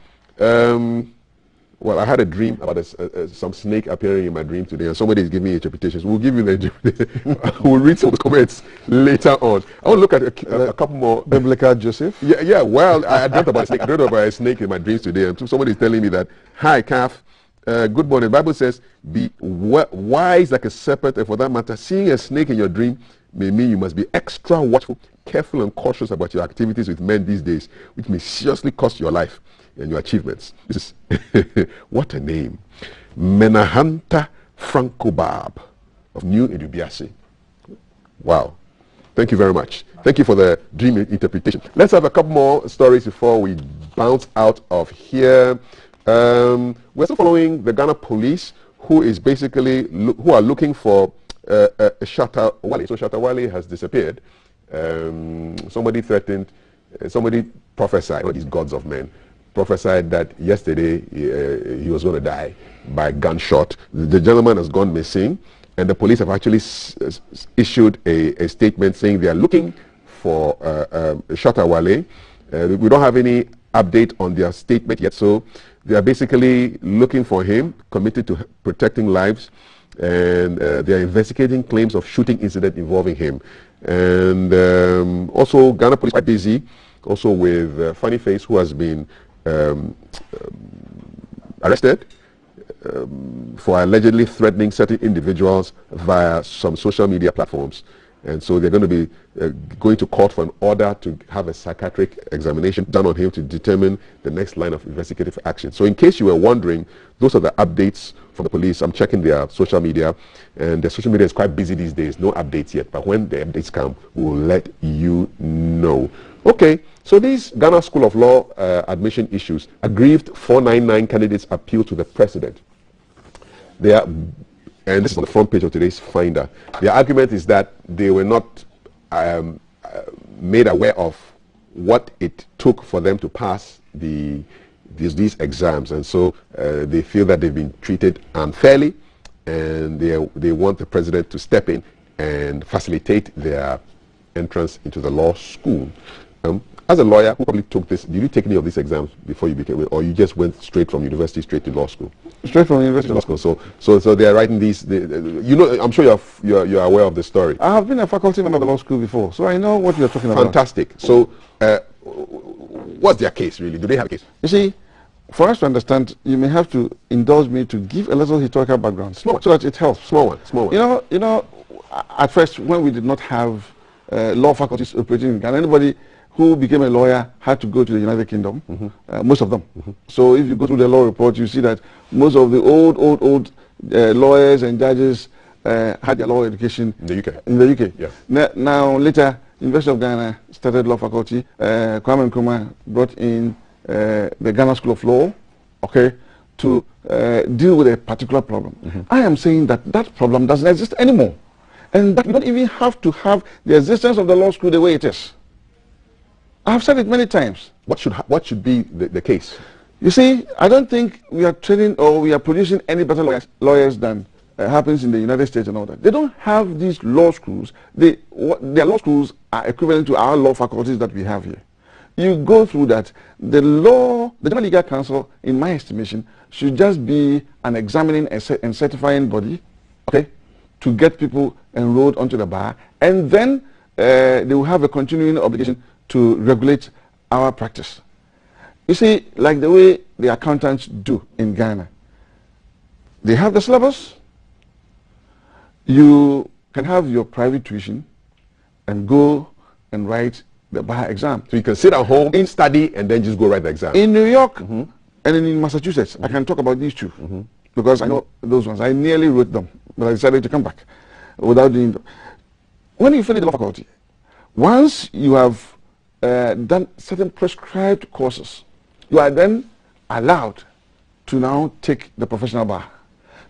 Well, I had a dream about some snake appearing in my dream today, and somebody is giving me interpretations. We'll give you the we'll read some of the comments later on. I want to look at a couple more. Biblical Joseph? Yeah. Well, I dreamt about a snake. I dreamt about a snake in my dreams today, and somebody is telling me that, hi, calf. Good morning. The Bible says, be wise like a serpent, and for that matter, seeing a snake in your dream may mean you must be extra watchful, careful, and cautious about your activities with men these days, which may seriously cost your life and your achievements. This is, what a name. Menahanta Franco Barb of New Idubiasi. Wow. Thank you very much. Thank you for the dream interpretation. Let's have a couple more stories before we bounce out of here. We're still following the Ghana police, who is basically who are looking for Shatta Wale. So Shatta Wale has disappeared. Somebody threatened, somebody prophesied, these gods of men, prophesied that yesterday he was going to die by gunshot. The gentleman has gone missing, and the police have actually issued a statement saying they are looking for Shatta Wale. We don't have any update on their statement yet, so they are basically looking for him, committed to protecting lives, and they are investigating claims of shooting incident involving him. And also Ghana police quite busy also with Funny Face, who has been arrested for allegedly threatening certain individuals via some social media platforms. And so they're going to be going to court for an order to have a psychiatric examination done on him to determine the next line of investigative action. So in case you were wondering, those are the updates from the police. I'm checking their social media, and their social media is quite busy these days. No updates yet, but when the updates come, we'll let you know. Okay, so these Ghana School of Law admission issues, aggrieved 499 candidates appeal to the president. They are, and this is on the front page of today's Finder. The argument is that they were not made aware of what it took for them to pass these exams, and so they feel that they've been treated unfairly, and they want the president to step in and facilitate their entrance into the law school. As a lawyer who probably took this, did you take any of these exams before you became, or you just went straight from university straight to law school? Straight from university law school. So they are writing these. You know, I'm sure you're aware of the story. I have been a faculty member of the law school before, so I know what you're talking about. Fantastic. So, what's their case really? Do they have a case? You see, for us to understand, you may have to indulge me to give a little historical background, so that it helps. Small one. You know, at first when we did not have law faculties operating in Ghana, anybody who became a lawyer had to go to the United Kingdom, most of them. So if you go through the law report, you see that most of the old lawyers and judges had their law education in the UK. In the UK. Yeah. Now later, University of Ghana started law faculty. Kwame Nkrumah brought in the Ghana School of Law, okay, to deal with a particular problem. I am saying that that problem doesn't exist anymore, and that we don't even have to have the existence of the law school the way it is. I've said it many times. What should be the case? You see, I don't think we are training or we are producing any better lawyers than happens in the United States and all that. They don't have these law schools. Their law schools are equivalent to our law faculties that we have here. You go through that. The General Legal Council, in my estimation, should just be an examining and certifying body, okay, to get people enrolled onto the bar, and then they will have a continuing obligation to regulate our practice. You see, like the way the accountants do in Ghana, they have the syllabus. You can have your private tuition and go and write the bar exam. So you can sit at home, study, and then just go write the exam. In New York and in Massachusetts, I can talk about these two because I know those ones. I nearly wrote them, but I decided to come back without doing them. When you finish the law faculty, once you have done certain prescribed courses, you are then allowed to now take the professional bar.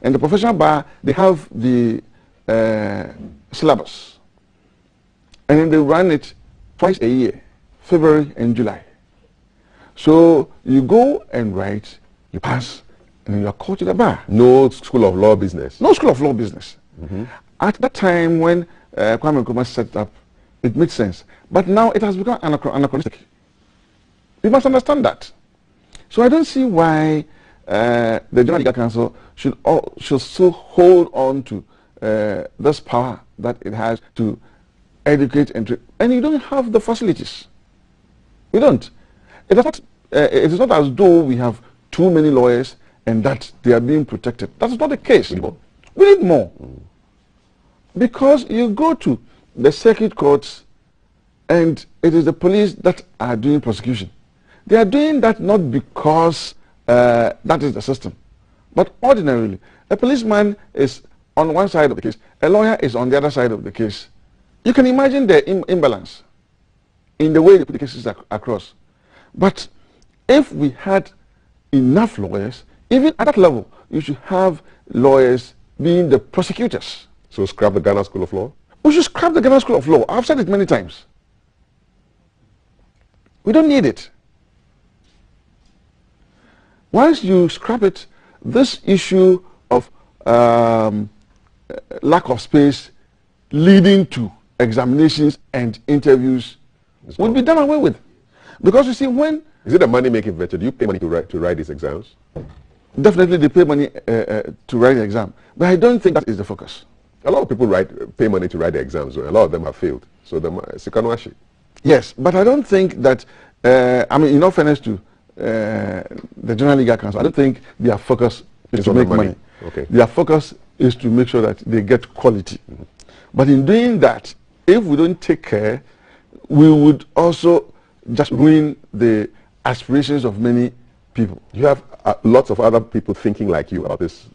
And the professional bar, they have the syllabus. And then they run it twice a year, February and July. So you go and write, you pass, and then you are called to the bar. No school of law business. No school of law business. At that time when Kwame Nkrumah set it up, it made sense. But now it has become anachronistic. We must understand that. So I don't see why the General Legal Council should still hold on to this power that it has to educate and train. And you don't have the facilities. We don't. It is not as though we have too many lawyers and that they are being protected. That's not the case. We need more. Because you go to the circuit courts and it is the police that are doing prosecution. They are doing that not because that is the system, but ordinarily. A policeman is on one side of the case, a lawyer is on the other side of the case. You can imagine the imbalance in the way they put the cases across. But if we had enough lawyers, even at that level, you should have lawyers being the prosecutors. So scrap the Ghana School of Law? We should scrap the Ghana School of Law. I've said it many times. We don't need it. Once you scrap it, this issue of lack of space leading to examinations and interviews will be done away with. Because you see, when... Is it a money-making venture? Do you pay money to write these exams? Definitely they pay money to write the exam. But I don't think that is the focus. A lot of people pay money to write the exams. A lot of them have failed. So the yes, but I don't think that, I mean, in all fairness to the General Legal Council, I don't think their focus is to make money. Okay. Their focus is to make sure that they get quality. But in doing that, if we don't take care, we would also just ruin the aspirations of many people. You have lots of other people thinking like you about this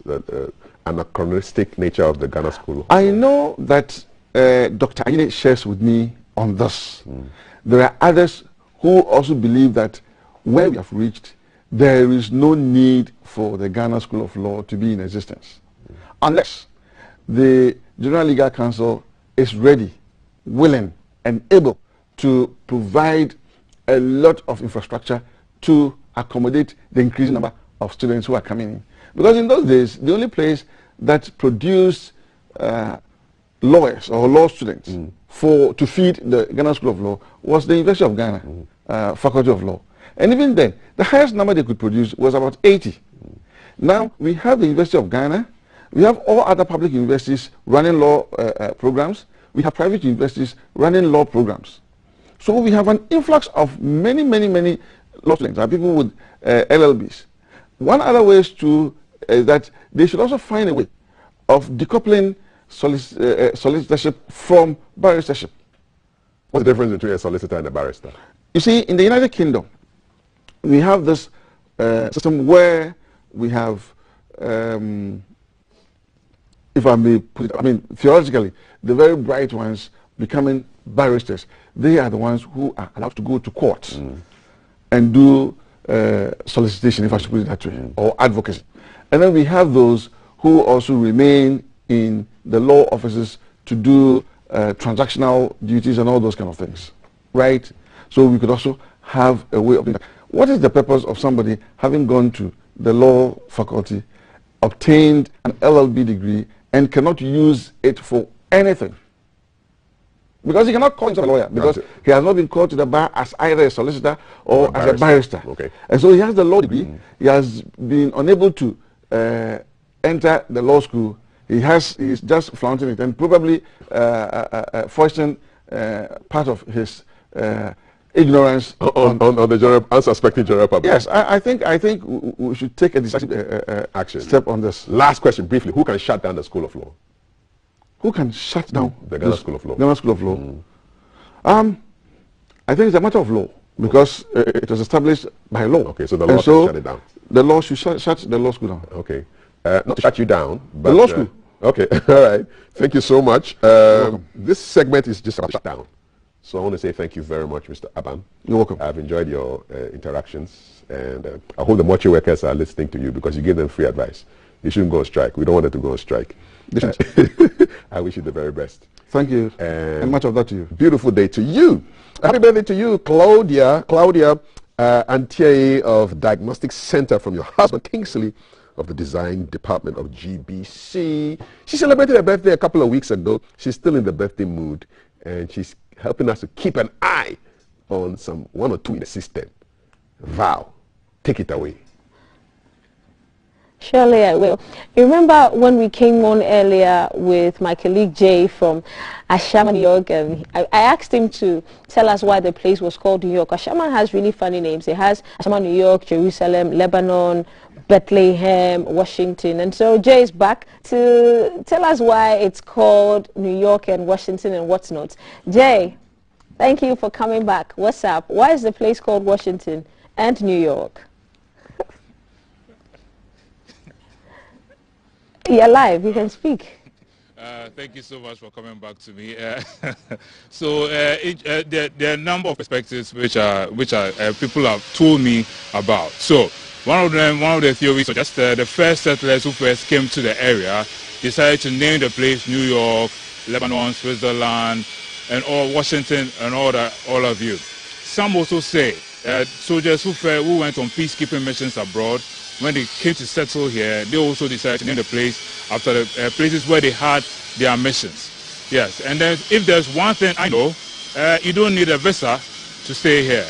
anachronistic nature of the Ghana School. I know that Dr. Ayine shares with me on this. There are others who also believe that where we have reached, there is no need for the Ghana School of Law to be in existence. Unless the General Legal Council is ready, willing, and able to provide a lot of infrastructure to accommodate the increasing number of students who are coming in. Because in those days, the only place that produced lawyers or law students to feed the Ghana School of Law was the University of Ghana Faculty of Law. And even then, the highest number they could produce was about 80. Now, we have the University of Ghana, we have all other public universities running law programs, we have private universities running law programs. So we have an influx of many law students, people with LLBs. One other way is that they should also find a way of decoupling solicitorship from barristership. What's the difference between a solicitor and a barrister? You see, in the United Kingdom, we have this system where we have, if I may put it, I mean, theoretically, the very bright ones becoming barristers. They are the ones who are allowed to go to court and do solicitation, if I should put it that way, or advocacy. And then we have those who also remain in the law offices to do transactional duties and all those kind of things, right? So we could also have a way of doing that. What is the purpose of somebody having gone to the law faculty, obtained an LLB degree, and cannot use it for anything? Because he cannot call himself a lawyer, because he has not been called to the bar as either a solicitor or as a barrister. Okay. And so he has the law degree, he has been unable to enter the law school, he's just flaunting it, and probably foisting part of his ignorance on the general, unsuspecting general public. Yes, I think we should take a decisive action step on this. Last question, briefly: who can shut down the School of Law? Who can shut down the Ghana School of Law? Ghana School of Law. I think it's a matter of law, because it was established by law. Okay, so the law should shut it down. The law should shut the law school down. Okay, not to shut you down, but the law school. Okay, all right. Thank you so much. This segment is just about shut down. So I want to say thank you very much, Mr. Aban. You're welcome. I've enjoyed your interactions, and I hope the mortuary workers are listening to you, because you gave them free advice. They shouldn't go on strike. We don't want them to go on strike. I wish you the very best. Thank you, and much of that to you. Beautiful day to you. Happy birthday to you, Claudia Antier of Diagnostic Center, from your husband, Kingsley, of the Design Department of GBC. She celebrated her birthday a couple of weeks ago. She's still in the birthday mood, and she's helping us to keep an eye on one or two in the system. Val, take it away. Surely I will. You remember when we came on earlier with my colleague Jay from Ashama, New York, and I asked him to tell us why the place was called New York. Ashama has really funny names. It has Ashama, New York, Jerusalem, Lebanon, Bethlehem, Washington. And so Jay is back to tell us why it's called New York and Washington and what's not. Jay, thank you for coming back. What's up? Why is the place called Washington and New York? You're live. You can speak. Thank you so much for coming back to me. So there are a number of perspectives which people have told me about. So one of the theories suggests the first settlers who first came to the area decided to name the place New York, Lebanon, Switzerland, and all Washington, and all of you. Some also say soldiers who went on peacekeeping missions abroad, when they came to settle here, they also decided to name the place after the places where they had their missions. Yes, and then if there's one thing I know, you don't need a visa to stay here.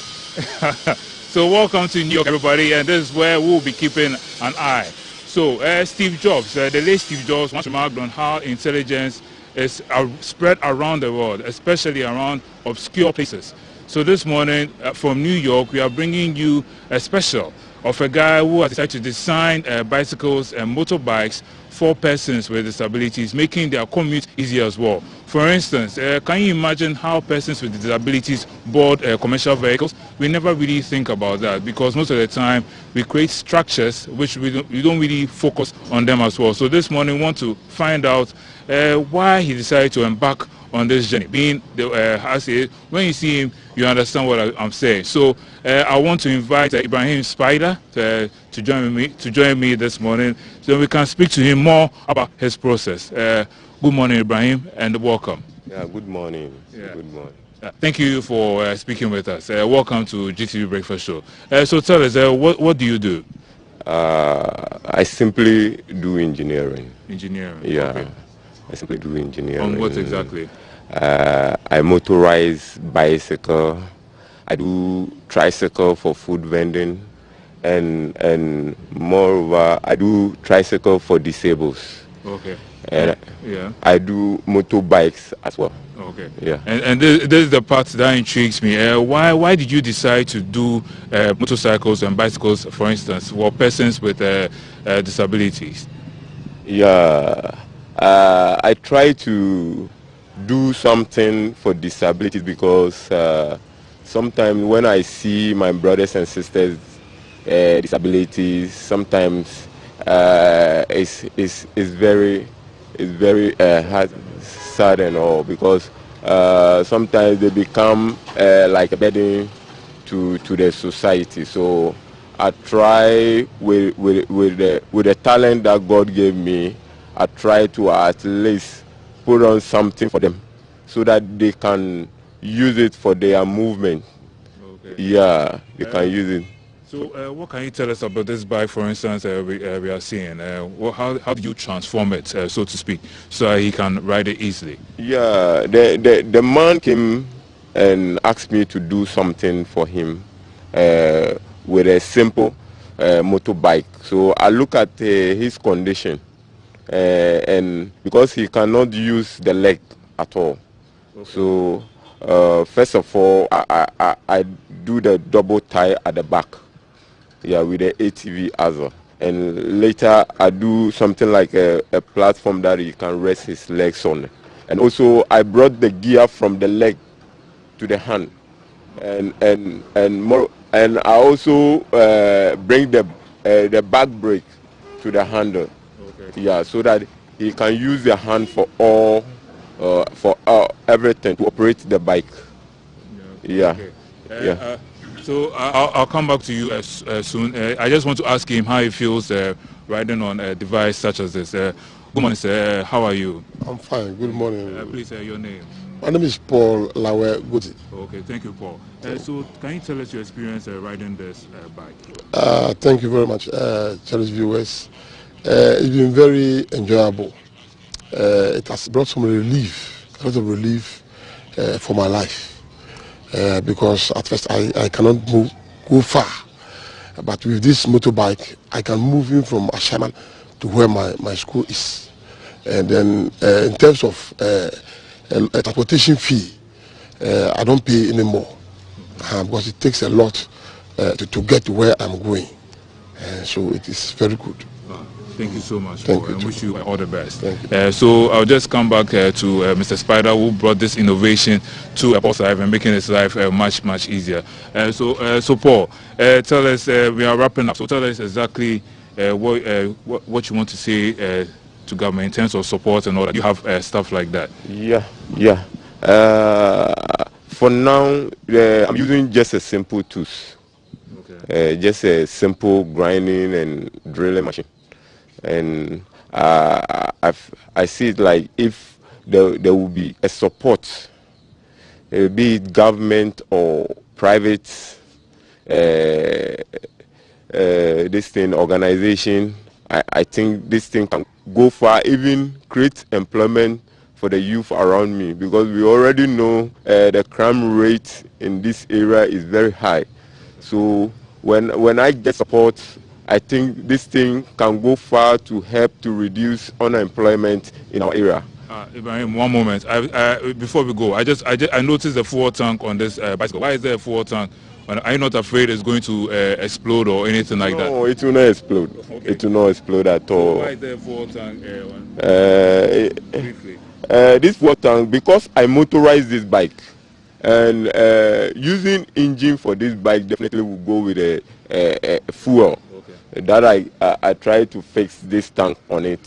So welcome to New York, everybody, and this is where we'll be keeping an eye. So Steve Jobs, the late Steve Jobs, once remarked on how intelligence is spread around the world, especially around obscure places. So this morning from New York, we are bringing you a special of a guy who has decided to design bicycles and motorbikes for persons with disabilities, making their commute easier as well. For instance, can you imagine how persons with disabilities board commercial vehicles? We never really think about that because most of the time we create structures which we don't really focus on them as well. So this morning we want to find out why he decided to embark on this journey. Being when you see him, you understand what I'm saying. So I want to invite Ibrahim Spider to join me this morning, so we can speak to him more about his process. Good morning, Ibrahim, and welcome. Yeah, good morning. Yeah. Good morning. Thank you for speaking with us. Welcome to GTV Breakfast Show. So tell us, what do you do? I simply do engineering. Engineering. Yeah. Okay. I simply do engineering. On what exactly? I motorize bicycle. I do tricycle for food vending, and moreover, I do tricycle for disables. Okay. And yeah. I do motorbikes as well. Okay. Yeah. And this is the part that intrigues me. Why did you decide to do motorcycles and bicycles, for instance, for persons with disabilities? Yeah. I try to do something for disabilities because sometimes when I see my brothers and sisters disabilities, sometimes it's very hard, sad and all, because sometimes they become like a burden to the society. So I try with the talent that God gave me, I try to at least put on something for them so that they can use it for their movement. Okay. Yeah, they can use it. So what can you tell us about this bike, for instance, we are seeing? How do you transform it, so to speak, so he can ride it easily? Yeah, the man came and asked me to do something for him with a simple motorbike. So I look at his condition, and because he cannot use the leg at all. Okay. So first of all, I do the double tie at the back. Yeah, with the ATV Azure. And later I do something like a platform that he can rest his legs on. And also I brought the gear from the leg to the hand. And I also bring the back brake to the handle. Okay. Yeah, so that he can use the hand for everything to operate the bike. Yeah. Okay. Yeah. So I'll come back to you soon. I just want to ask him how he feels riding on a device such as this. Good morning, sir. How are you? I'm fine. Good morning. Please, your name. My name is Paul Lawe Gudi. Okay, thank you, Paul. So can you tell us your experience riding this bike? Thank you very much, cherished viewers. It's been very enjoyable. It has brought some relief, a lot of relief for my life. Because at first I cannot go far, but with this motorbike I can move in from Ashaman to where my school is. And then in terms of a transportation fee, I don't pay anymore because it takes a lot to get to where I'm going. So it is very good. Thank you so much. Thank you. I wish you all the best. Thank you. So I'll just come back to Mr. Spider, who brought this innovation to Paul's life and making his life much easier. So Paul, tell us, we are wrapping up. So tell us exactly what you want to say to government in terms of support and all that. You have stuff like that. Yeah. For now, I'm using just a simple tools. Okay. Just a simple grinding and drilling machine. And I see it like if there will be a support, be it government or private, this thing organization, I think this thing can go far, even create employment for the youth around me, because we already know the crime rate in this area is very high. So when I get support, I think this thing can go far to help to reduce unemployment in our area. Ibrahim, one moment. Before we go, I noticed the fuel tank on this bicycle. Why is there a fuel tank And are you not afraid it's going to explode or anything like that? No, it will not explode. Okay. It will not explode at all. So why is there fuel tank briefly? This fuel tank, because I motorized this bike, and using engine for this bike definitely will go with a fuel. Okay. That I try to fix this tank on it,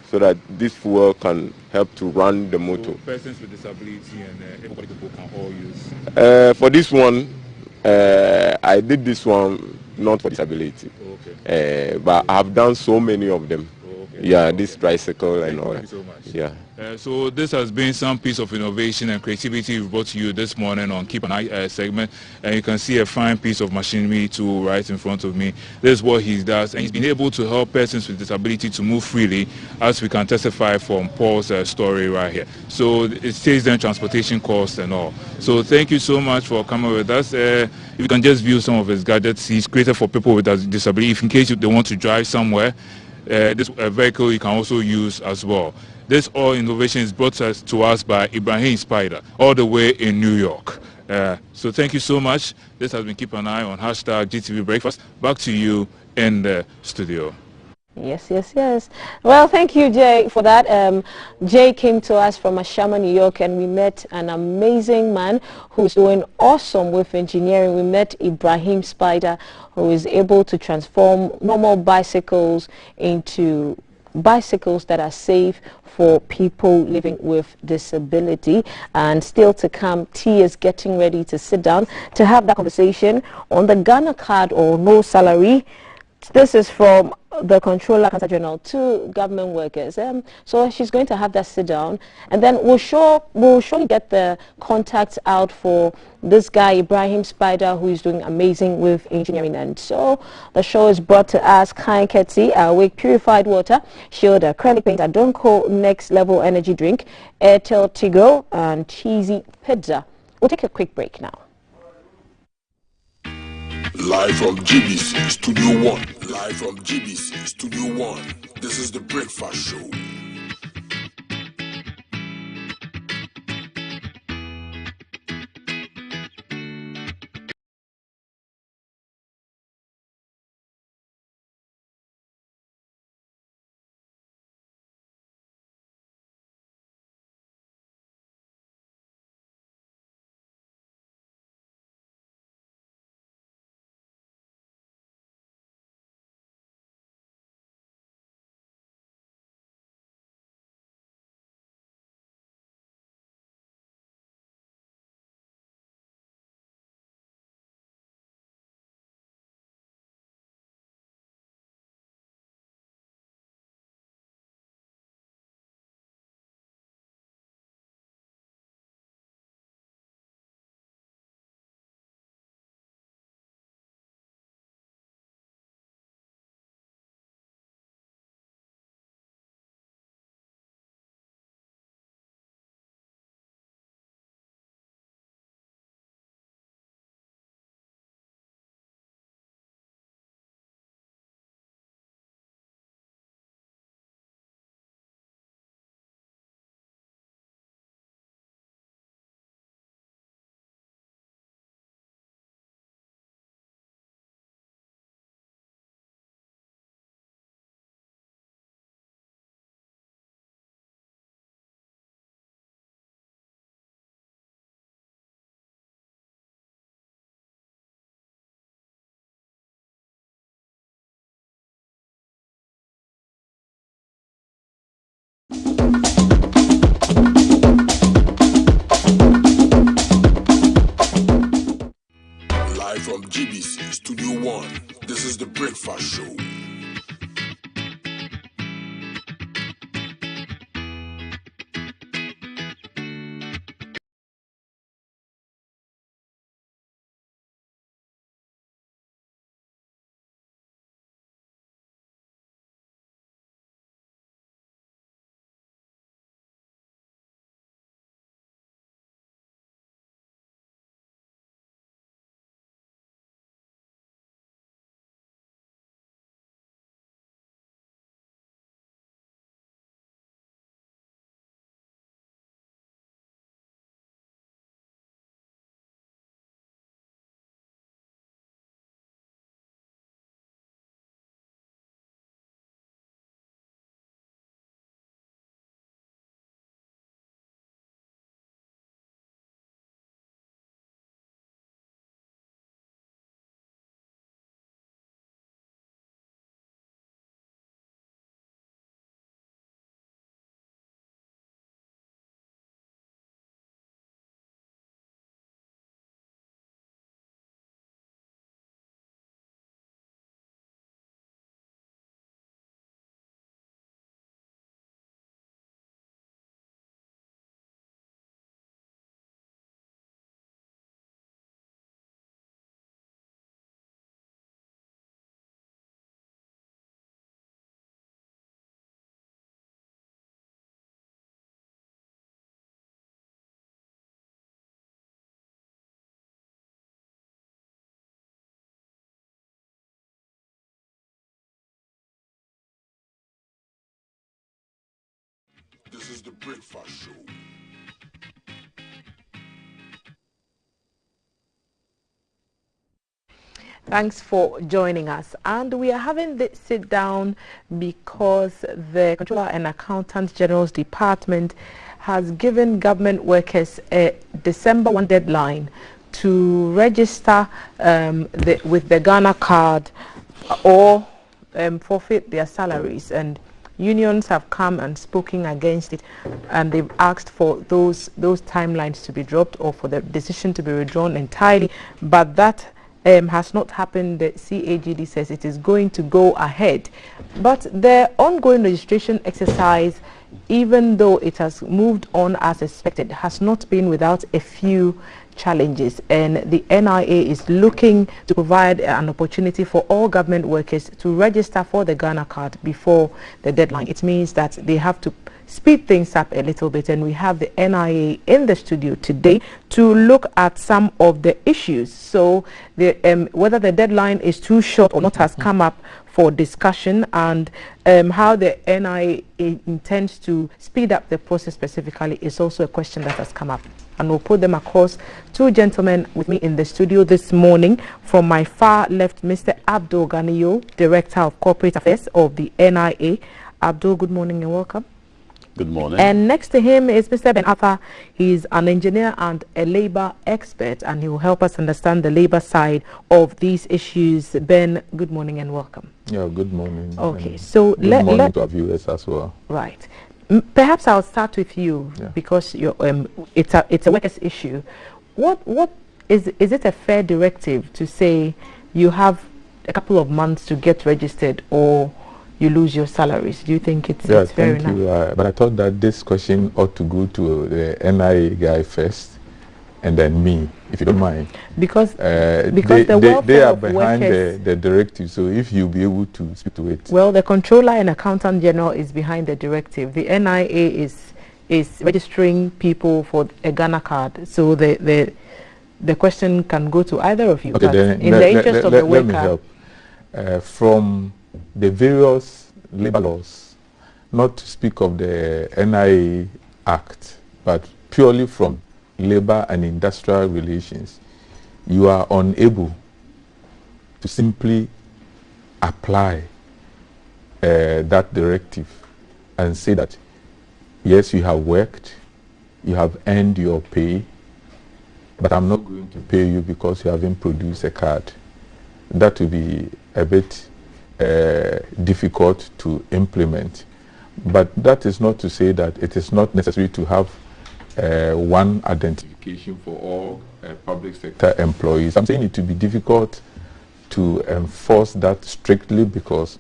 so that this fuel can help to run the motor. So persons with disability and everybody people can all use. For this one, I did this one not for disability, okay. But I've done so many of them. Okay. Yeah, this tricycle and all that. Thank you so much. Yeah. So this has been some piece of innovation and creativity we brought to you this morning on Keep an Eye segment, and you can see a fine piece of machinery tool right in front of me. This is what he does, and he's been able to help persons with disability to move freely, as we can testify from Paul's story right here. So it saves them transportation costs and all. So thank you so much for coming with us. You can just view some of his gadgets. He's created for people with disability, if in case they want to drive somewhere. This vehicle you can also use as well. This all innovation is brought to us by Ibrahim Spider, all the way in New York. So thank you so much. This has been Keep an Eye on #GTV Breakfast. Back to you in the studio. Yes, yes, yes. Well, thank you, Jay, for that. Jay came to us from Ashama, New York, and we met an amazing man who's doing awesome with engineering. We met Ibrahim Spider, who is able to transform normal bicycles into bicycles that are safe for people living with disability. And still to come, T is getting ready to sit down to have that conversation on the Ghana card or no salary. This is from the Controller Accountant General to government workers. So she's going to have that sit down, and then we'll surely get the contacts out for this guy Ibrahim Spider, who is doing amazing with engineering. And so the show is brought to us Kind Ketsi, Awake Purified Water, Shield Acrylic Paint, Adonko Next Level Energy Drink, Airtel Tigo, and Cheesy Pizza. We'll take a quick break now. Live from GBC Studio 1. Live from GBC Studio 1. This is the Breakfast Show. Live from GBC Studio 1. This is the Breakfast Show. This is the Breakfast Show. Thanks for joining us. And we are having this sit down because the Controller and Accountant General's Department has given government workers a December 1 deadline to register with the Ghana card or forfeit their salaries. And unions have come and spoken against it, and they've asked for those timelines to be dropped or for the decision to be withdrawn entirely. But that has not happened. The CAGD says it is going to go ahead. But the ongoing registration exercise, even though it has moved on as expected, has not been without a few challenges, and the NIA is looking to provide an opportunity for all government workers to register for the Ghana card before the deadline. It means that they have to speed things up a little bit, and we have the NIA in the studio today to look at some of the issues. So whether the deadline is too short or not has come up for discussion, and how the NIA intends to speed up the process specifically is also a question that has come up. And we'll put them across. Two gentlemen with me in the studio this morning. From my far left, Mr. Abdul Ganiyo, Director of Corporate Affairs of the NIA. Abdul, good morning and welcome. Good morning. And next to him is Mr. Ben Arthur. He's an engineer and a labor expert, and he will help us understand the labor side of these issues. Ben, good morning and welcome. Yeah, good morning. Okay, so good morning to our viewers as well. Right. Perhaps I'll start with you, because you're, it's a workers' issue. What is it a fair directive to say you have a couple of months to get registered or you lose your salaries? Do you think it's fair enough? Thank you. But I thought that this question ought to go to the NIA guy first, and then me, if you don't mind. Because they are behind the directive, so if you'll be able to speak to it. Well, the Controller and Accountant General is behind the directive. The NIA is registering people for a Ghana card, so the question can go to either of you. Okay, then in the interest of the worker. Let me help. From the various labor laws, not to speak of the NIA Act, but purely from labor and industrial relations, you are unable to simply apply that directive and say that, yes, you have worked, you have earned your pay, but I'm not going to pay you because you haven't produced a card. That will be a bit difficult to implement. But that is not to say that it is not necessary to have one identification for all public sector employees. I'm saying it will be difficult to enforce that strictly because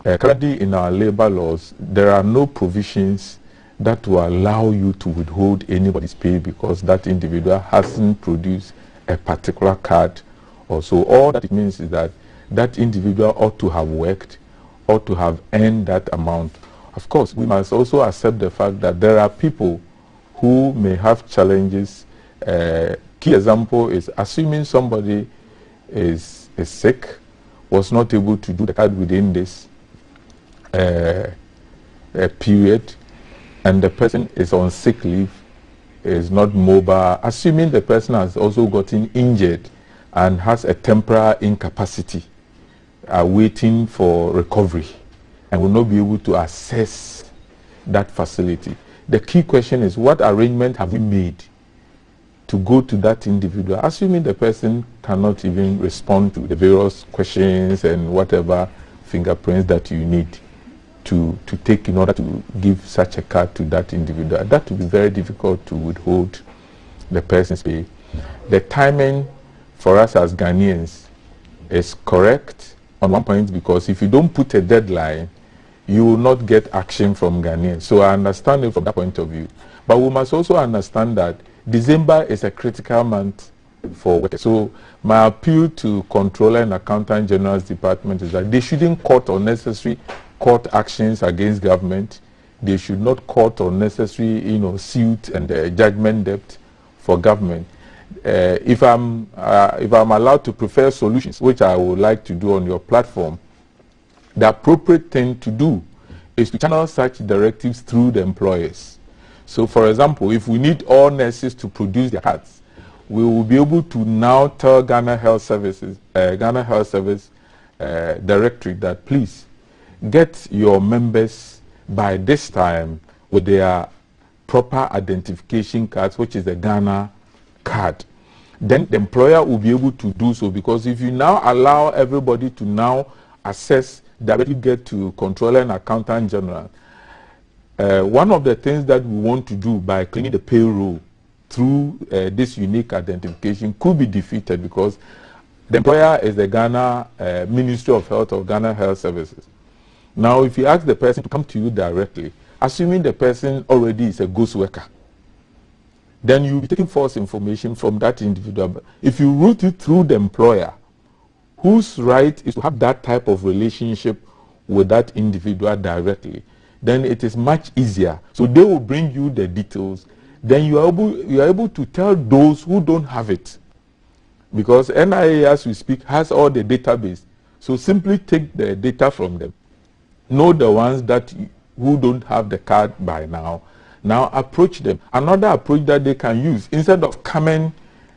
currently in our labor laws, there are no provisions that will allow you to withhold anybody's pay because that individual hasn't produced a particular card or so. All that it means is that that individual ought to have worked, ought to have earned that amount. Of course, we must also accept the fact that there are people who may have challenges. Key example is assuming somebody is sick, was not able to do the card within this period, and the person is on sick leave, is not mobile, assuming the person has also gotten injured and has a temporary incapacity, waiting for recovery, and will not be able to access that facility. The key question is, what arrangement have we made to go to that individual, assuming the person cannot even respond to the various questions and whatever fingerprints that you need to take in order to give such a card to that individual. That will be very difficult to withhold the person's pay. The timing for us as Ghanaians is correct on one point, because if you don't put a deadline, you will not get action from Ghanaians. So I understand it from that point of view. But we must also understand that December is a critical month for workers. So my appeal to Controller and Accountant General's Department is that they shouldn't court unnecessary court actions against government. They should not court unnecessary, suit and judgment debt for government. If I'm allowed to prefer solutions, which I would like to do on your platform, the appropriate thing to do is to channel such directives through the employers. So, for example, if we need all nurses to produce their cards, we will be able to now tell Ghana Health Services, Directorate that please get your members by this time with their proper identification cards, which is the Ghana card. Then the employer will be able to do so, because if you now allow everybody to now access, directly get to Controller and Accountant General, one of the things that we want to do by cleaning the payroll through this unique identification could be defeated, because the employer is the Ghana Ministry of Health or Ghana Health Services. Now, if you ask the person to come to you directly, assuming the person already is a ghost worker, then you'll be taking false information from that individual. If you route it through the employer, whose right is to have that type of relationship with that individual directly, then it is much easier. So they will bring you the details. Then you are able to tell those who don't have it. Because NIA, as we speak, has all the database. So simply take the data from them. Know the ones who don't have the card by now. Now approach them. Another approach that they can use, instead of coming,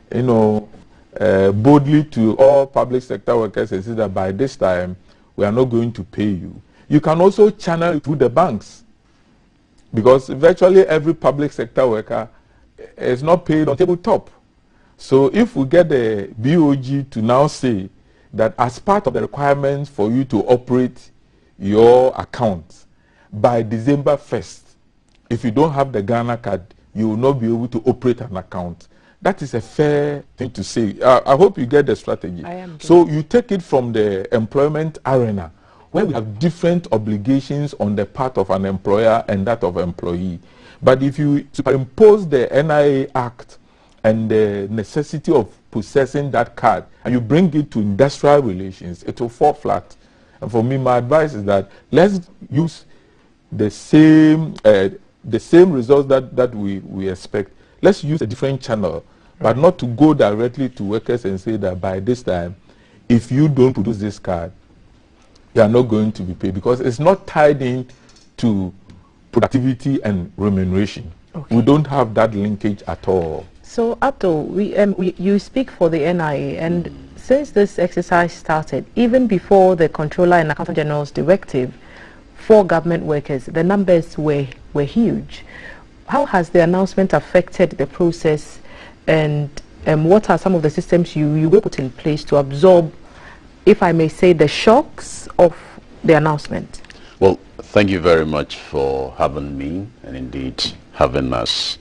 boldly to all public sector workers and say that by this time we are not going to pay you. You can also channel it through the banks, because virtually every public sector worker is not paid on tabletop. So if we get the BOG to now say that as part of the requirements for you to operate your account by December 1st, if you don't have the Ghana card, you will not be able to operate an account. That is a fair thing to say. I hope you get the strategy. So you take it from the employment arena, where we have different obligations on the part of an employer and that of an employee. But if you superimpose the NIA Act and the necessity of possessing that card, and you bring it to industrial relations, it will fall flat. And for me, my advice is that let's use the same results that we expect. Let's use a different channel, but not to go directly to workers and say that by this time, if you don't produce this card, you are not going to be paid, because it's not tied in to productivity and remuneration. Okay. We don't have that linkage at all. So, Abdul, you speak for the NIA, and since this exercise started, even before the Controller and Accountant General's directive for government workers, the numbers were huge. How has the announcement affected the process, and what are some of the systems you will put in place to absorb, if I may say, the shocks of the announcement? Well, thank you very much for having me, and indeed having us.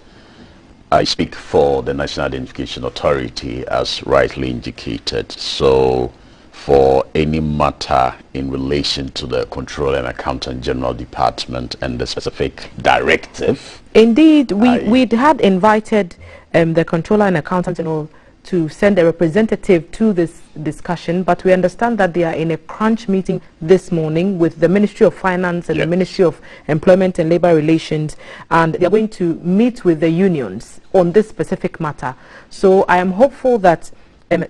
I speak for the National Identification Authority, as rightly indicated. So for any matter in relation to the Controller and Accountant General Department and the specific directive. Indeed, we had invited the Controller and Accountant General to send a representative to this discussion, but we understand that they are in a crunch meeting this morning with the Ministry of Finance and the Ministry of Employment and Labour Relations, and they are going to meet with the unions on this specific matter. So I am hopeful that in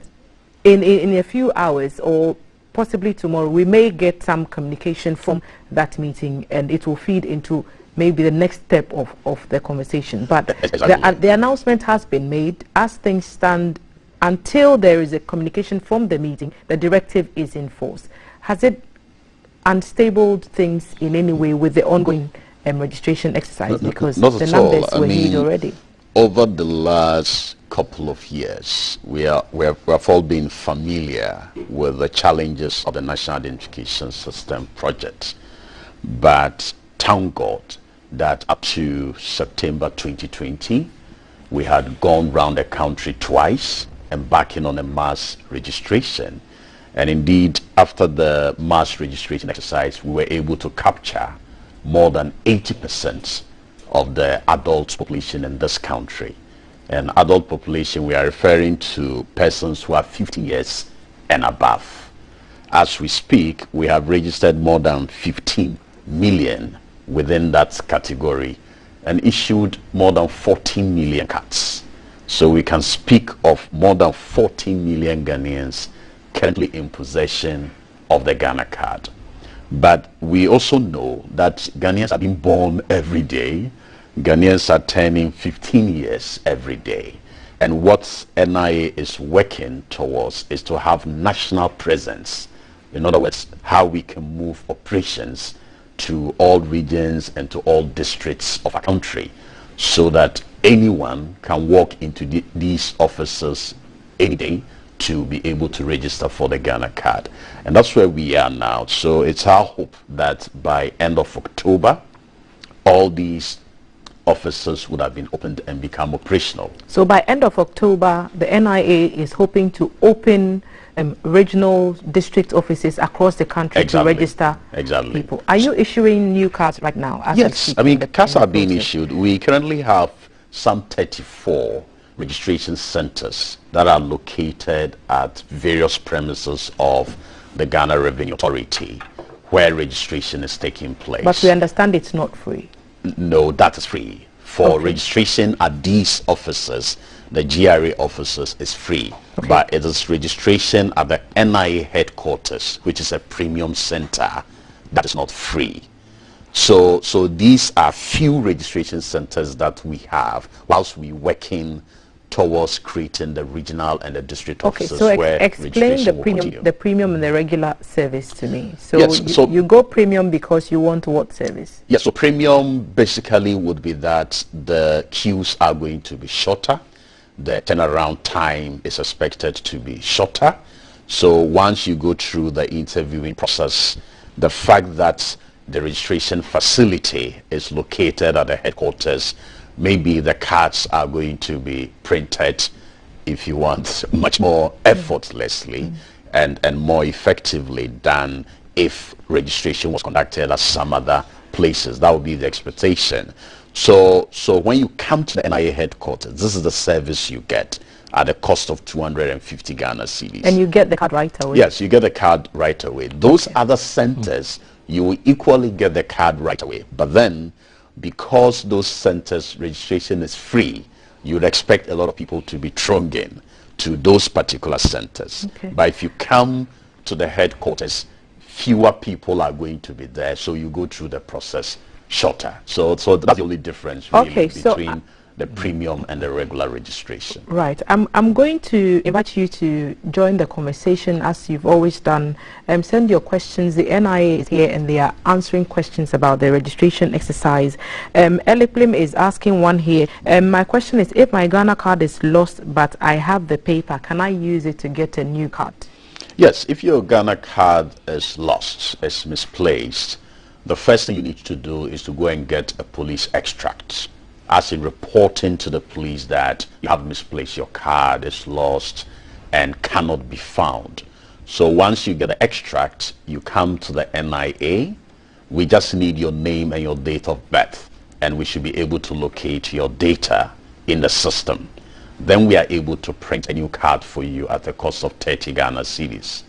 a few hours, or possibly tomorrow, we may get some communication from that meeting, and it will feed into maybe the next step of the conversation. But the announcement has been made. As things stand, until there is a communication from the meeting, the directive is in force. Has it unstabled things in any way with the ongoing registration exercise? Because the numbers were huge already. Over the last couple of years, we have all been familiar with the challenges of the National Identification System project. But thank God that up to September 2020, we had gone round the country twice, embarking on a mass registration. And indeed, after the mass registration exercise, we were able to capture more than 80% of the adult population in this country. And adult population, we are referring to persons who are 50 years and above. As we speak, we have registered more than 15 million within that category and issued more than 14 million cards. So we can speak of more than 14 million Ghanaians currently in possession of the Ghana card. But we also know that Ghanaians are being born every day. Ghanaians are turning 15 years every day. And what NIA is working towards is to have national presence. In other words, how we can move operations to all regions and to all districts of our country so that anyone can walk into these offices any day to be able to register for the Ghana card. And that's where we are now. So it's our hope that by end of October, all these offices would have been opened and become operational. So by end of October, the NIA is hoping to open regional district offices across the country to register people. Are you issuing new cards right now? Yes, I mean, the cards are being issued. We currently have some 34 registration centers that are located at various premises of the Ghana Revenue Authority where registration is taking place. But we understand it's not free. No, that is free. For registration at these offices, the GRA offices is free. But it is registration at the NIA headquarters, which is a premium center, that is not free. So these are few registration centers that we have whilst we working towards creating the regional and the district offices. So where explain the premium and the regular service to me. So, you go premium because you want what service? Yes, so premium basically would be that the queues are going to be shorter. The turnaround time is expected to be shorter. So once you go through the interviewing process, the fact that the registration facility is located at the headquarters, maybe the cards are going to be printed, if you want, much more effortlessly and more effectively than if registration was conducted at some other places. That would be the expectation. So when you come to the NIA headquarters, this is the service you get at the cost of 250 Ghana cedis. And you get the card right away? Yes, you get the card right away. Those other centers, you will equally get the card right away. But then, because those centers registration is free, you would expect a lot of people to be thronging to those particular centers. But if you come to the headquarters, fewer people are going to be there, so you go through the process shorter. So that's the only difference really between the premium and the regular registration. Right. I'm going to invite you to join the conversation as you've always done. Send your questions. The NIA is here and they are answering questions about the registration exercise. Eliplim is asking one here. My question is, if my Ghana card is lost but I have the paper, can I use it to get a new card? Yes, if your Ghana card is lost, is misplaced, the first thing you need to do is to go and get a police extract, as in reporting to the police that you have misplaced your card, is lost and cannot be found. So once you get the extract, you come to the NIA. We just need your name and your date of birth, and we should be able to locate your data in the system. Then we are able to print a new card for you at the cost of 30 Ghana cedis.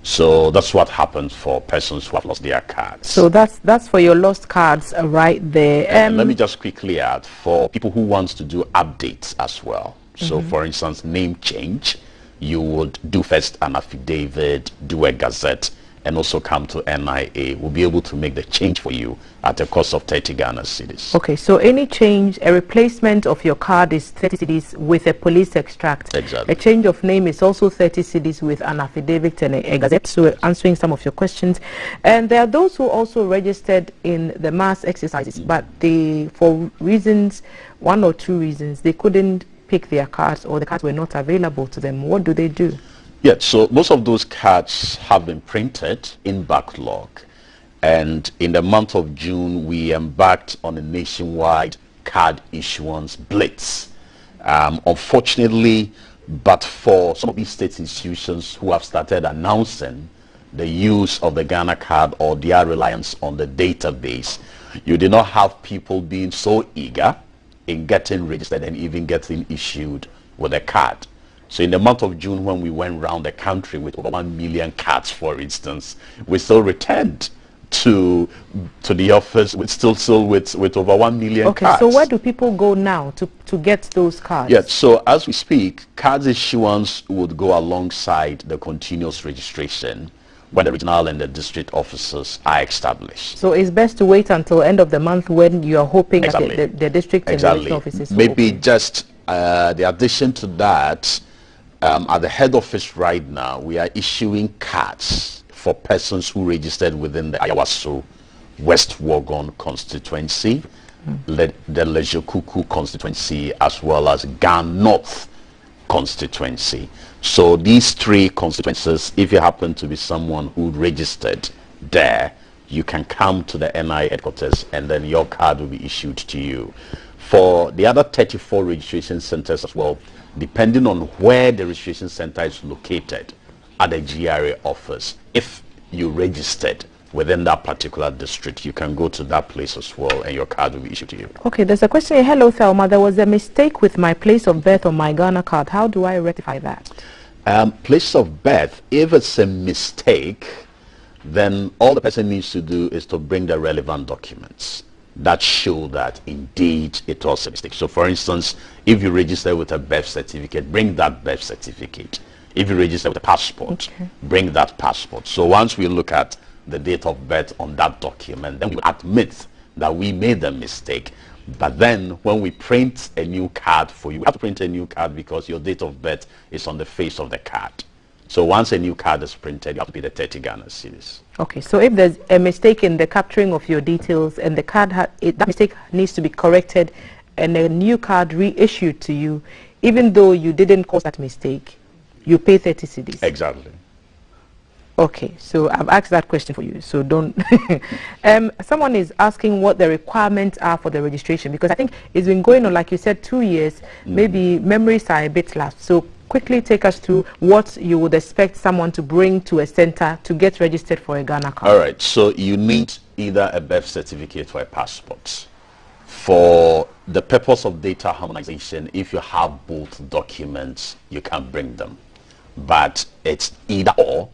So that's what happens for persons who have lost their cards. So that's for your lost cards right there. And let me just quickly add, for people who want to do updates as well. So for instance, name change, you would do first an affidavit, do a gazette, and also come to NIA. We'll be able to make the change for you at a cost of 30 Ghana cedis. Okay, so any change, a replacement of your card is 30 cedis with a police extract. Exactly. A change of name is also 30 cedis with an affidavit and a gazette. So we're answering some of your questions. And there are those who also registered in the mass exercises, but they, for reasons, one or two reasons, they couldn't pick their cards or the cards were not available to them. What do they do? Yeah, so most of those cards have been printed in backlog. And in the month of June, we embarked on a nationwide card issuance blitz. Unfortunately, but for some of these state institutions who have started announcing the use of the Ghana card or their reliance on the database, you did not have people being so eager in getting registered and even getting issued with a card. So in the month of June, when we went around the country with over 1 million cards, for instance, we still returned to the office with with over 1 million cards. Okay, so where do people go now to get those cards? Yes, so as we speak, cards issuance would go alongside the continuous registration. when the regional and the district offices are established. So it's best to wait until end of the month when you are hoping Exactly. that the district and the regional offices will Maybe open. just the addition to that, at the head office right now, we are issuing cards for persons who registered within the Ayawaso West Wogon constituency, the Lejokuku constituency, as well as Gan North constituency. So these three constituencies, if you happen to be someone who registered there, you can come to the NI headquarters and then your card will be issued to you. For the other 34 registration centers as well, depending on where the registration center is located at the GRA office, if you registered within that particular district, you can go to that place as well and your card will be issued to you. Okay, there's a question here. Hello, Thelma. There was a mistake with my place of birth on my Ghana card. How do I rectify that? Place of birth, if it's a mistake, then all the person needs to do is to bring the relevant documents that show that indeed it was a mistake. So for instance, if you register with a birth certificate, bring that birth certificate. If you register with a passport, bring that passport. So once we look at the date of birth on that document, then we admit that we made a mistake. But then when we print a new card for you, we have to print a new card because your date of birth is on the face of the card. So once a new card is printed, you have to pay the 30 Ghana cedis. Okay, so if there's a mistake in the capturing of your details and the card, that mistake needs to be corrected and a new card reissued to you, even though you didn't cause that mistake, you pay 30 cedis. Exactly. Okay, so I've asked that question for you, so don't. Someone is asking what the requirements are for the registration, because I think it's been going on, like you said, 2 years. Maybe memories are a bit lapsed. So quickly take us through what you would expect someone to bring to a center to get registered for a Ghana card. All right, so you need either a birth certificate or a passport. For the purpose of data harmonization, if you have both documents, you can bring them. But it's either or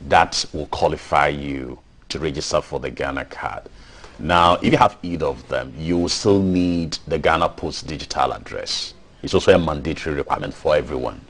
that will qualify you to register for the Ghana card. Now, if you have either of them, you will still need the Ghana Post digital address. It's also a mandatory requirement for everyone.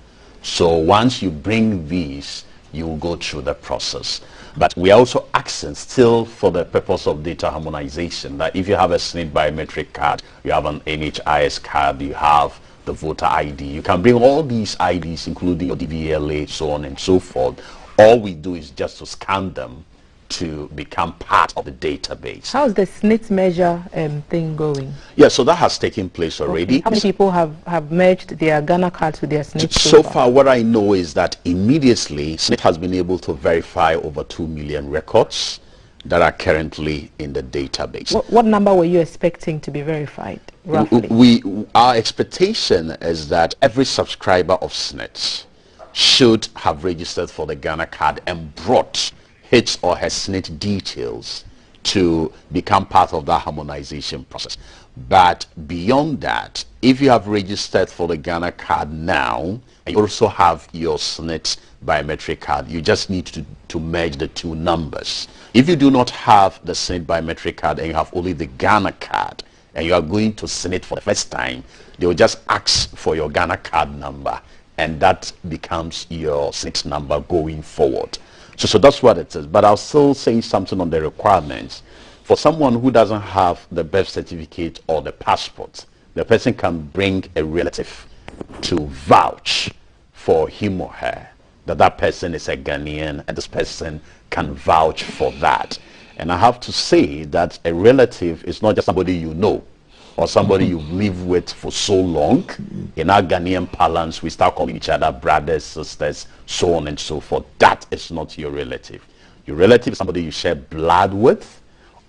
So once you bring these, you will go through the process. But we are also asking still for the purpose of data harmonization that if you have a SNIT biometric card, you have an NHIS card, you have the voter ID, you can bring all these IDs, including your DVLA, so on and so forth. All we do is just to scan them to become part of the database. How's the SNIT measure thing going? Yeah, so that has taken place already. Okay. How many people have merged their Ghana cards with their SNIT so far? What I know is that immediately SNIT has been able to verify over 2 million records that are currently in the database. What number were you expecting to be verified, roughly? Our expectation is that every subscriber of SNIT should have registered for the Ghana card and brought his or her SNIT details to become part of that harmonization process. But beyond that, if you have registered for the Ghana card now, and you also have your SNIT biometric card, you just need to merge the two numbers. If you do not have the SNIT biometric card and you have only the Ghana card, and you are going to SNIT for the first time, they will just ask for your Ghana card number, and that becomes your SNIT number going forward. So that's what it is. But I'll still say something on the requirements. For someone who doesn't have the birth certificate or the passport, the person can bring a relative to vouch for him or her that that person is a Ghanaian, and this person can vouch for that. And I have to say that a relative is not just somebody you know or somebody you've lived with for so long. In our Ghanaian parlance, we start calling each other brothers, sisters, so on and so forth. That is not your relative. Your relative is somebody you share blood with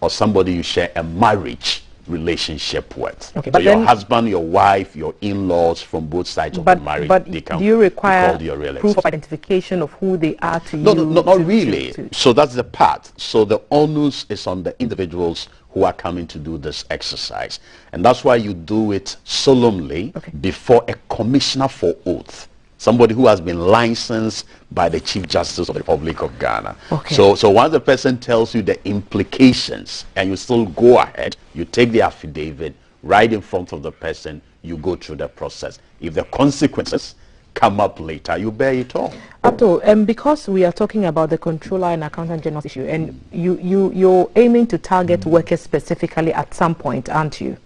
or somebody you share a marriage relationship with. Okay, so but your then, husband, your wife, your in-laws from both sides of the marriage, they can do you require be your relatives. proof of identification of who they are to you? No, not really. So that's the part. So the onus is on the individuals who are coming to do this exercise. And that's why you do it solemnly before a commissioner for oath, somebody who has been licensed by the Chief Justice of the Republic of Ghana. So once the person tells you the implications and you still go ahead, you take the affidavit right in front of the person, you go through the process. If the consequences come up later, you bear it all. Abdul, because we are talking about the Controller and Accountant General's issue, and you're aiming to target workers specifically at some point, aren't you?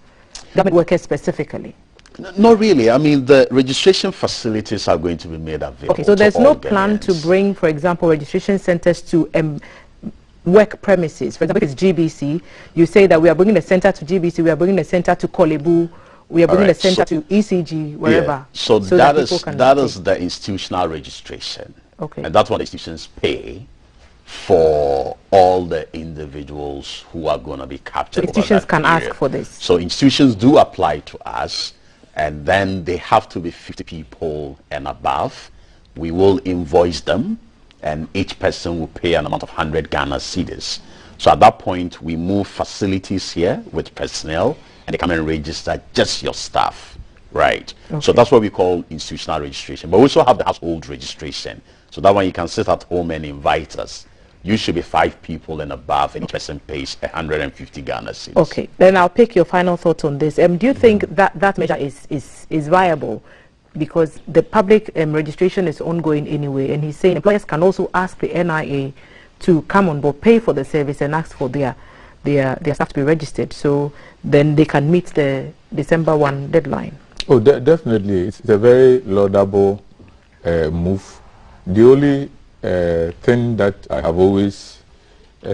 Government workers specifically. Not really. I mean, the registration facilities are going to be made available. Okay, so there's no plan Ghanaians to bring, for example, registration centers to work premises. For example, if it's GBC, you say that we are bringing the center to GBC, we are bringing the center to Kolebu, we are bringing the center to ECG, wherever. Yeah. So that is the institutional registration. Okay. And that's what institutions pay for all the individuals who are going to be captured. So institutions can ask for this. So institutions do apply to us, and then they have to be 50 people and above. We will invoice them, and each person will pay an amount of 100 Ghana cedis. So at that point, we move facilities here with personnel, and they come and register just your staff, right? Okay. So that's what we call institutional registration. But we also have the household registration. So that one you can sit at home and invite us. You should be 5 people and above, and each person pays 150 Ghana cedis. Okay, then I'll pick your final thoughts on this. Do you think that measure is viable? Because the public registration is ongoing anyway, and he's saying employers can also ask the NIA to come on board, pay for the service, and ask for their staff to be registered, so then they can meet the December 1 deadline. Oh, definitely. It's a very laudable move. The only thing that I have always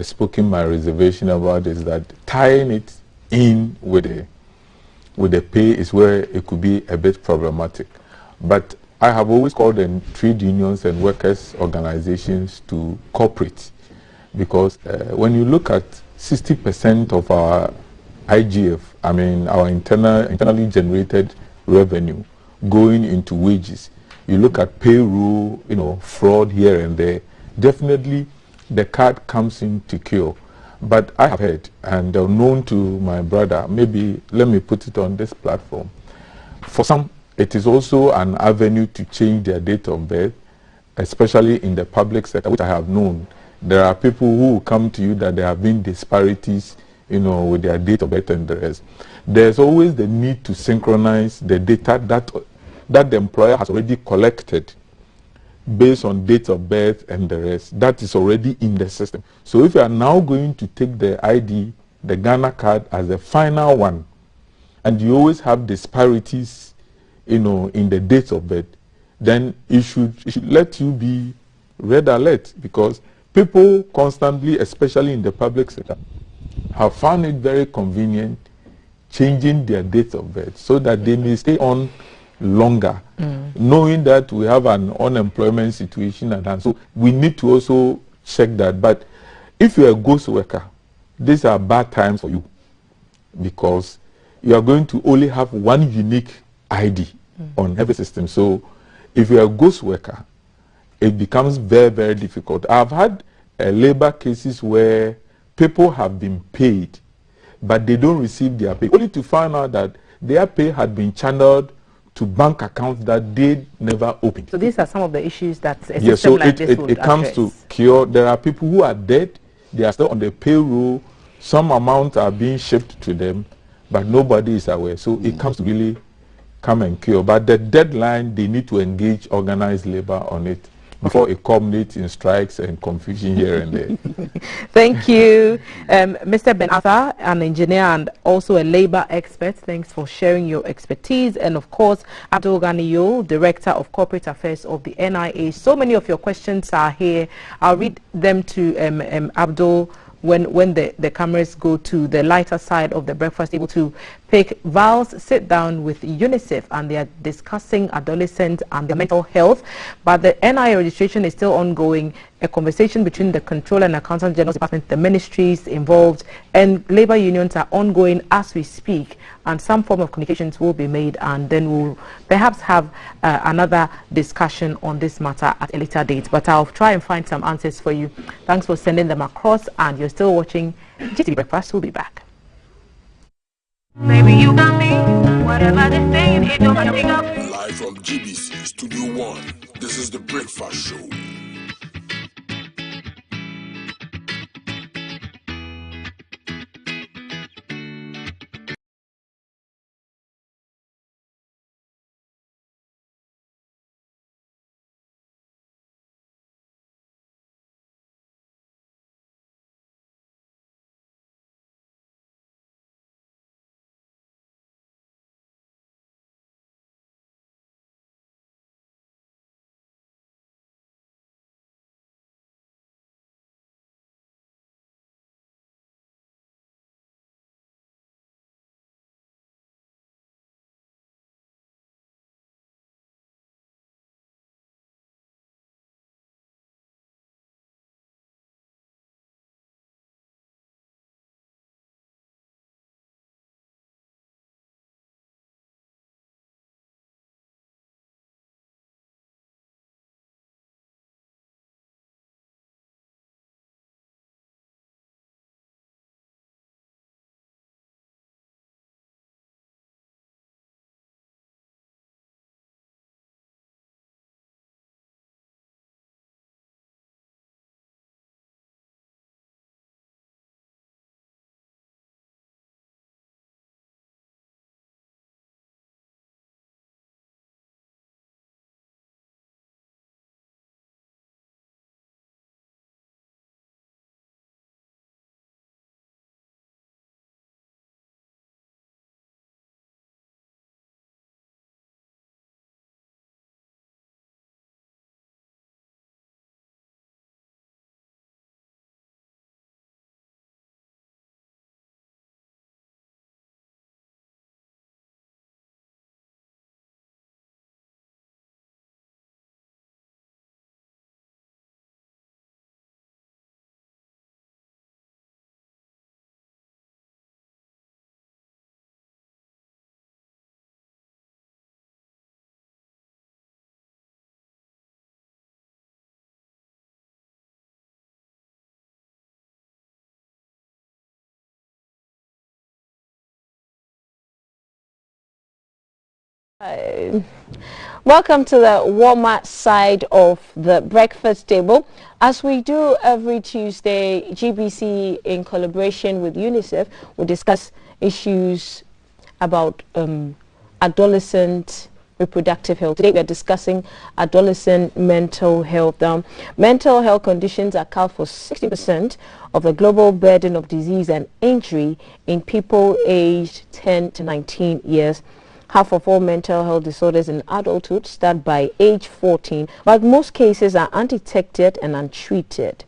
spoken my reservation about is that tying it in with the pay is where it could be a bit problematic. But I have always called on trade unions and workers' organizations to cooperate, because when you look at 60% of our IGF, I mean our internally generated revenue going into wages, you look at payroll, fraud here and there, definitely the card comes in to cure. But I have heard, and known to my brother, maybe let me put it on this platform, for some it is also an avenue to change their date of birth, especially in the public sector, which I have known. There are people who come to you that there have been disparities, with their date of birth and the rest. There's always the need to synchronize the data that the employer has already collected based on date of birth and the rest. That is already in the system. So if you are now going to take the ID, the Ghana card, as the final one, and you always have disparities, in the dates of birth, then it should let you be red alert, because people constantly, especially in the public sector, have found it very convenient changing their dates of birth so that they may stay on longer, knowing that we have an unemployment situation at hand. So we need to also check that. But if you're a ghost worker, these are bad times for you, because you are going to only have one unique ID on every system. So if you're a ghost worker, it becomes very, very difficult. I've had labor cases where people have been paid, but they don't receive their pay, only to find out that their pay had been channeled to bank accounts that they never opened. So these are some of the issues that a system like this would it comes address. to cure. There are people who are dead, they are still on the payroll, some amounts are being shipped to them, but nobody is aware. So it comes to really come and cure. But the deadline, they need to engage organized labor on it before it culminates in strikes and confusion here and there. Thank you, Mr. Ben Arthur, an engineer and also a labor expert. Thanks for sharing your expertise. And of course, Abdul Ganiyo, Director of Corporate Affairs of the NIA. So many of your questions are here. I'll read them to Abdul when the cameras go to the lighter side of the breakfast table to pick. Vals sit down with UNICEF and they are discussing adolescents and their mental health, but the NIA registration is still ongoing. A conversation between the Controller and Accountant General's Department, the ministries involved, and labor unions are ongoing as we speak, and some form of communications will be made, and then we'll perhaps have another discussion on this matter at a later date. But I'll try and find some answers for you. Thanks for sending them across, and you're still watching GTV Breakfast. We'll be back. Baby, you got me. Whatever they saying, it don't pick up. Live from GBC Studio 1, this is the Breakfast Show. Welcome to the warmer side of the breakfast table. As we do every Tuesday, GBC in collaboration with UNICEF will discuss issues about adolescent reproductive health. Today we are discussing adolescent mental health. Mental health conditions account for 60% of the global burden of disease and injury in people aged 10 to 19 years. Half of all mental health disorders in adulthood start by age 14, but most cases are undetected and untreated.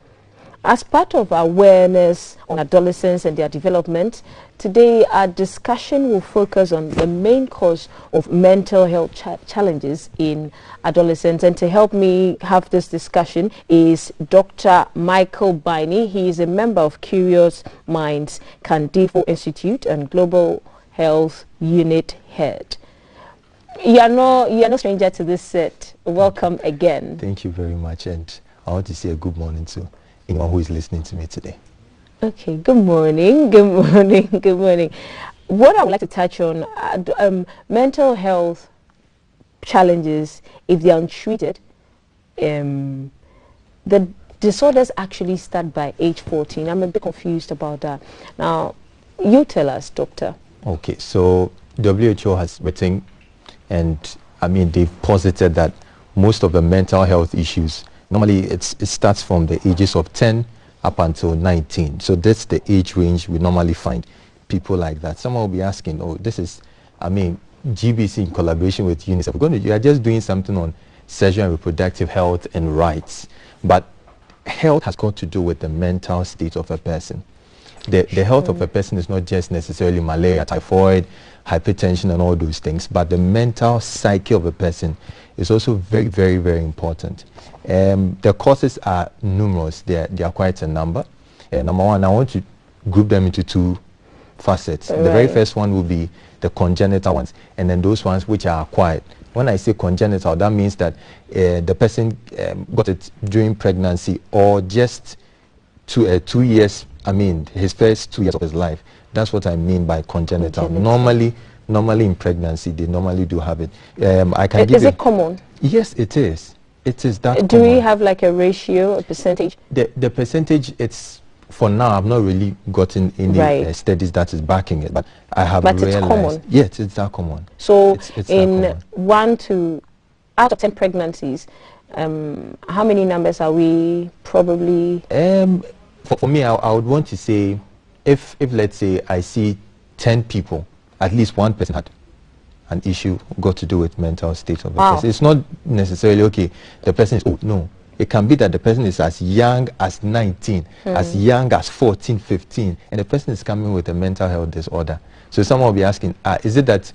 As part of awareness on adolescents and their development, today our discussion will focus on the main cause of mental health challenges in adolescents. And to help me have this discussion is Dr. Michael Biney. He is a member of Curious Minds Candifo Institute and Global Health Unit Head. You are no stranger to this set. Welcome again. Thank you very much, and I want to say a good morning to anyone who is listening to me today. Okay, good morning, good morning, good morning. What I would like to touch on, mental health challenges, if they are untreated, the disorders actually start by age 14. I'm a bit confused about that. Now, you tell us, doctor. Okay, so WHO has written, and I mean, they've posited that most of the mental health issues, normally it starts from the ages of 10 up until 19. So that's the age range we normally find people like that. Someone will be asking, oh, this is, I mean, GBC in collaboration with UNICEF. You are just doing something on sexual and reproductive health and rights. But health has got to do with the mental state of a person. The health of a person is not just necessarily malaria, typhoid, hypertension and all those things, but the mental psyche of a person is also very, very, very important. The causes are numerous. They are quite a number. Number one, I want to group them into two facets. Right. The very first one will be the congenital ones, and then those ones which are acquired. When I say congenital, that means that the person got it during pregnancy or just 2 years, I mean, his first 2 years of his life. That's what I mean by congenital. Normally in pregnancy, they normally do have it. I can give Is it common? Yes, it is. It is that Do common. we have like a ratio, a percentage? The percentage, it's, for now, I've not really gotten any studies that is backing it, but I have realized. But it's common? Yes, it's that common. So it's in 1 to, out of 10 pregnancies, how many numbers are we probably? For me, I would want to say, if let's say I see 10 people, at least one person had an issue got to do with mental state of the person. It's not necessarily, okay, the person is old. No. It can be that the person is as young as 19, as young as 14, 15, and the person is coming with a mental health disorder. So someone will be asking, is it that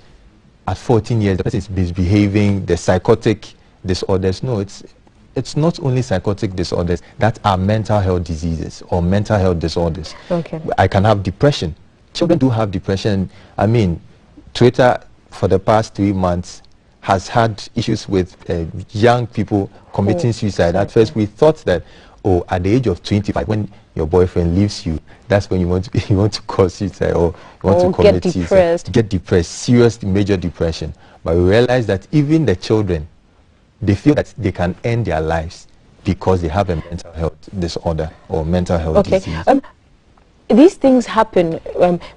at 14 years the person is misbehaving, the psychotic disorders? No, it's not only psychotic disorders that are mental health diseases or mental health disorders. Okay. I can have depression. Children do have depression. I mean, Twitter for the past 3 months has had issues with young people committing suicide. At first we thought that, at the age of 25, when your boyfriend leaves you, that's when you want to cause suicide or you want to commit suicide. Get depressed, serious major depression. But we realize that even the children, they feel that they can end their lives because they have a mental health disorder or mental health disease. These things happen.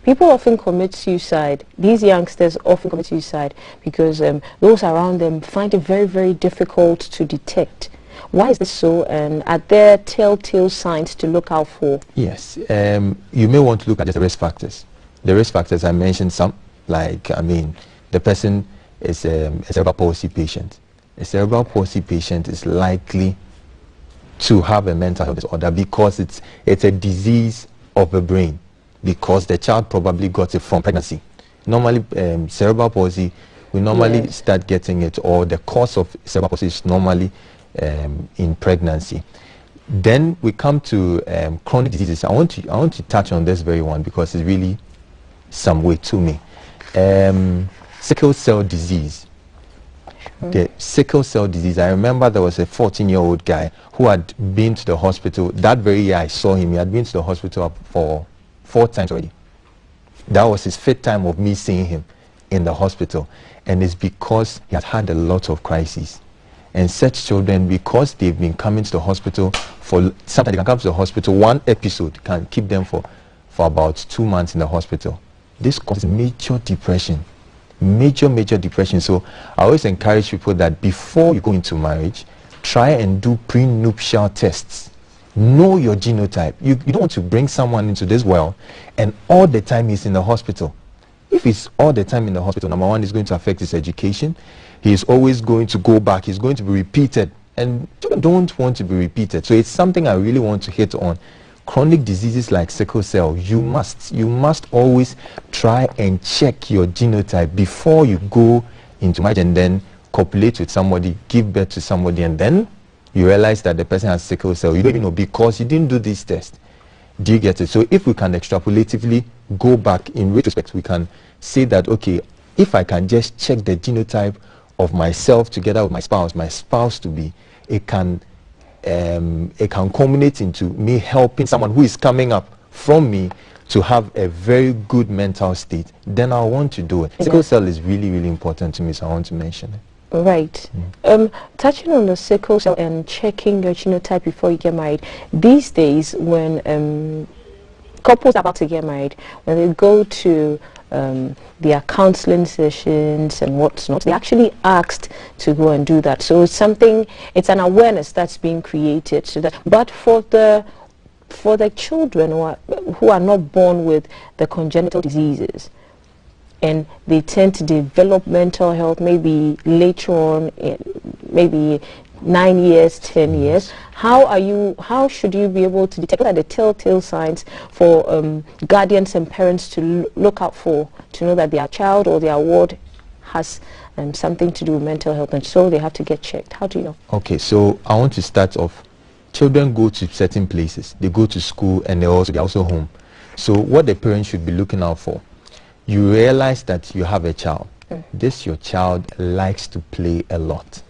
People often commit suicide. These youngsters often commit suicide because those around them find it very, very difficult to detect. Why is this so, and are there telltale signs to look out for? Yes. You may want to look at the risk factors. The risk factors, I mentioned some, like, I mean, the person is a cerebral palsy patient. A cerebral palsy patient is likely to have a mental health disorder because it's a disease of the brain, because the child probably got it from pregnancy. Normally, cerebral palsy, we normally start getting it, or the cause of cerebral palsy is normally in pregnancy. Then we come to chronic diseases. I want to touch on this very one because it's really some way to me. Sickle cell disease. The sickle cell disease, I remember there was a 14-year-old guy who had been to the hospital. That very year I saw him. He had been to the hospital for 4 times already. That was his 5th time of me seeing him in the hospital. and it's because he has had a lot of crises. And such children, because they've been coming to the hospital for, sometimes they can come to the hospital, one episode can keep them for about 2 months in the hospital. This causes major depression, major depression. So I always encourage people that before you go into marriage, try and do prenuptial tests. Know your genotype. You don't want to bring someone into this world and all the time he's in the hospital. If he's all the time in the hospital, number one, it's going to affect his education. He's always going to go back. He's going to be repeated. And children don't want to be repeated. So it's something I really want to hit on. Chronic diseases like sickle cell, you must always try and check your genotype before you go into marriage and then copulate with somebody, give birth to somebody, and then you realize that the person has sickle cell. You don't even know because you didn't do this test. Do you get it? So if we can extrapolatively go back in retrospect, we can say that, okay, if I can just check the genotype of myself together with my spouse to be, it can culminate into me helping someone who is coming up from me to have a very good mental state. Then I want to do it. Sickle cell is really important to me, so I want to mention it. Right. Touching on the sickle cell and checking your genotype before you get married, these days when couples are about to get married, when they go to their counseling sessions and whatnot, they actually asked to go and do that. So it's an awareness that's being created. So that, but for the children who are not born with the congenital diseases, and they tend to develop mental health maybe later on, maybe 9 years, 10 years. How should you be able to detect? What are the telltale signs for guardians and parents to look out for, to know that their child or their ward has something to do with mental health, and so they have to get checked? How do you know? Okay, so I want to start off. Children go to certain places. They go to school and they're also home. So what the parents should be looking out for, you realize that you have a child. Your child likes to play a lot.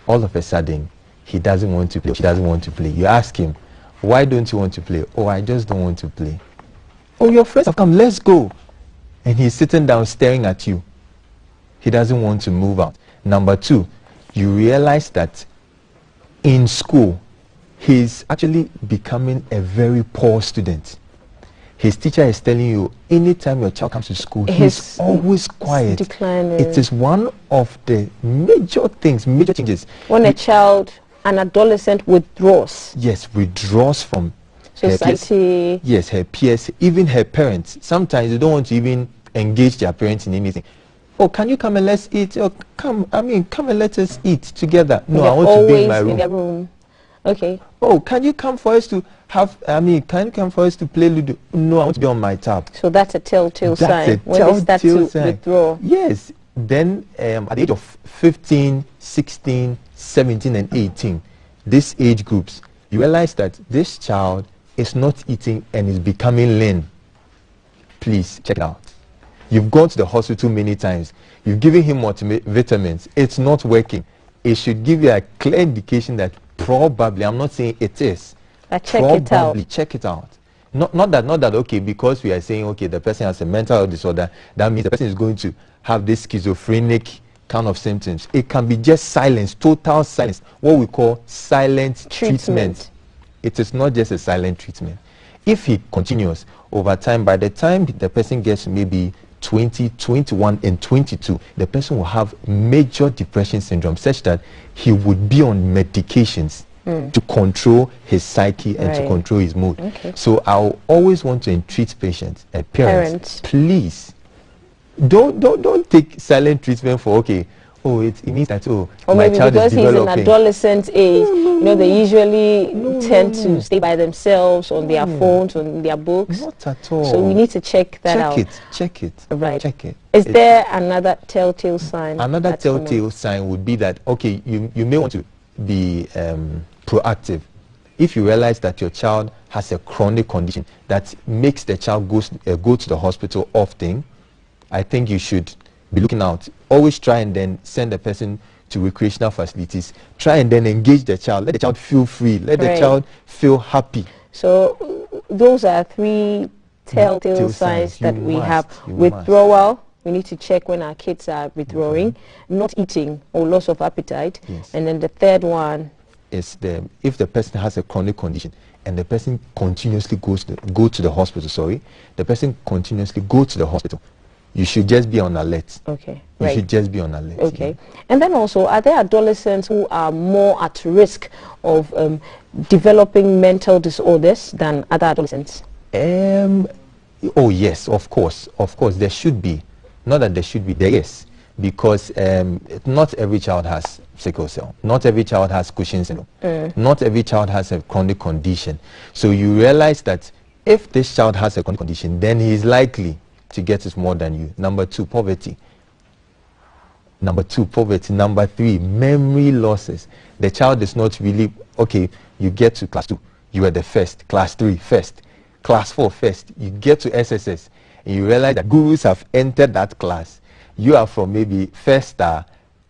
All of a sudden, he doesn't want to play. She doesn't want to play. You ask him, why don't you want to play? Oh, I just don't want to play. Oh, your friends have come, let's go. And he's sitting down staring at you. He doesn't want to move out. Number two, you realize that in school, he's actually becoming a very poor student. His teacher is telling you, anytime your child comes to school, he's always quiet. Declining. It is one of the major changes. When an adolescent withdraws. Yes, withdraws from society. Her peers, even her parents. Sometimes they don't want to even engage their parents in anything. Oh, can you come and let's eat? Oh, come and let us eat together. No, I want to be in my room. In their room. Okay. Oh, can you come for us to can you come for us to play Ludo? No, I want to be on my tab. So that's a telltale sign when they start to withdraw. Yes. Then at the age of 15, 16, 17 and 18, these age groups, you realize that this child is not eating and is becoming lean. Please check it out. You've gone to the hospital many times. You've given him multivitamins. It's not working. It should give you a clear indication that probably, I'm not saying it is. Check it out. Check it out. Not that okay, because we are saying okay, the person has a mental health disorder, that means the person is going to have this schizophrenic kind of symptoms. It can be just silence, total silence, what we call silent treatment. It is not just a silent treatment. If he continues over time, by the time the person gets maybe 20, 21 and 22, the person will have major depression syndrome such that he would be on medications to control his psyche and to control his mood. Okay. So I'll always want to entreat patients and parents, please don't take silent treatment for okay, oh it means that or my child is developing. Or maybe because he's in adolescent age, they usually tend to stay by themselves on their phones, on their books. Not at all. So we need to check that out. Check it. Right. Check it. Is there another telltale sign? Another telltale sign would be that okay, you may want to be proactive. If you realize that your child has a chronic condition that makes the child go to the hospital often, I think you should be looking out. Always try and then send the person to recreational facilities. Try and then engage the child. Let the child feel free. Let the child feel happy. So those are three telltale signs that we have. Withdrawal, We need to check when our kids are withdrawing, not eating or loss of appetite. Yes. And then the third one is if the person has a chronic condition and the person continuously go to the hospital, the person continuously go to the hospital, you should just be on alert. Okay. You should just be on alert. Okay. And then also, are there adolescents who are more at risk of developing mental disorders than other adolescents? Oh yes, of course, there should be. Not that there should be, there is, because not every child has sickle cell, not every child has Cushing's syndrome, not every child has a chronic condition. So you realize that if this child has a chronic condition, then he is likely to get it more than you. Number two, poverty. Number three, memory losses. The child is not really, okay, you get to class 2, you are the first, class 3 first, class 4 first, you get to SSS, and you realize that gurus have entered that class. You are from maybe first star,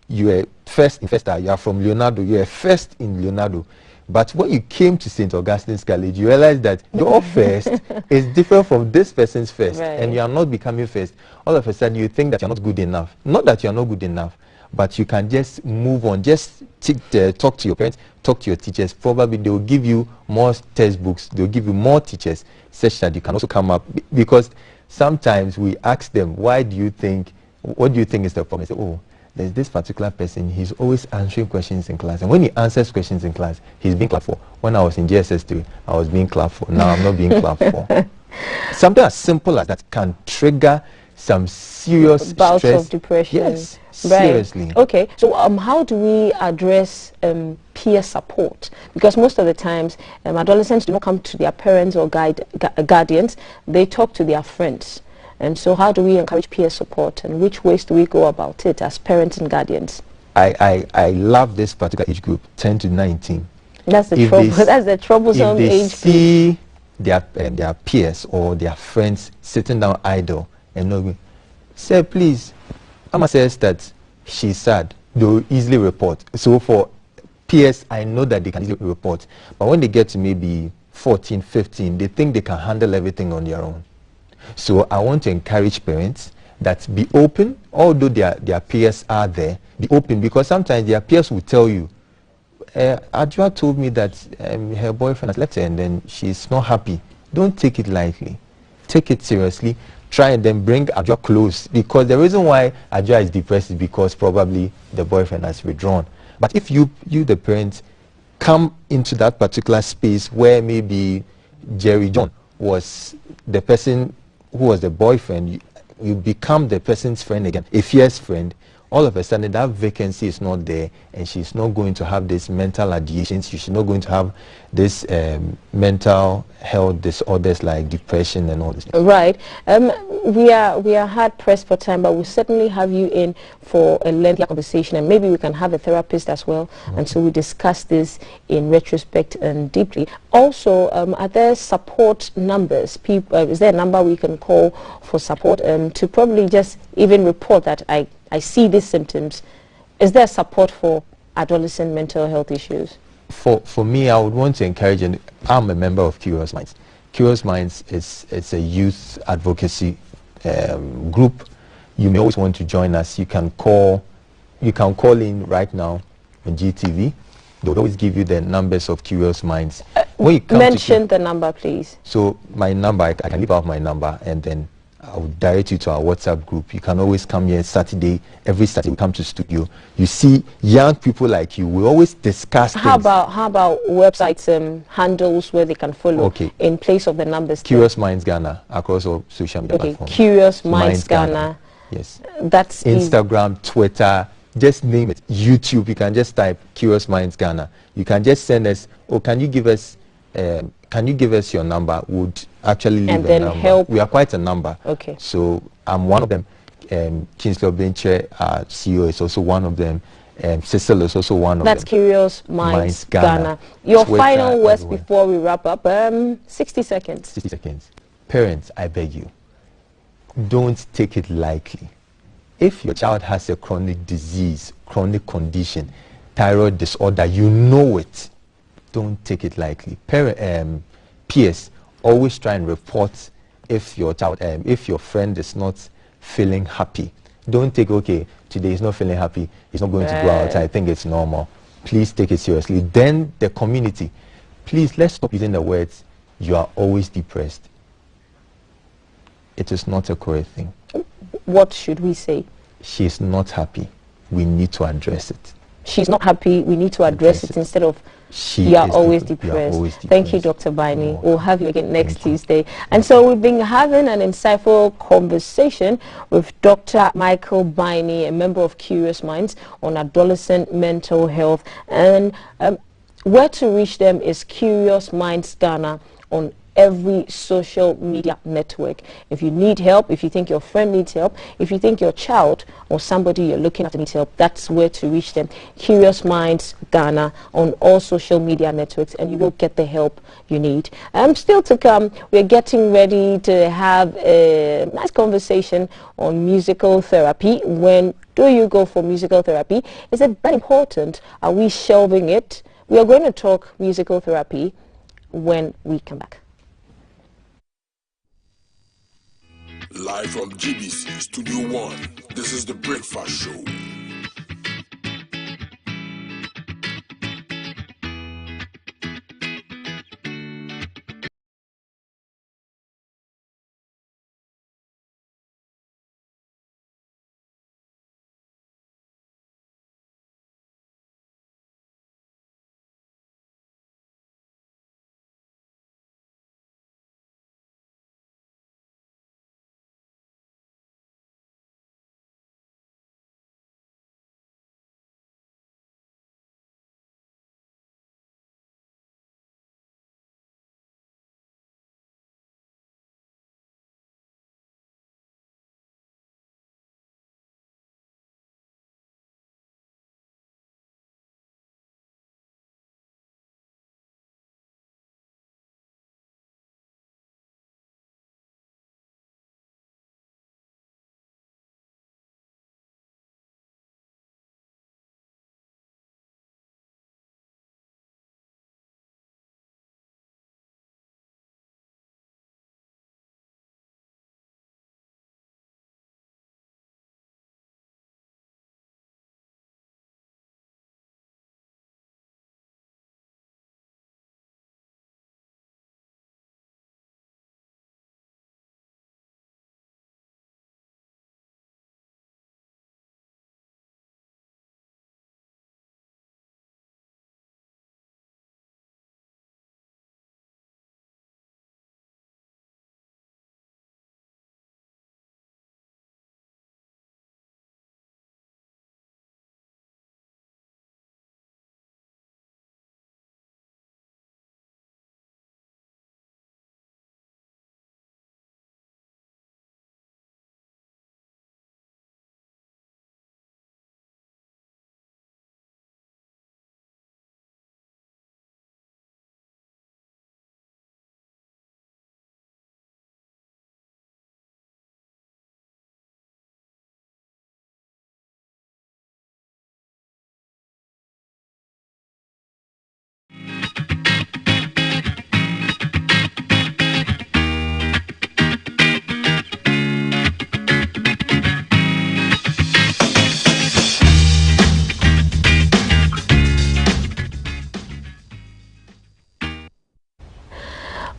you are first in first star, you are from Leonardo, you are first in Leonardo. But when you came to St. Augustine's College, you realize that your first is different from this person's first, and you are not becoming first. All of a sudden, you think that you're not good enough. Not that you're not good enough, but you can just move on. Just talk to your parents, talk to your teachers. Probably they will give you more textbooks, they will give you more teachers, such that you can also come up. Because sometimes we ask them, what do you think is the problem? They say, oh, there's this particular person, he's always answering questions in class. And when he answers questions in class, he's being clapped for. When I was in GSS 3, I was being clapped for. Now I'm not being clapped for. Something as simple as that can trigger some serious bouts stress. of depression. Yes, seriously. Okay, so how do we address peer support? Because most of the times, adolescents do not come to their parents or guardians. They talk to their friends. And so how do we encourage peer support, and which ways do we go about it as parents and guardians? I love this particular age group, 10 to 19. That's the trouble. That's the troublesome age group. If they see their peers or their friends sitting down idle and not going, say, please, Mama says that she's sad, they'll easily report. So for peers, I know that they can easily report. But when they get to maybe 14, 15, they think they can handle everything on their own. So I want to encourage parents that be open, although their peers are there, be open, because sometimes their peers will tell you, Adjoa told me that her boyfriend has left her and then she's not happy. Don't take it lightly. Take it seriously. Try and then bring Adjoa close, because the reason why Adjoa is depressed is because probably the boyfriend has withdrawn. But if you the parents, come into that particular space where maybe Jerry John was the person who was the boyfriend, you become the person's friend again, a fierce friend. All of a sudden that vacancy is not there, and she's not going to have this mental ideations, she's not going to have this mental health disorders like depression and all this. Right. We are hard pressed for time, but we'll certainly have you in for a lengthy conversation, and maybe we can have a therapist as well. Okay. And so we discuss this in retrospect and deeply. Also, are there support numbers? Is there a number we can call for support to probably just even report that I see these symptoms? Is there support for adolescent mental health issues? For me, I would want to encourage, and I'm a member of Curious Minds. Curious Minds is a youth advocacy group. You may always want to join us. You can call in right now on GTV. They will always give you the numbers of Curious Minds. Mention the number, please. So my number, I can leave out my number, and then I'll direct you to our WhatsApp group. You can always come here every Saturday we come to studio. You see young people like you, we always discuss things. How about websites, handles where they can follow in place of the numbers? Curious Minds Ghana across all social media platforms. Curious Minds Ghana. Yes. That's Instagram, Twitter, just name it. YouTube, you can just type Curious Minds Ghana. You can just send us, can you give us your number? Would actually leave a number. Help. We are quite a number. Okay. So I'm one of them. Kingsley Obenche, our CEO, is also one of them. Cecil is also one of them. That's Curious Minds Ghana. Your Twitter, final words before we wrap up. 60 seconds. 60 seconds. Parents, I beg you, don't take it lightly. If your child has a chronic disease, chronic condition, thyroid disorder, you know it. Don't take it lightly. Peers, always try and report if your child, if your friend is not feeling happy. Don't take, okay, today he's not feeling happy, he's not going to go out, I think it's normal. Please take it seriously. Then the community, please, let's stop using the words, you are always depressed. It is not a correct thing. What should we say? She's not happy. We need to address it. She's not happy. We need to address it instead of you are always depressed. Thank you, Dr. Baini. We'll have you again next Tuesday. And so we've been having an insightful conversation with Dr. Michael Baini, a member of Curious Minds, on adolescent mental health. And where to reach them is Curious Minds Ghana on every social media network. If you need help, if you think your friend needs help, if you think your child or somebody you're looking after needs help, that's where to reach them. Curious Minds Ghana on all social media networks, and you will get the help you need. Still to come, we're getting ready to have a nice conversation on musical therapy. When do you go for musical therapy? Is it that important? Are we shelving it? We are going to talk musical therapy when we come back. Live from GBC Studio 1, this is The Breakfast Show.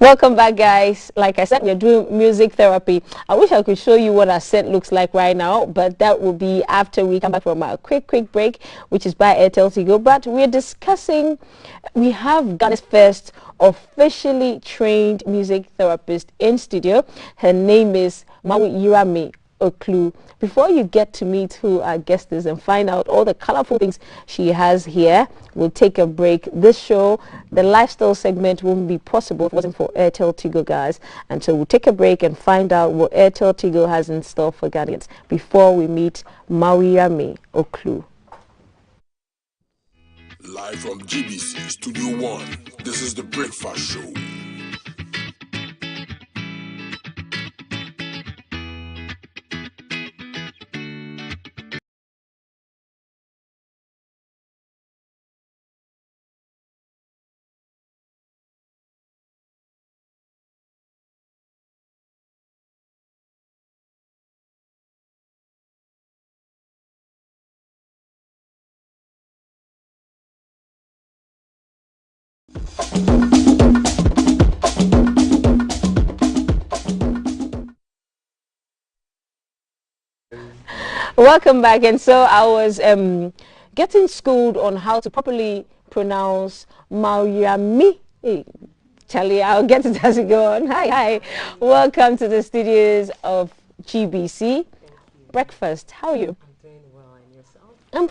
Welcome back, guys. Like I said, we're doing music therapy. I wish I could show you what our set looks like right now, but that will be after we come back from a quick break, which is by Airtel Tigo. But we're discussing, we have Ghana's first officially trained music therapist in studio. Her name is Mawirami Oklu. Before you get to meet who our guest is and find out all the colorful things she has here, we'll take a break. This show, the lifestyle segment, wouldn't be possible if it wasn't for Airtel Tigo, guys. And so we'll take a break and find out what Airtel Tigo has in store for Ghanaians before we meet Mawirami Oklu. Live from GBC Studio 1, this is The Breakfast Show. Welcome back. And so I was getting schooled on how to properly pronounce Mauyami. Hey, Charlie, I'll get it as we go on. Hi. Welcome to the studios of GBC Breakfast. How are you? I'm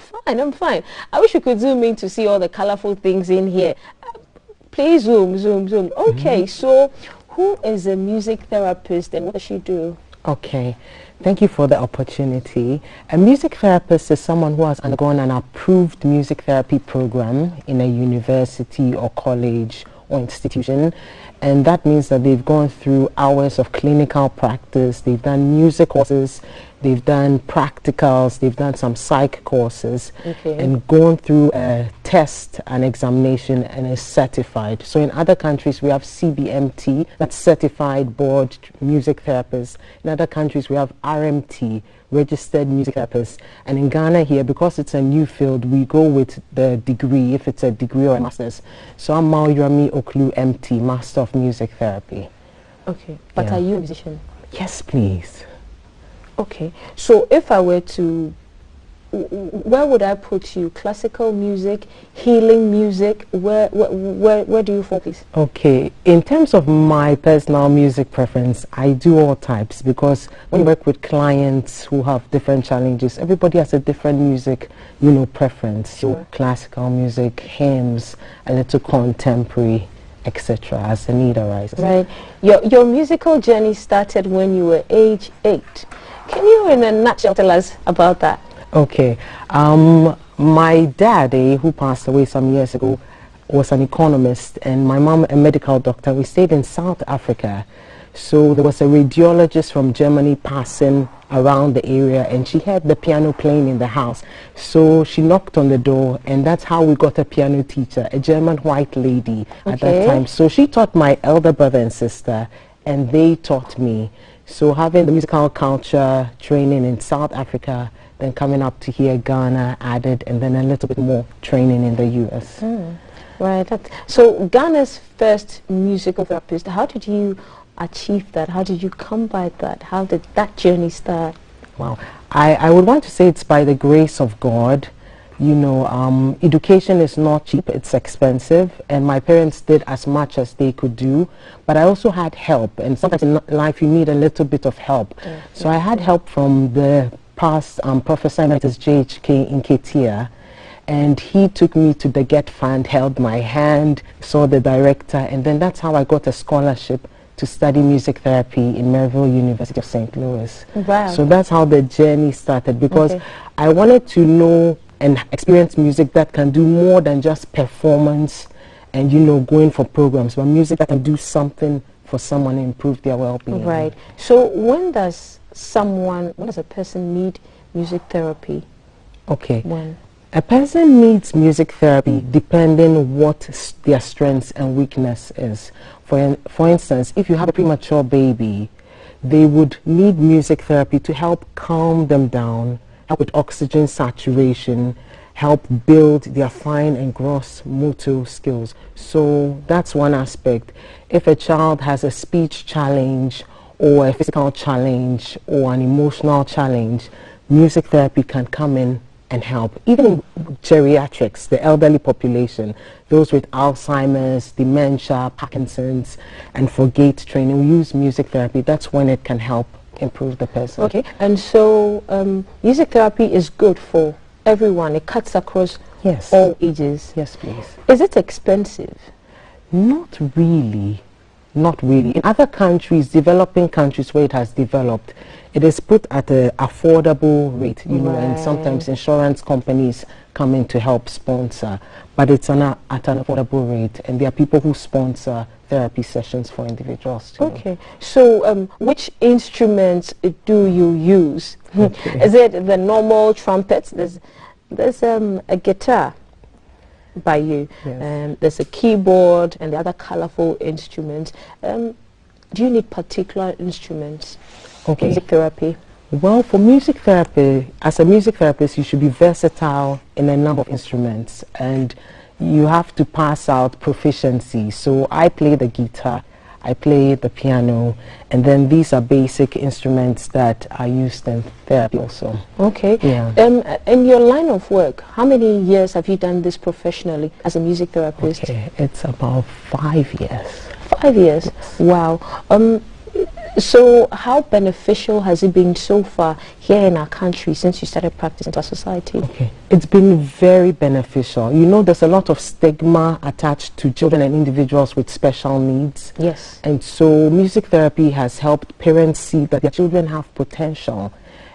fine. I wish we could zoom in to see all the colorful things in here. Please zoom. Okay, so who is a music therapist and what does she do? Okay, thank you for the opportunity. A music therapist is someone who has undergone an approved music therapy program in a university or college or institution, and that means that they've gone through hours of clinical practice, they've done music courses, they've done practicals, they've done some psych courses, and gone through a test and examination and is certified. So in other countries we have CBMT, that's Certified Board Music Therapists. In other countries we have RMT, Registered Music Therapists. And in Ghana here, because it's a new field, we go with the degree, if it's a degree or a master's. So I'm Mauyami Oklu MT, Master of Music Therapy. Okay, but are you a musician? Yes, please. Okay, so if I were to, where would I put you? Classical music, healing music, where do you focus? Okay, in terms of my personal music preference, I do all types, because when you work with clients who have different challenges, everybody has a different music, preference. So classical music, hymns, a little contemporary, etc. as the need arises. Right. Your musical journey started when you were age 8. Can you in a nutshell tell us about that? Okay. My dad, who passed away some years ago, was an economist, and my mom a medical doctor. We stayed in South Africa. So there was a radiologist from Germany passing around the area, and she heard the piano playing in the house. So she knocked on the door, and that's how we got a piano teacher, a German white lady at that time. So she taught my elder brother and sister, and they taught me. So having the musical culture training in South Africa, then coming up to here, Ghana added, and then a little bit more training in the US. Right. So Ghana's first musical therapist, how did you achieve that? How did you come by that? How did that journey start? Wow. I would want to say it's by the grace of God. Education is not cheap, it's expensive, and my parents did as much as they could do, but I also had help, and sometimes in life you need a little bit of help. So I had help from the past Professor Emeritus JHK in Ketia, and he took me to the GET Fund, held my hand, saw the director, and then that's how I got a scholarship to study music therapy in Maryville University of St. Louis. Wow. So that's how the journey started, because I wanted to know and experience music that can do more than just performance and going for programs, but music that can do something for someone and improve their well-being. Right. So when does a person need music therapy? Okay. When? A person needs music therapy depending what their strengths and weakness is. For instance, if you have a premature baby, they would need music therapy to help calm them down, help with oxygen saturation, help build their fine and gross motor skills. So that's one aspect. If a child has a speech challenge or a physical challenge or an emotional challenge, music therapy can come in and help. Even in geriatrics, the elderly population, those with Alzheimer's, dementia, Parkinson's, and for gait training, we use music therapy. That's when it can help improve the person. Okay, and so music therapy is good for everyone. It cuts across all ages. Yes, please. Is it expensive? Not really. Not really. In other countries, developing countries where it has developed, it is put at an affordable rate, and sometimes insurance companies come in to help sponsor, but it's at an affordable rate, and there are people who sponsor therapy sessions for individuals too. Okay, so which instruments do you use? Is it the normal trumpets? There's a guitar by you, there's a keyboard and the other colorful instruments. Do you need particular instruments for music therapy? Well, for music therapy, as a music therapist, you should be versatile in a number of instruments, and you have to pass out proficiency. So I play the guitar, I play the piano, and then these are basic instruments that are used in therapy also. Okay. Yeah. In your line of work, how many years have you done this professionally as a music therapist? Okay, it's about 5 years. 5 years? Yes. Wow. So how beneficial has it been so far here in our country since you started practicing to our society? Okay, it's been very beneficial. You know, there's a lot of stigma attached to children and individuals with special needs. Yes. And so music therapy has helped parents see that their children have potential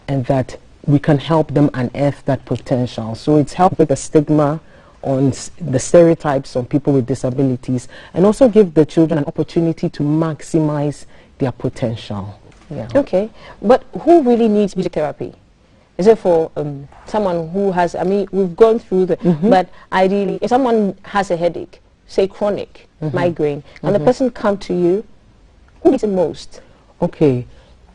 and that we can help them unearth that potential. So it's helped with the stigma on the stereotypes on people with disabilities, and also give the children an opportunity to maximize their potential. Yeah. Okay, but who really needs music therapy? Is it for someone who has, I mean, we've gone through the, but ideally, if someone has a headache, say chronic migraine, and the person come to you, who needs it most? Okay,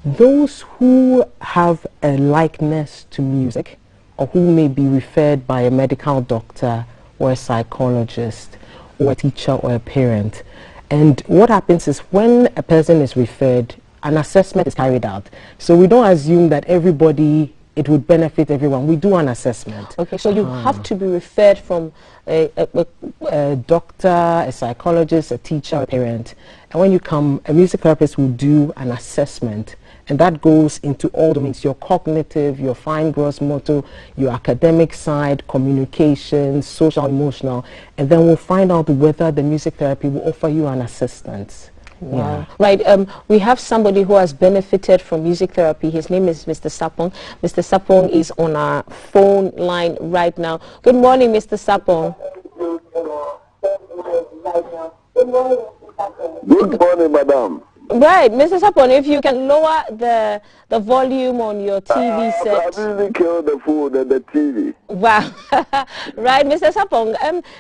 those who have a likeness to music, or who may be referred by a medical doctor or a psychologist or a teacher or a parent. And what happens is when a person is referred, an assessment is carried out. So we don't assume that everybody, it would benefit everyone. We do an assessment. Okay, so you have to be referred from a doctor, a psychologist, a teacher, a parent. And when you come, a music therapist will do an assessment. And that goes into all domains, your cognitive, your fine gross motor, your academic side, communication, social, emotional. And then we'll find out whether the music therapy will offer you an assistance. Wow. Yeah. Right. We have somebody who has benefited from music therapy. His name is Mr. Sapong. Mr. Sapong is on our phone line right now. Good morning, Mr. Sapong. Good morning, madam. Right, Mr. Sapon, if you can lower the volume on your TV set. I really killed the food and the TV. Wow. Right, Mr. Sapong,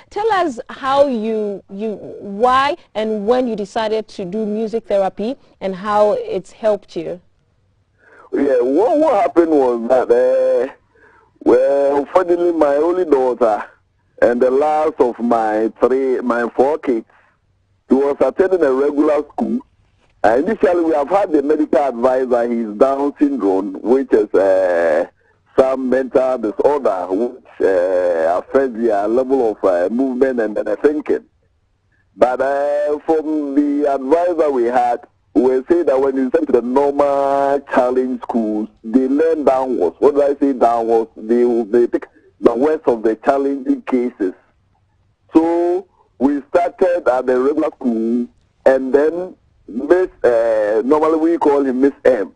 tell us how why and when you decided to do music therapy and how it's helped you. Yeah, what happened was that, well, unfortunately, my only daughter and the last of my 4 kids, he was attending a regular school. Initially, we have had the medical advice that he's Down syndrome, which is some mental disorder, which affects their level of movement and thinking. But from the advice that we had, we say that when you send to the normal challenge schools, they learn downwards. What do I say downwards? They take the worst of the challenging cases. So we started at the regular school, and then Miss, normally we call him Miss M,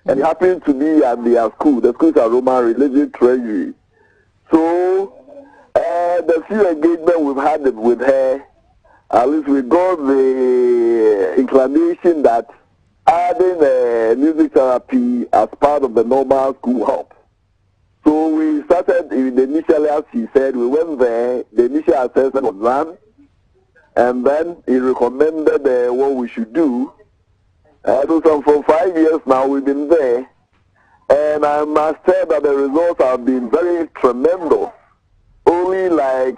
and he happened to be at their school. The school is a Roman Religious Treasury. So the few engagement we've had with her, at least we got the inclination that adding music therapy as part of the normal school help. So we started initially, as he said, we went there, the initial assessment was done, and then he recommended what we should do. So for 5 years now, we've been there. And I must say that the results have been very tremendous. Only like,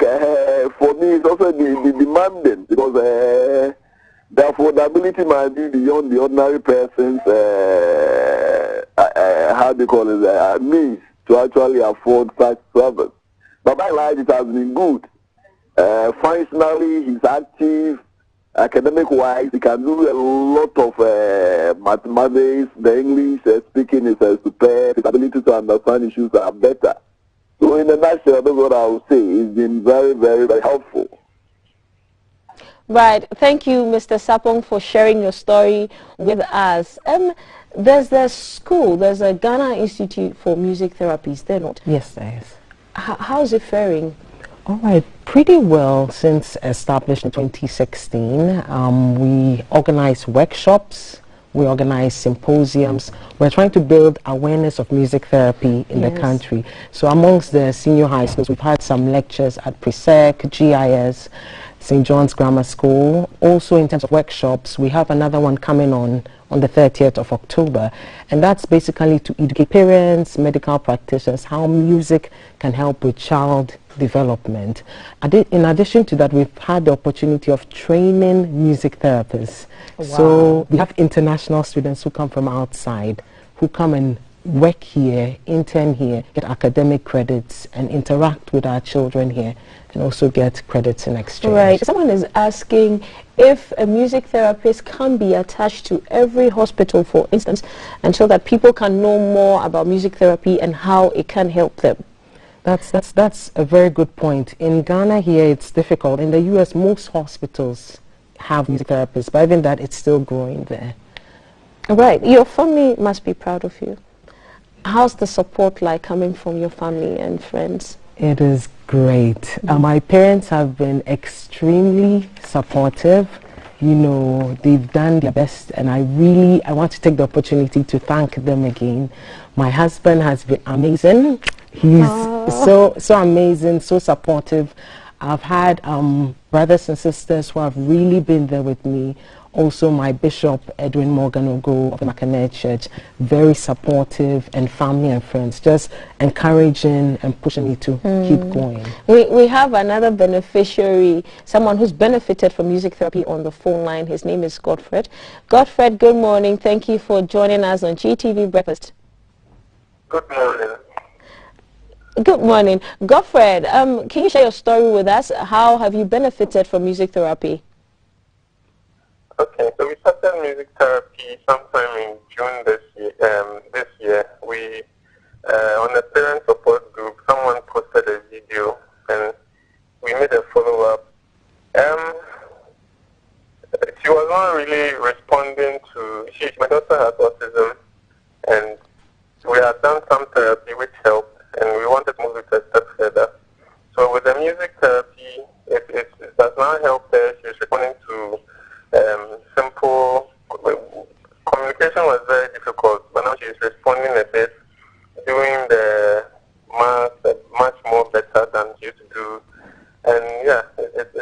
for me, it's also the demanding, because the affordability might be beyond the ordinary person's, how do you call it, means to actually afford such service. But by and large, it has been good. Functionally, he's active. Academic-wise, he can do a lot of mathematics. The English speaking is superb. His ability to understand issues are better. So in a nutshell, that's what I would say. It's been very, very, very helpful. Right. Thank you, Mr. Sapong, for sharing your story with us. There's the school. There's a Ghana Institute for Music Therapy. Is there not? Yes, there is. How's it faring? All right, pretty well since established in 2016. We organize workshops, we organize symposiums. We're trying to build awareness of music therapy in the country. So amongst the senior high schools, we've had some lectures at Presec, GIS, St. John's Grammar School. Also in terms of workshops, we have another one coming on the 30th of October. And that's basically to educate parents, medical practitioners, how music can help with child development. In addition to that, we've had the opportunity of training music therapists. Wow. So we have international students who come from outside, who come and work here, intern here, get academic credits, and interact with our children here, and also get credits in exchange. Right. Someone is asking if a music therapist can be attached to every hospital, for instance, and so that people can know more about music therapy and how it can help them. That's a very good point. In Ghana here, it's difficult. In the US, most hospitals have music therapists, but even that, it's still growing there. Right. Your family must be proud of you. How's the support like coming from your family and friends? It is great. My parents have been extremely supportive. You know, they've done their best, and I want to take the opportunity to thank them again. My husband has been amazing. He's so amazing, so supportive. I've had brothers and sisters who have really been there with me. Also, my Bishop, Edwin Morgan Ogo of the Mackinac Church, very supportive, and family and friends, just encouraging and pushing me to keep going. We have another beneficiary, someone who's benefited from music therapy on the phone line. His name is Godfred. Godfred, good morning. Thank you for joining us on GTV Breakfast. Good morning. Good morning. Godfred, can you share your story with us? How have you benefited from music therapy? Okay, so we started music therapy sometime in June this year. We, on the parent support group, someone posted a video and we made a follow-up. She was not really responding to, my daughter has autism, and we had done some therapy which helped, and we wanted to move it a step further. So with the music therapy, it does not help her. She's responding to simple communication was very difficult, but now she's responding a bit, doing the math much more better than she used to do, and yeah, it's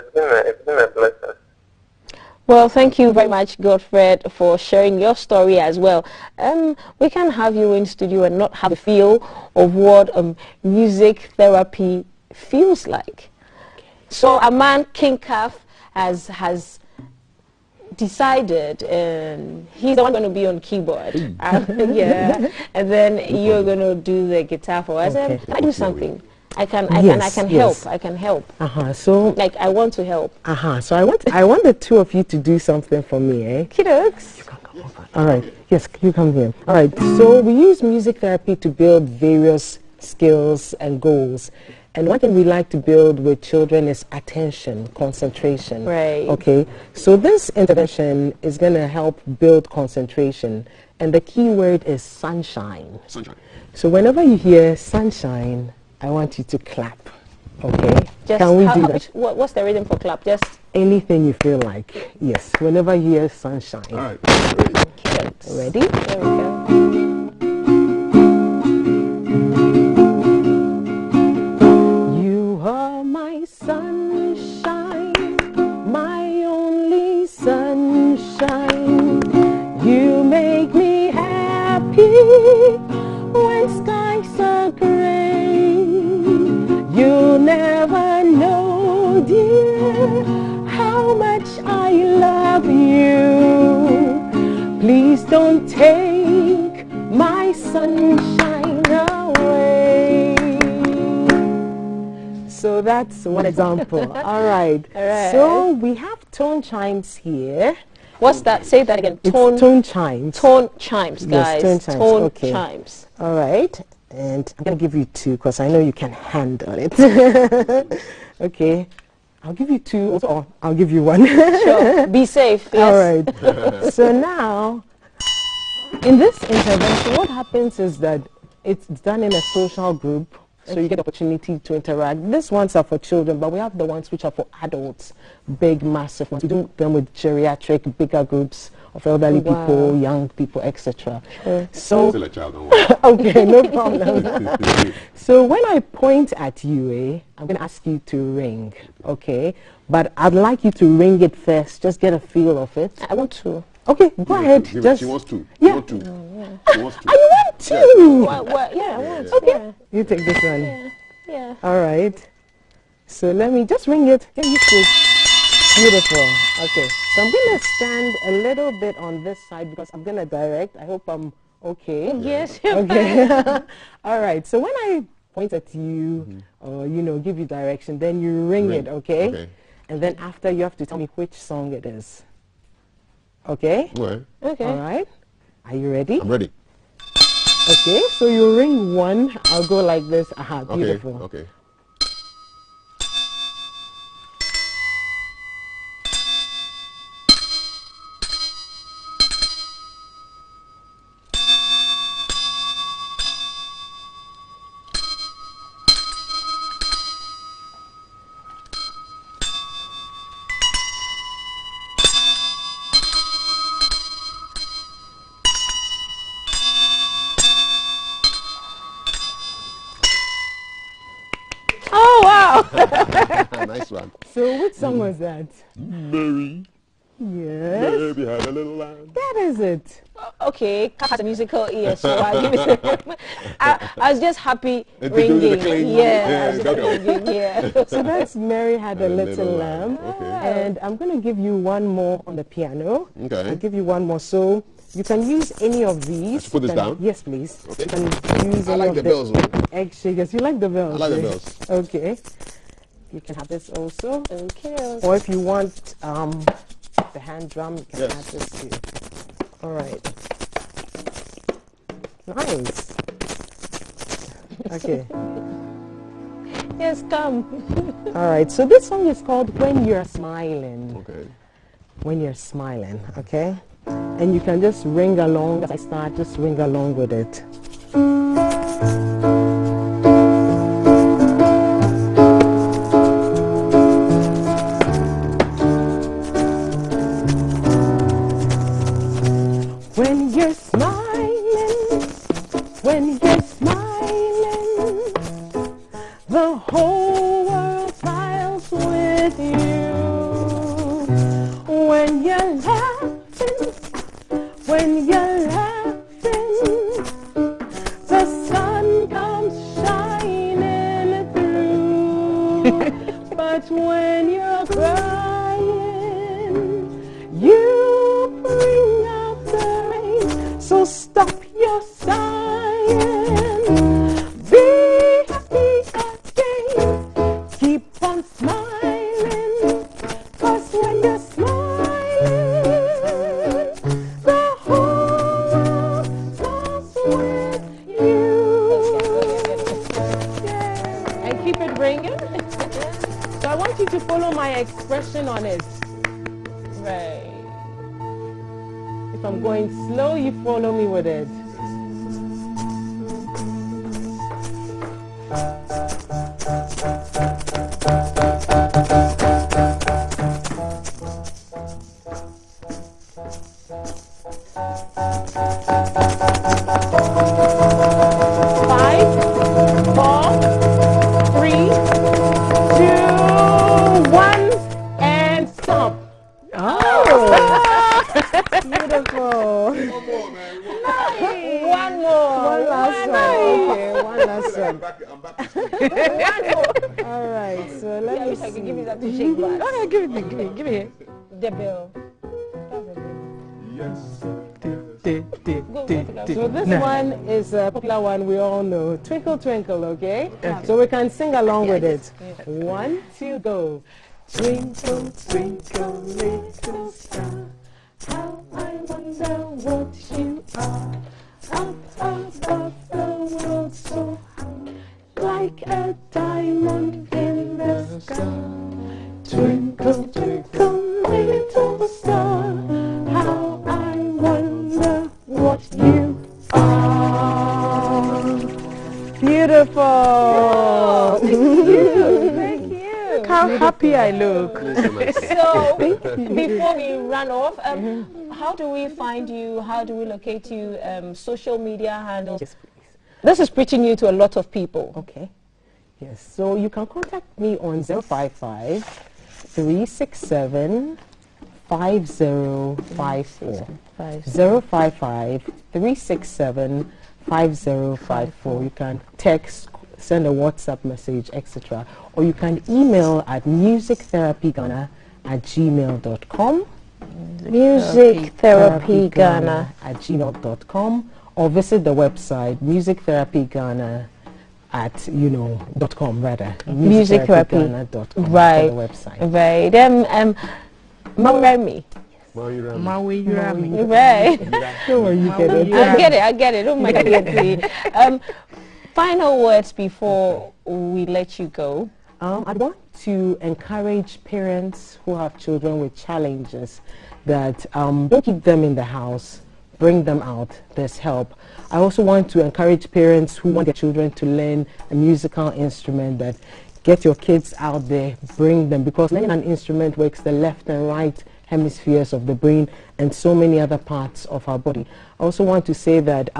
been a blessing. Well, thank you very much, Godfred, for sharing your story as well. We can have you in studio and not have a feel of what music therapy feels like. So Aman King Kaf has decided, and he's the one going to be on keyboard. Yeah, and then you're going to do the guitar for us. Okay. Can I do something? I can Yes. help. So like I want to help. So I want the two of you to do something for me, eh? Kiddos. All right. Yes, you come here. All right. So we use music therapy to build various skills and goals. And one thing we like to build with children is attention, concentration. Right. Okay. So this intervention is going to help build concentration. And the key word is sunshine. Sunshine. So whenever you hear sunshine, I want you to clap. Okay. Just Can we do that? What's the rhythm for clap? Just anything you feel like. Yes. Whenever you hear sunshine. All right. Ready? There we go. Sunshine, my only sunshine. You make me happy when skies are gray. You'll never know, dear, how much I love you. Please don't take my sunshine away. So that's one example. All right. So we have tone chimes here. What's that? Say that again. Tone chimes. Tone chimes, guys. Yes, tone chimes. Tone Okay. chimes. All right. And I'm going to give you two because I know you can handle it. Okay. I'll give you two, or I'll give you one. Sure. Be safe. Yes. All right. So now, in this intervention, what happens is that it's done in a social group. So you get the opportunity to interact. These ones are for children, but we have the ones which are for adults, big, massive ones. We do them with geriatric, bigger groups of elderly people, young people, etc. So, still a child, don't worry. Okay, no problem. So when I point at you, I'm going to ask you to ring, okay? But I'd like you to ring it first. Just get a feel of it. I want to. Okay, go ahead. She wants to. Yeah. Want to. She wants to. I want to. Yeah, I want. Okay. Yeah. You take this one. Yeah. All right. So let me just ring it. Get used to it. Beautiful. Okay. So I'm going to stand a little bit on this side because I'm going to direct. I hope I'm okay. Yes. Okay. All right. So when I point at you or, give you direction, then you ring it, okay? Okay. And then after you have to tell me which song it is. Okay? All right. Okay. All right. Are you ready? I'm ready. Okay. So you ring one. I'll go like this. Aha. Beautiful. Okay. Oh, wow. Nice one. So which song was that? Mary. Yes. Maybe had a little lamb. That is it. Okay, Kat has a musical ear, so I'll give it to him. I was just happy ringing. Yeah, So that's Mary Had a Little Lamb. Okay. And I'm going to give you one more on the piano. Okay. I'll give you one more. So you can use any of these. I should put this down? Yes, please. Okay. You can use I any like of the bells. egg shakers. You like the bells? I like the bells. Okay. You can have this also. Okay. Or if you want the hand drum, you can have this too. All right. Nice. Okay. Yes, come. All right. So this song is called When You're Smiling. Okay. When You're Smiling. Okay. And you can just ring along as I start. Just ring along with it. When you're smiling, when you're smiling, the whole world smiles with you. When you're laughing, the sun comes shining through. But when you're crying, you bring out the rain. So stop your sighing. Be happy again. Keep on smiling. 'Cause when you're smiling, the whole world smiles with you. And keep it ringing. So I want you to follow my expression on it. Right. If I'm going slow, you follow me with it. Five, 4, 3, 2, 1, and stop. Oh! Beautiful. One more. One last one. Okay, one last one. One more. All right, so let I me wish I see. could give you that to shake back. Okay, give me here. The bell. So this one is a popular one we all know. Twinkle, twinkle, okay? So we can sing along with it. 1, 2, go. Twinkle, twinkle, little star, how I wonder what you are. Up above the world so high, like a diamond in the sky. Twinkle, twinkle, little star, how I wonder what you are. Beautiful. Thank you. Look how happy I look. So, before we run off, how do we find you? How do we locate you? Social media handles? Yes, please. This is reaching you to a lot of people. Okay. Yes. So you can contact me on 055 367 5054. 055 367 5054. You can text, send a WhatsApp message, etc. Or you can email at musictherapyghana@gmail.com. musictherapyghana@gmail.com, or visit the website musictherapyghana@com rather. Musictherapyghana.com. Right. The website. Right. Mawirami. Mawirami. Right. Don't worry, you get it. I get it. Don't mind it. Final words before we let you go. I'd want to encourage parents who have children with challenges that don't keep them in the house, bring them out. There's help. I also want to encourage parents who want their children to learn a musical instrument, that get your kids out there, bring them, because learning an instrument works the left and right hemispheres of the brain and so many other parts of our body. I also want to say that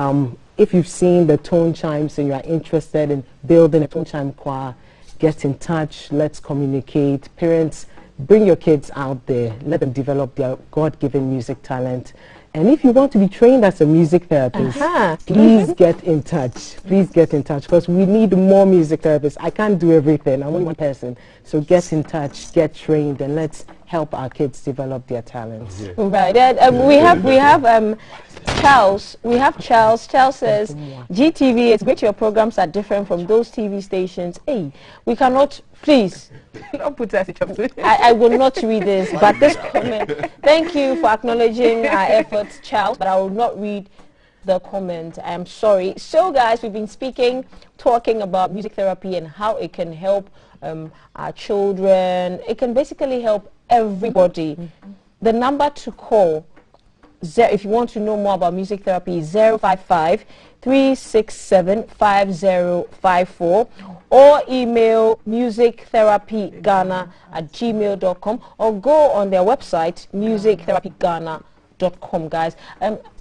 if you've seen the tone chimes and you are interested in building a tone chime choir, get in touch, let's communicate. Parents, bring your kids out there, let them develop their God-given music talent. And if you want to be trained as a music therapist, please get in touch. Please get in touch, because we need more music therapists. I can't do everything. I'm only one person. So get in touch, get trained, and let's help our kids develop their talents. Right. We have Charles. We have Charles. Charles says, GTV, it's great your programs are different from those TV stations. Hey, we cannot, please. Don't put us in trouble. I will not read this, but this comment. Thank you for acknowledging our efforts, Charles, but I will not read the comment. I am sorry. So, guys, we've been talking about music therapy and how it can help our children. It can basically help everybody. The number to call, if you want to know more about music therapy, is 055-367-5054, or email musictherapyghana@gmail.com, or go on their website, musictherapyghana.com, guys.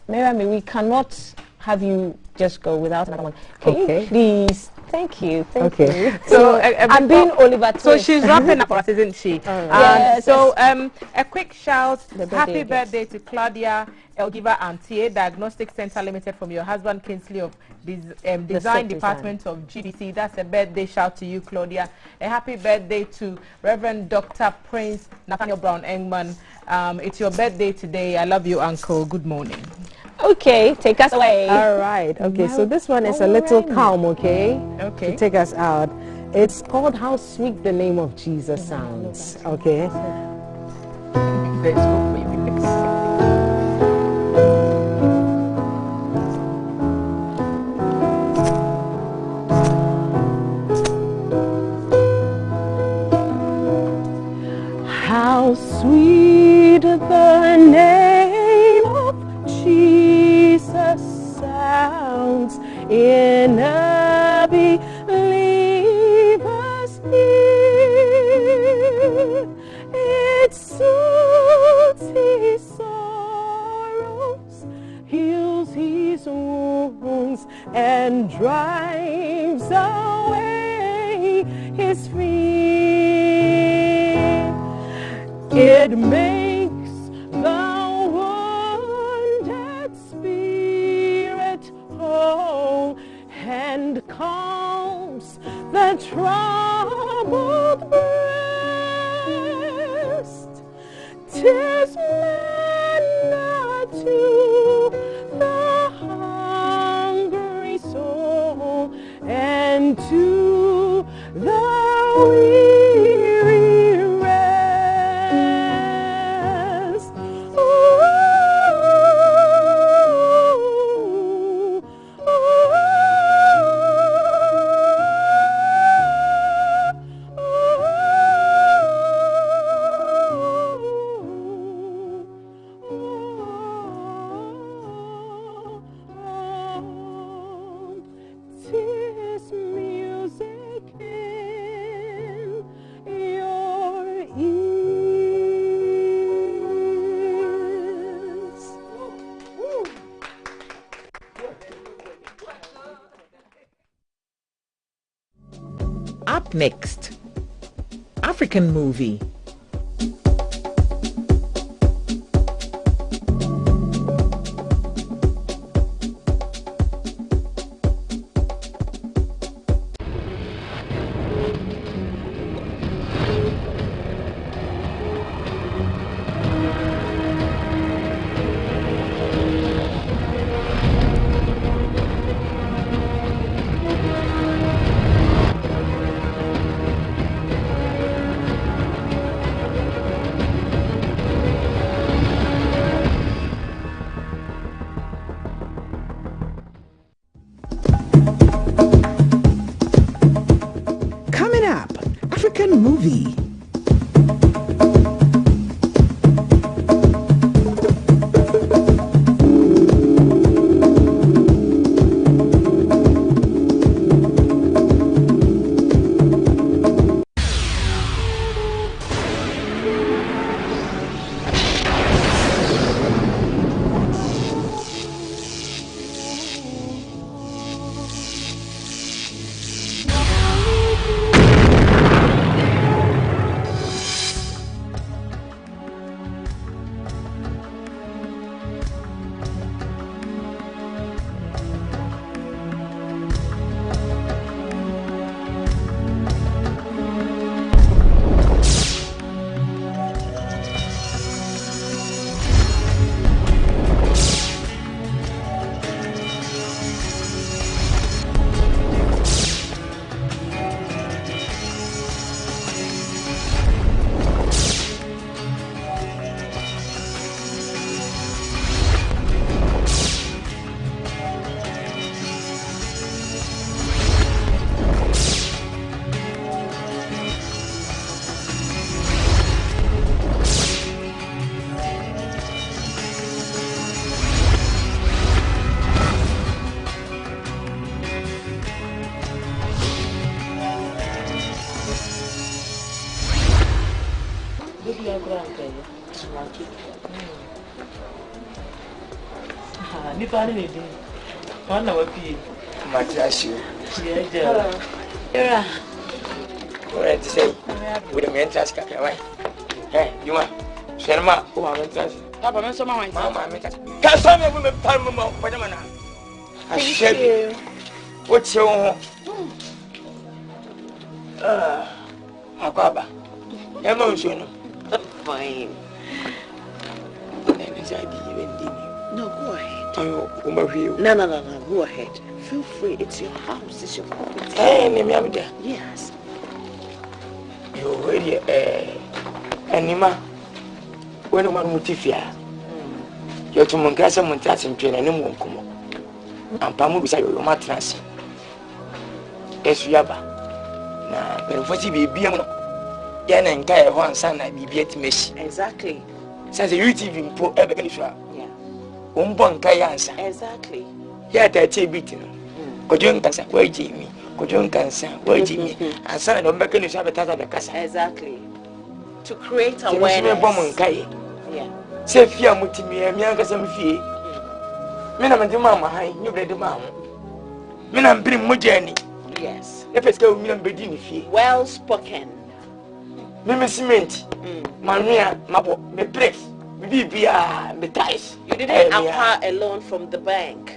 Miriam, we cannot have you just go without another one. Can you please? Thank you. Thank you. So I'm being Oliver Twist. So she's wrapping up for us, isn't she? Yes. So a quick shout, happy birthday to Claudia Elgiva Antier, Diagnostic Center Limited, from your husband Kingsley of Design Department of GDC. That's a birthday shout to you, Claudia. A happy birthday to Reverend Dr. Prince Nathaniel Brown Engman. It's your birthday today. I love you, Uncle. Good morning. Okay, take us away. All right. Okay, so this one is a little calm, okay? Okay. To take us out. It's called How Sweet the Name of Jesus Sounds, okay? Let's go for you. How sweet the name of Jesus sounds in a believer's ear. It soothes his sorrows, heals his wounds, and drives away his fear. It makes the wounded spirit whole and calms the troubled breast. 'Tis manna to the hungry soul and to the weary rest. Ooh, ooh, tis music in your ears. Up next, African movie. HIV. What's your Aquaba? Emotion. Fine. No, go ahead. No. Go ahead. Feel free. It's your house. It's your property. Hey, yes. You already Anima. When one mutifia. You're to Moncasa Montas and Pin and Moncomo. And Pamu beside your mattress. Yaba. Now, but what you be Yan and Kaya one son, I be at Miss. Exactly. Since the UTV poor Ebenezer. Yeah. Umbon Kayansa. Exactly. Yet I take beating. Could cancer, where Jimmy? Could cancer, where Jimmy? And son of Becca is advertised the casa. Exactly. To create awareness. Yeah. Say, fear Mutimi, and Yanka some fee. Minam and Mamma, you read the mamma. Minam bring Mujani. Yes. If it's go Minam Bedini fee. Well spoken. Mimi cement, Maria, Mapo, me bricks, me ties. You didn't acquire a loan from the bank.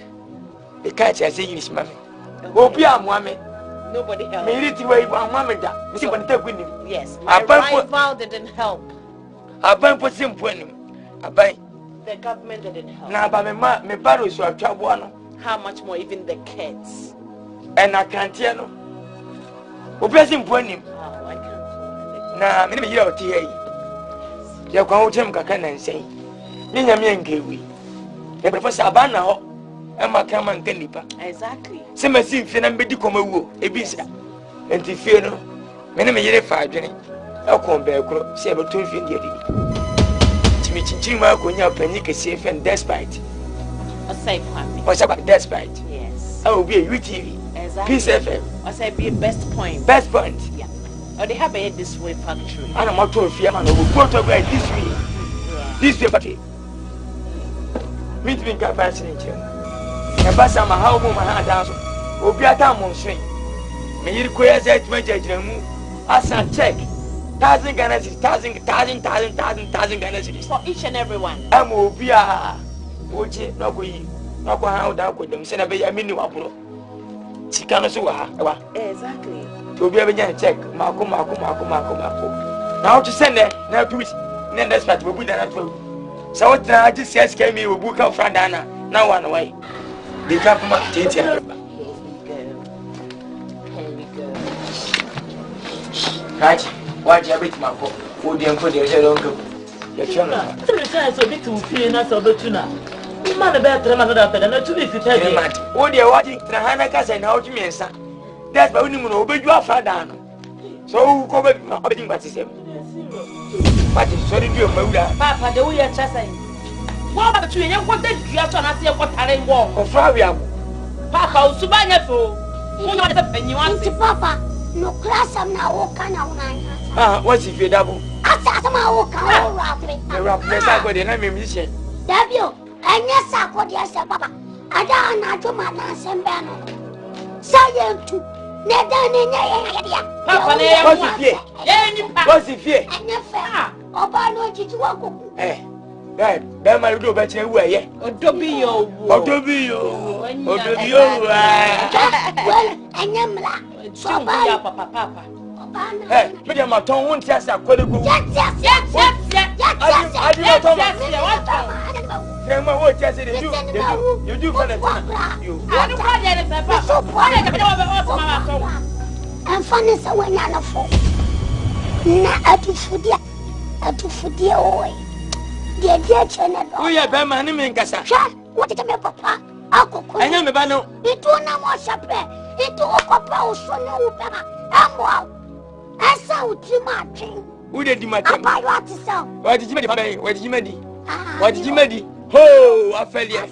The catch I say English, mammy. Oh, be a mommy. Nobody helped. Me it way one mammy that. Me see what they with him. Yes, my rival didn't help. I buy for simple. I buy. The government didn't help. Now, but me barrels so I trouble one. How much more even the kids? And I can't tell no. Who present for him? Na me me yira oti yi ya kwa wo chem kaka na nsen me nya me ngewi ya professor abana ho e maka man kan nipa exactly se ma si mfe na mbedi komawuo e bi sira enti fie no me ne me yire fa adwene e kon be kro se e beton fie ndi adi timi chinchin ma ko nya panyi kese fen despite osai kwame osai despite yes I will be a UTV exactly Peace FM osai be best point yeah. Or they have a this way factory. I don't want to fear man. We go to go this way. This way, but me to be capacity. And pass my house, my hand down. Obiata Monstring. Me you require that my judgment. As I check 1,000 Ghana cedis, 1,000 Ghana cedis for each and every one. I'm Obia. Oje no go yi. No go how down go them. Say na be ya mini wabro. Sikano so wa. Exactly. To be able to check, Marco. Now to send it, now to which, then that's what we would have to. So what I just says came me with book of Frandana, now one away. They come from my teacher. Right, why do you beat my book? Would you put your head on go? Your children, 3 times a bit to feel not so good tuna. Man, a better man after than a 2 weeks to tell you, what you're watching, Trahanakas and how to me, son. That's why we know you are Fradano. So go back now. I think what is him. What is sorry to your mother? Papa, the way you're chasing. What about you? You want to get on a what I walk of Fabia. Papa, Subanya for who not a penny wants to Papa. No class I'm now walking out. Ah, what's if you double? I saw my walk out. The rapness I got in a musician. W, and yes, I got yes, Papa. I don't know to my dance and banner. Say you. Papa, what's if you? Oba no chichi wako. Right, that my do better way. Odobio. Odobio. Well, anyamla. So Papa. Hey, me my tongue won't just a quite good. Yes. I do not what just you do for the time. You and funny so when you're not for. Na atufudia oi. Dia chene do. We are Bama ni nkasa. What did me papa? Akoko. Anya me ba no. Itu na mo shape. Itu okopa usoni ubema. Amwa. Asa utima twin. Who did you matter? Papa, what is so? What did you make? What did you make? What did you make? Ho, I fell here.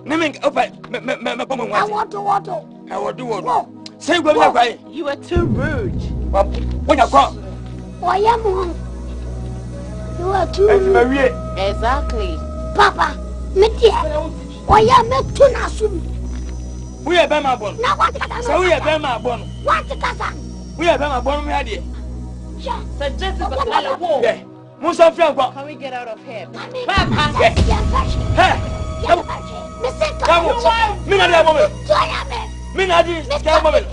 Naming open. I want to water. Say what you are too rude. When you call. Why am you are too rude. Exactly. Papa, me dear. Why am I too nasum? We are Bama born. Now what is so we are Bama born. What is that? We are Bama born. We are there. So just a wall. Yeah. Musa Frank. Can we get out of here? Papa. Hey. Come on. Me not that moment. Me not this. That moment.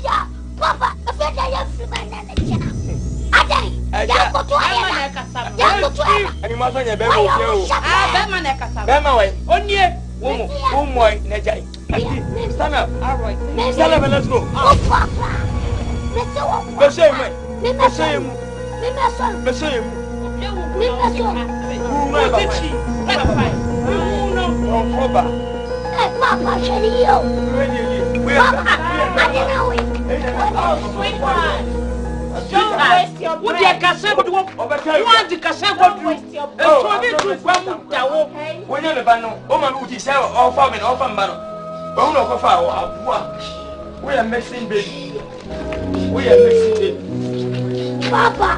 Papa, I feel that you're free man and the china. Adai. Ya go to Ayana. Ya go to Ayana. And you must not be able to. Bema nekasa. Bema way. Onye. Umoy nejai. Stand up. All right. Stand up and let's go. Oh, Papa. Monsieur, monsieur, monsieur. Papa, don't waste your breath. You want to cassette what you waste your breath. So we do from the okay. When you're the banner, oh my God, you say all farming, all farm banner. But no far. We are missing baby. We are missing baby. Papa.